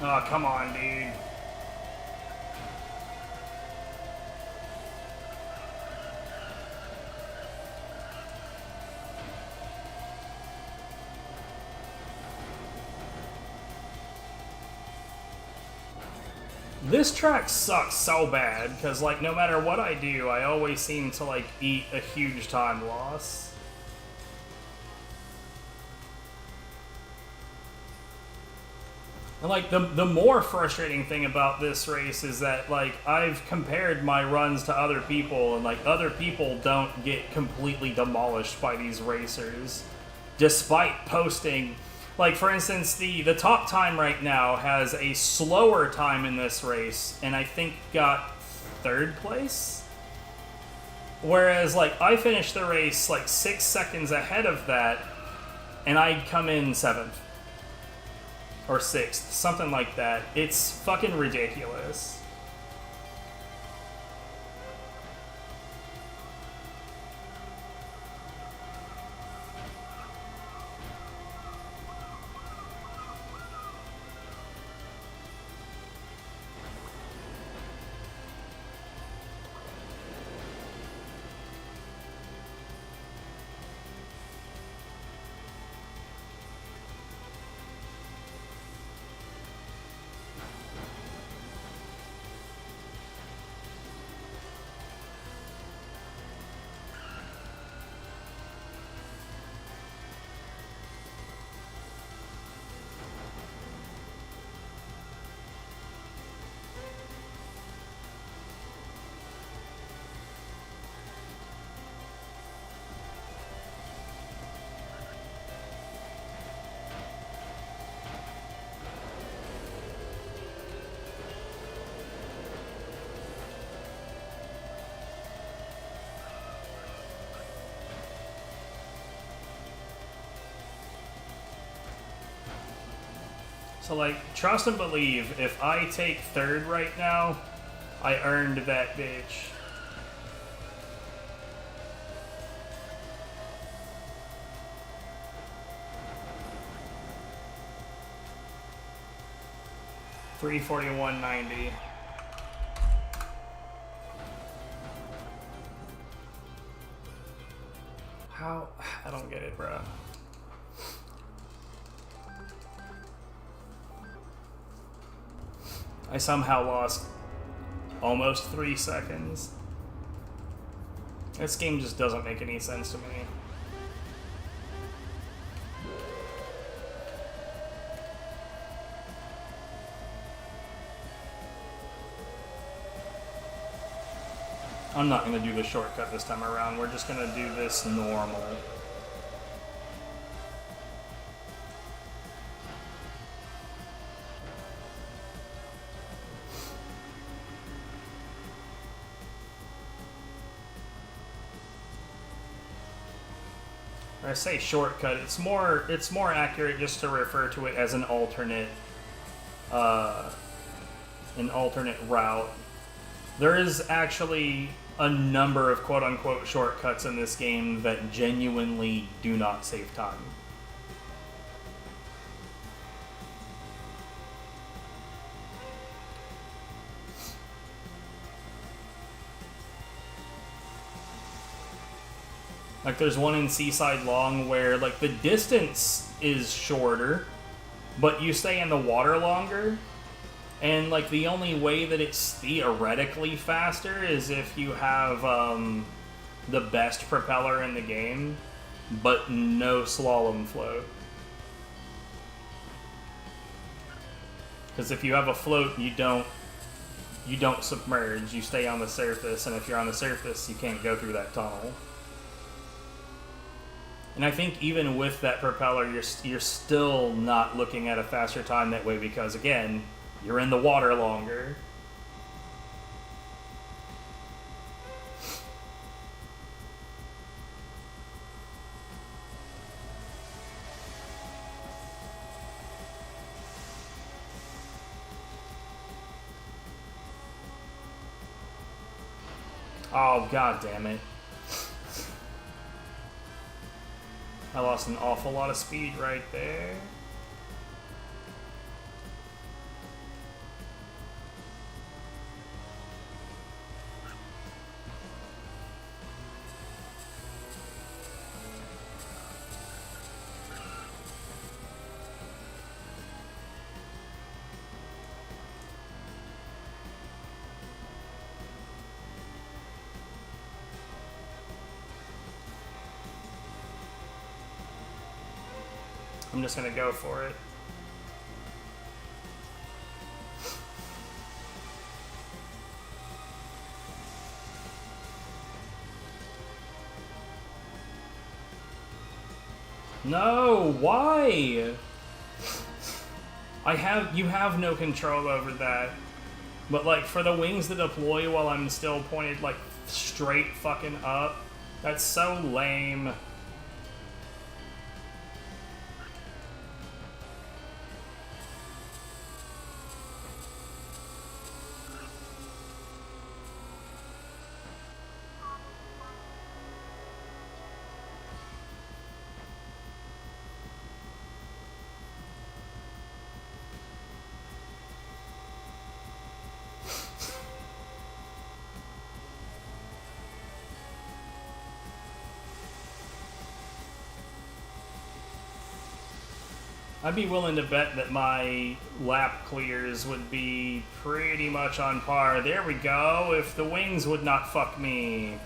Oh, come on, dude. This track sucks so bad, because, like, no matter what I do, I always seem to, like, eat a huge time loss. And, like, the more frustrating thing about this race is that, like, I've compared my runs to other people, and, like, other people don't get completely demolished by these racers, despite posting... Like, for instance, the top time right now has a slower time in this race, and I think got 3rd place? Whereas, like, I finished the race, like, 6 seconds ahead of that, and I'd come in 7th. Or 6th, something like that. It's fucking ridiculous. So, like, trust and believe, if I take 3rd right now, I earned that bitch. $341.90. How? I don't get it, bro. I somehow lost almost 3 seconds. This game just doesn't make any sense to me. I'm not going to do the shortcut this time around. We're just going to do this normal. I say shortcut. It's more accurate just to refer to it as an alternate route. There is actually a number of quote-unquote shortcuts in this game that genuinely do not save time. Like there's one in Seaside Long where like the distance is shorter, but you stay in the water longer. And like the only way that it's theoretically faster is if you have the best propeller in the game, but no slalom float. Because if you have a float, you don't submerge. You stay on the surface, and if you're on the surface, you can't go through that tunnel. And I think even with that propeller, you're still not looking at a faster time that way because again, you're in the water longer. Oh, god damn it. I lost an awful lot of speed right there. I'm just gonna go for it. No, why? You have no control over that. But like for the wings to deploy while I'm still pointed like straight fucking up, that's so lame. I'd be willing to bet that my lap clears would be pretty much on par. There we go, if the wings would not fuck me.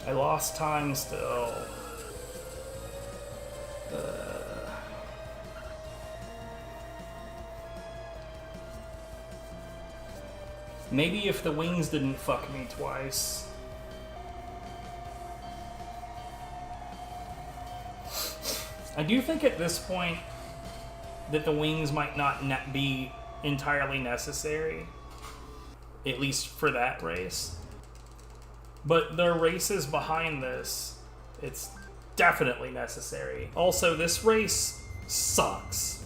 I lost time still. Maybe if the wings didn't fuck me twice. I do think at this point that the wings might not be entirely necessary, at least for that race. But the races behind this, it's definitely necessary. Also, this race sucks.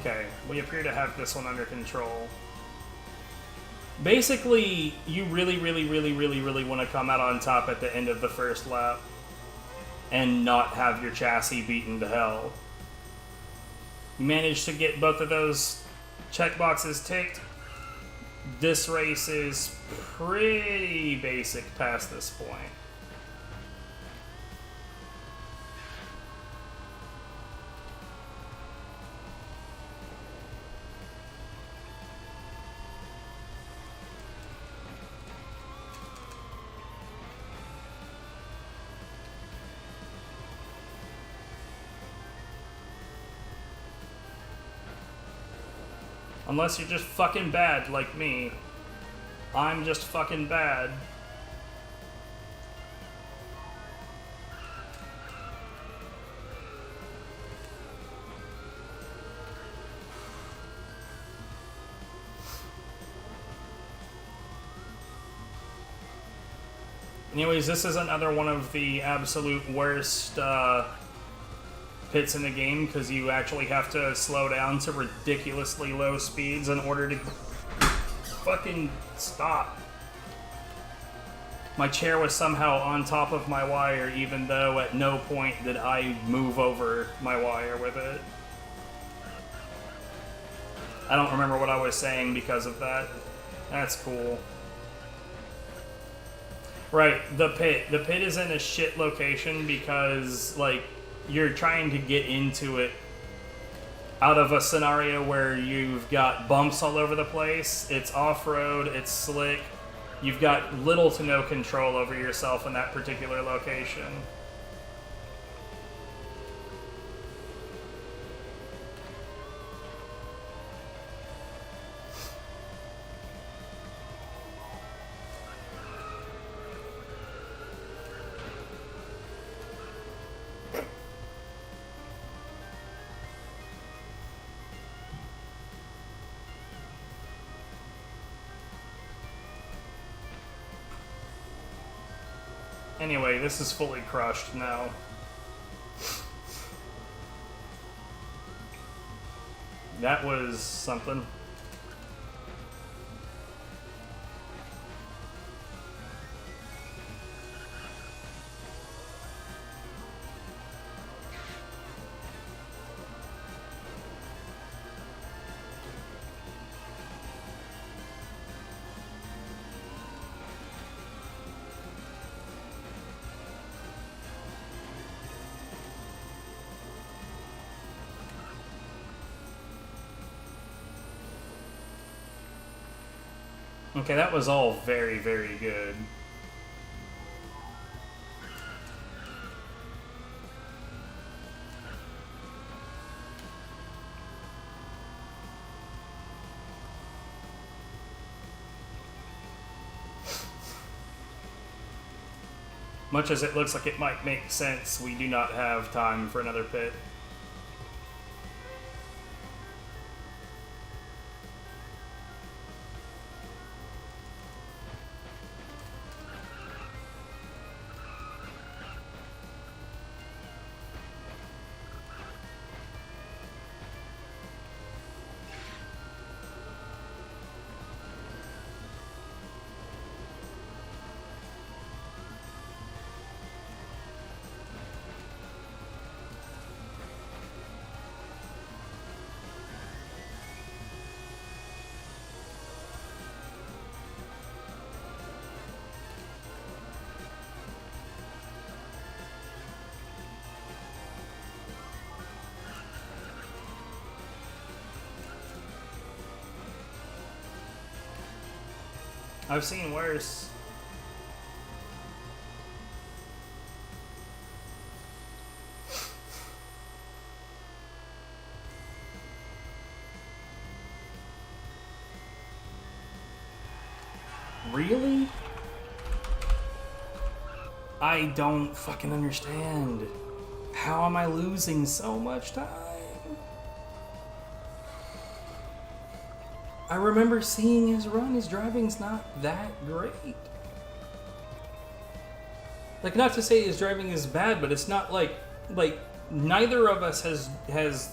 Okay, we appear to have this one under control. Basically, you really want to come out on top at the end of the first lap and not have your chassis beaten to hell. You managed to get both of those checkboxes ticked. This race is pretty basic past this point. Unless you're just fucking bad like me. I'm just fucking bad. Anyways, this is another one of the absolute worst pits in the game, because you actually have to slow down to ridiculously low speeds in order to fucking stop. My chair was somehow on top of my wire, even though at no point did I move over my wire with it. I don't remember what I was saying because of that. That's cool. Right, the pit. The pit is in a shit location because, like, you're trying to get into it out of a scenario where you've got bumps all over the place, it's off-road, it's slick, you've got little to no control over yourself in that particular location. Anyway, this is fully crushed now. That was something. Okay, that was all very, very good. Much as it looks like it might make sense, we do not have time for another pit. I've seen worse. Really? I don't fucking understand. How am I losing so much time? I remember seeing his run. His driving's not that great. Like, not to say his driving is bad, but it's not like neither of us has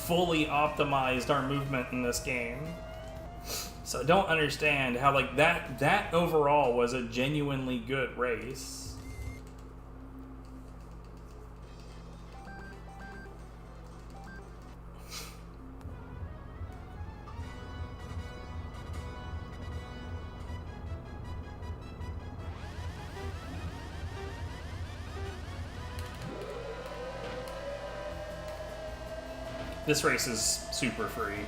fully optimized our movement in this game. So I don't understand how, like, that overall was a genuinely good race. This race is super free.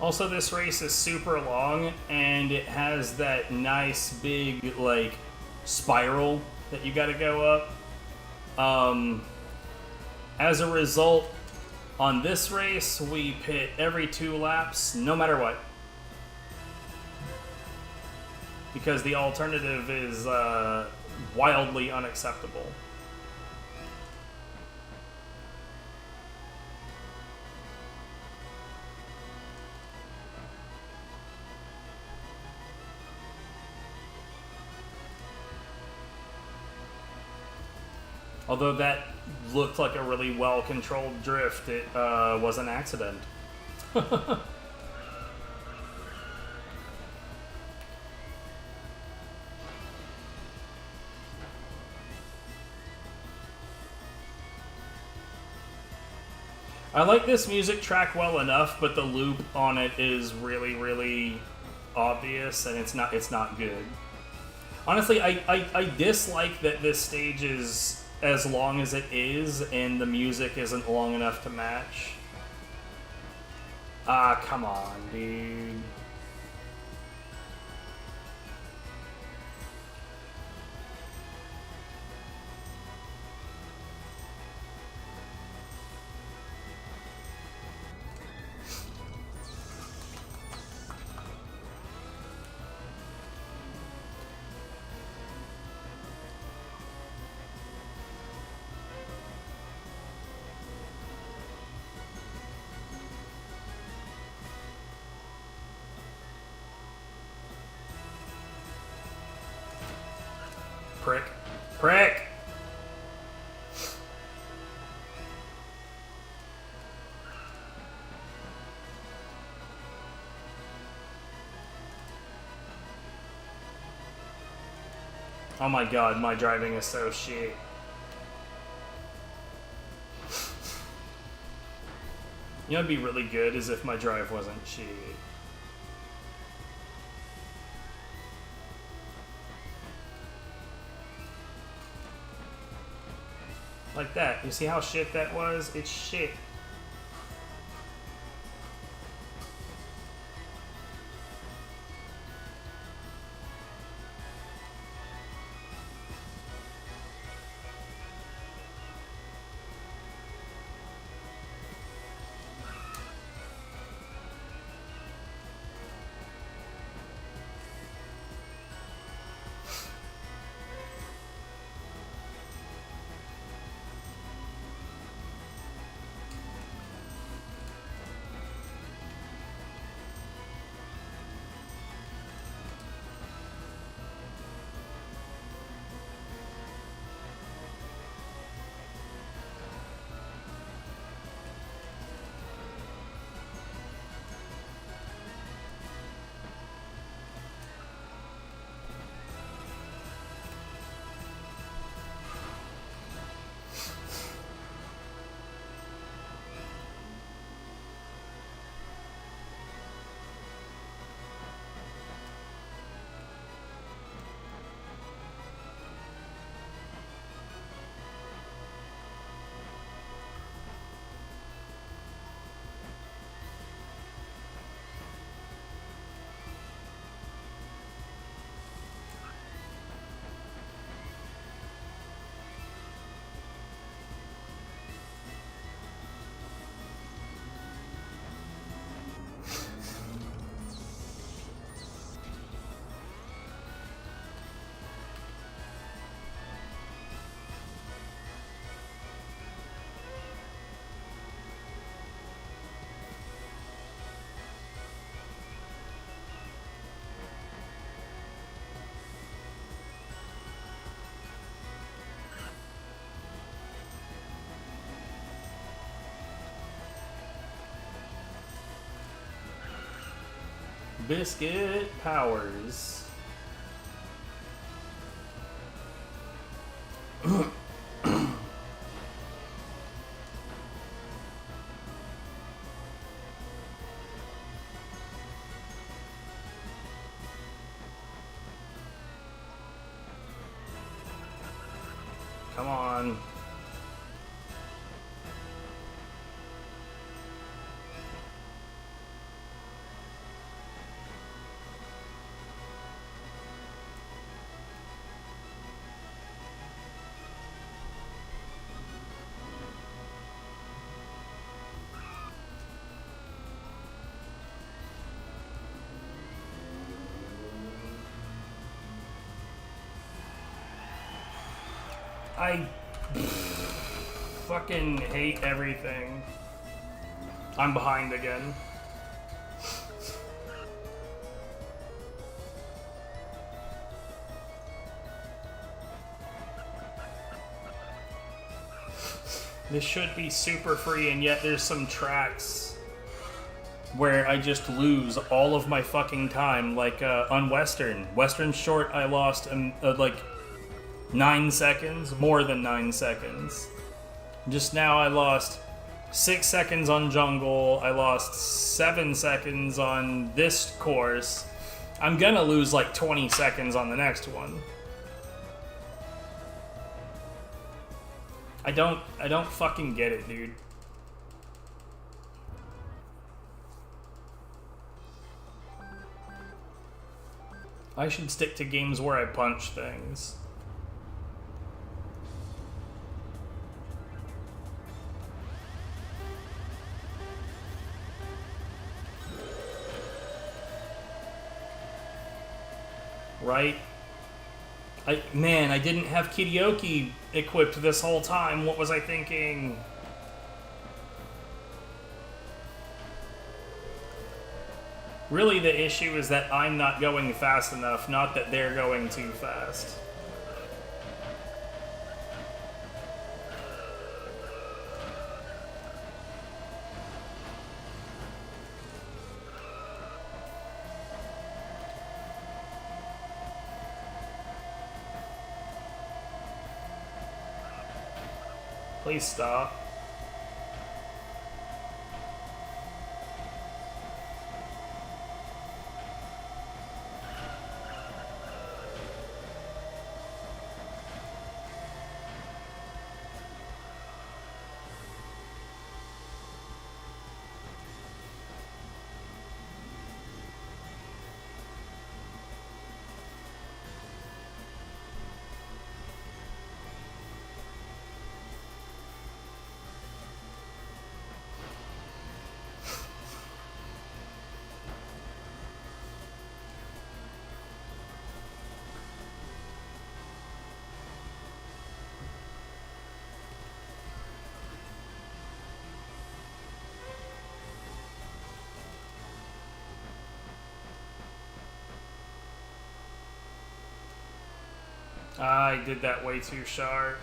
Also, this race is super long, and it has that nice big, like, spiral that you gotta go up. As a result, on this race, we pit every 2 laps, no matter what. Because the alternative is wildly unacceptable. Although that looked like a really well-controlled drift, it was an accident. I like this music track well enough, but the loop on it is really, really obvious, and it's not good. Honestly, I dislike that this stage is as long as it is, and the music isn't long enough to match. Ah, come on, dude. Prick. Prick! Oh my god, my driving is so shit. You know what'd be really good is if my drive wasn't shit. Like that. You see how shit that was? It's shit. Biscuit Powers. Come on. I fucking hate everything. I'm behind again. This should be super free, and yet there's some tracks where I just lose all of my fucking time. Like on Western Short, I lost like 9 seconds, more than 9 seconds. Just now I lost 6 seconds on Jungle, I lost 7 seconds on this course. I'm gonna lose like 20 seconds on the next one. I don't fucking get it, dude. I should stick to games where I punch things. Right? Man, I didn't have Karaoke equipped this whole time. What was I thinking? Really, the issue is that I'm not going fast enough, not that they're going too fast. Please stop. I did that way too sharp.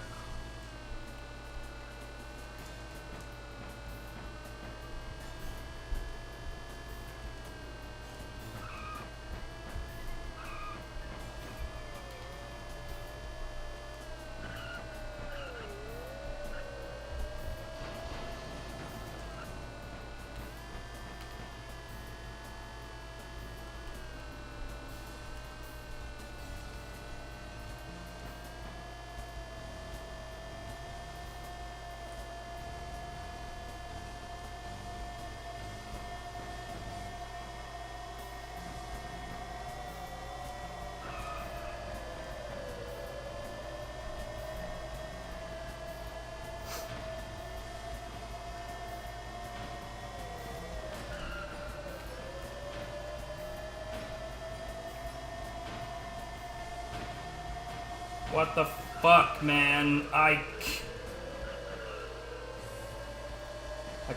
What the fuck, man? I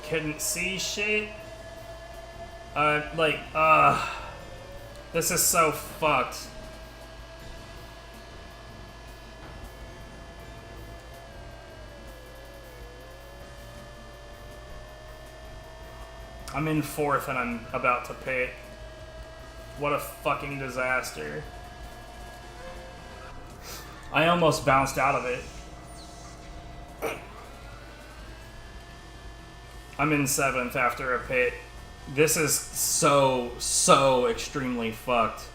couldn't see shit. This is so fucked. I'm in fourth and I'm about to pit. What a fucking disaster. I almost bounced out of it. I'm in 7th after a pit. This is so extremely fucked.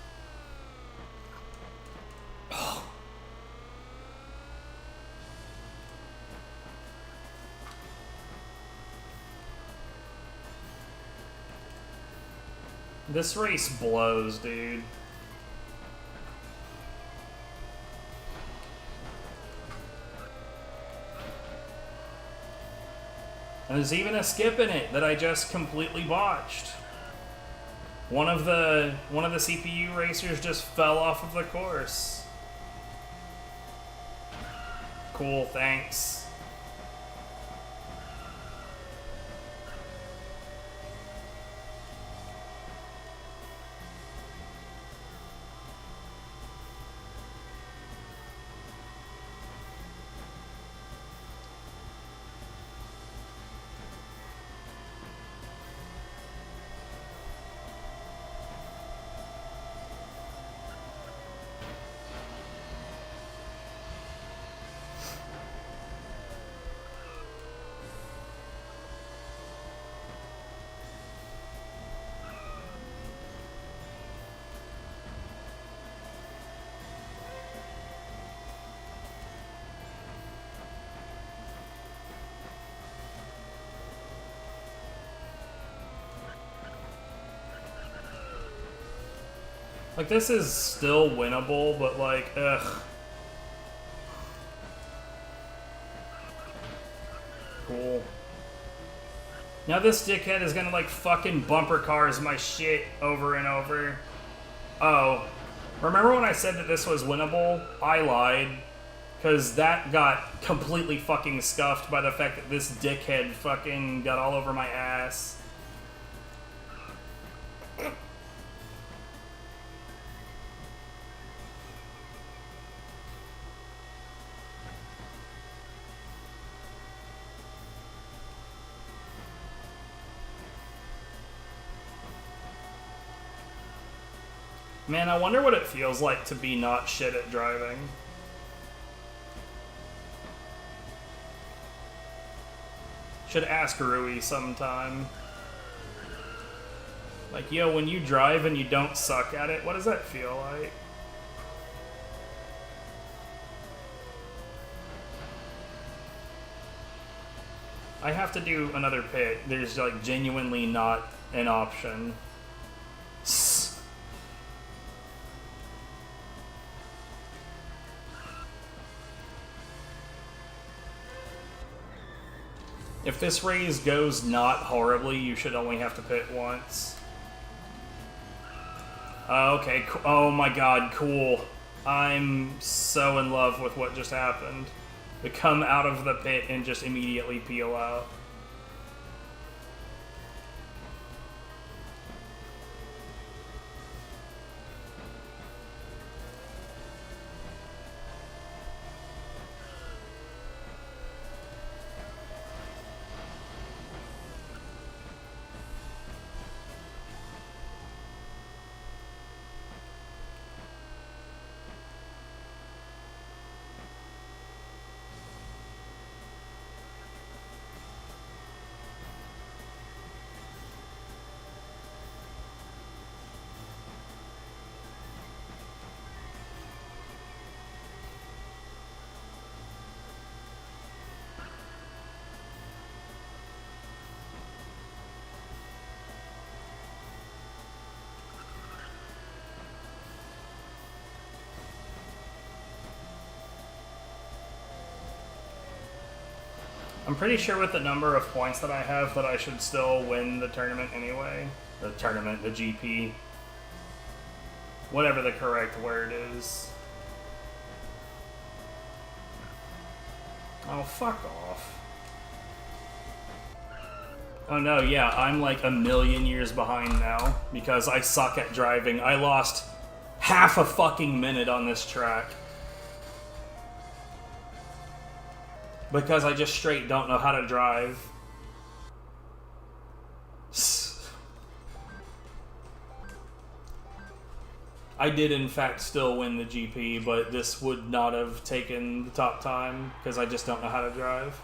This race blows, dude. And there's even a skip in it that I just completely botched. One of the CPU racers just fell off of the course. Cool, thanks. Like, this is still winnable, but like, ugh. Cool. Now this dickhead is gonna, like, fucking bumper cars my shit over and over. Oh. Remember when I said that this was winnable? I lied. Because that got completely fucking scuffed by the fact that this dickhead fucking got all over my ass. Man, I wonder what it feels like to be not shit at driving. Should ask Rui sometime. Like, yo, when you drive and you don't suck at it, what does that feel like? I have to do another pit. There's, like, genuinely not an option. If this race goes not horribly, you should only have to pit once. Okay, oh my god, cool. I'm so in love with what just happened. To come out of the pit and just immediately peel out. I'm pretty sure with the number of points that I have that I should still win the tournament anyway. The tournament, the GP. Whatever the correct word is. Oh, fuck off. Oh no, yeah, I'm like a million years behind now because I suck at driving. I lost half a fucking minute on this track. Because I just straight don't know how to drive. I did in fact still win the GP, but this would not have taken the top time because I just don't know how to drive.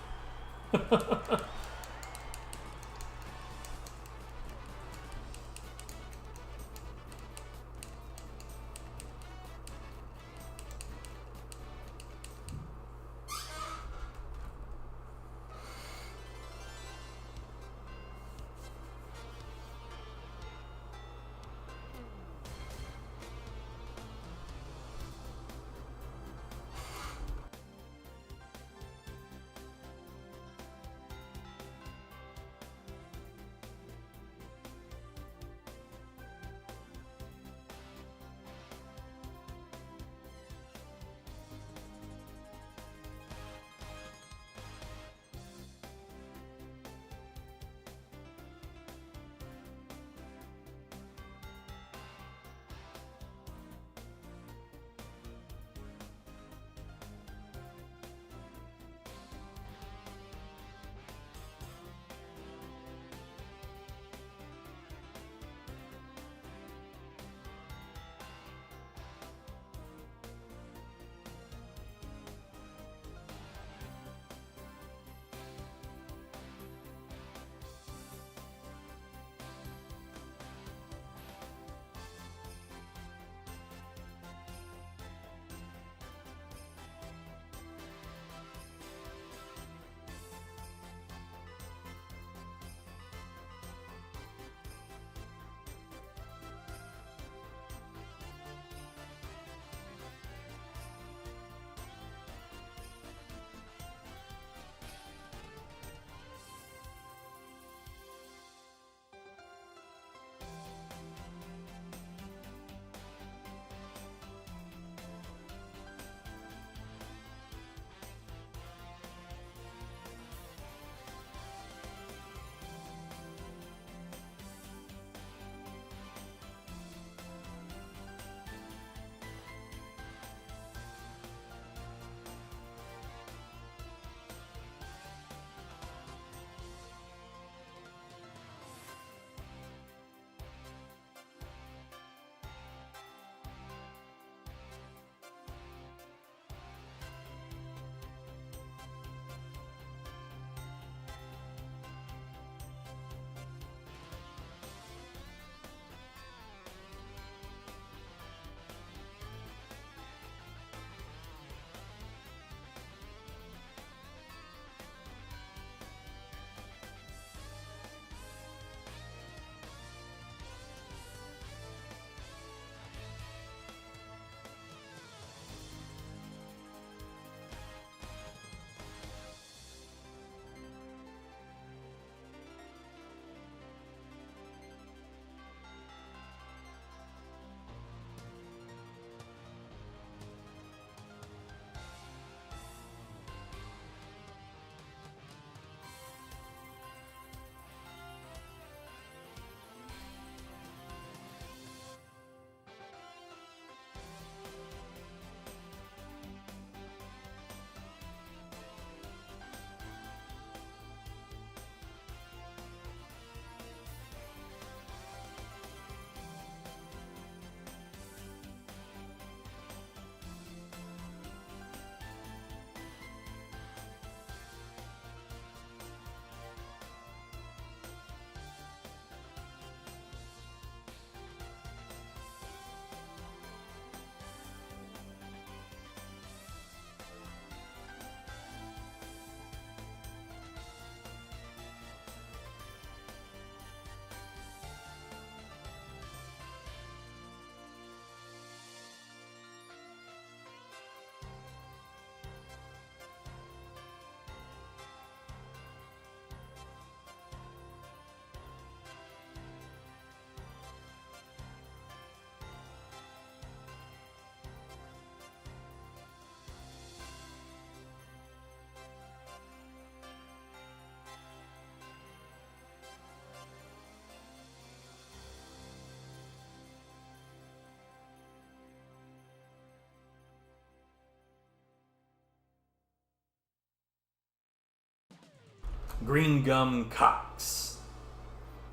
Green gum Cox.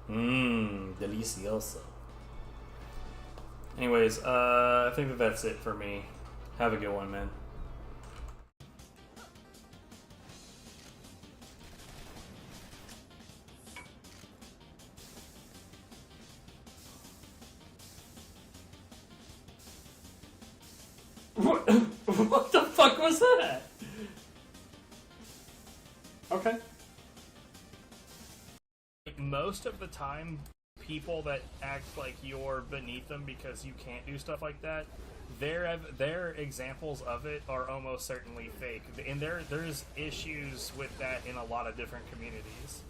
Mmm, delicioso. Anyways, I think that's it for me. Have a good one, man. What the fuck was that? Okay. Most of the time, people that act like you're beneath them because you can't do stuff like that, their examples of it are almost certainly fake. And there's issues with that in a lot of different communities.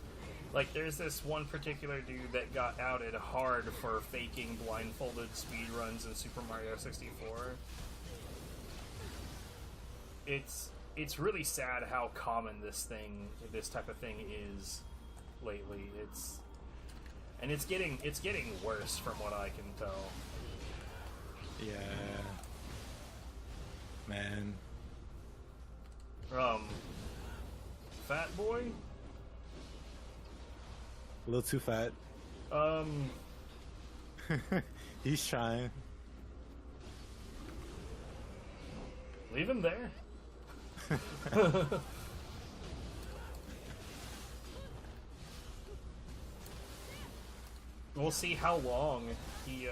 Like, there's this one particular dude that got outed hard for faking blindfolded speedruns in Super Mario 64. It's really sad how common this type of thing is lately. It's getting worse from what I can tell. Yeah. Man. Fat boy? A little too fat. He's trying. Leave him there. We'll see how long he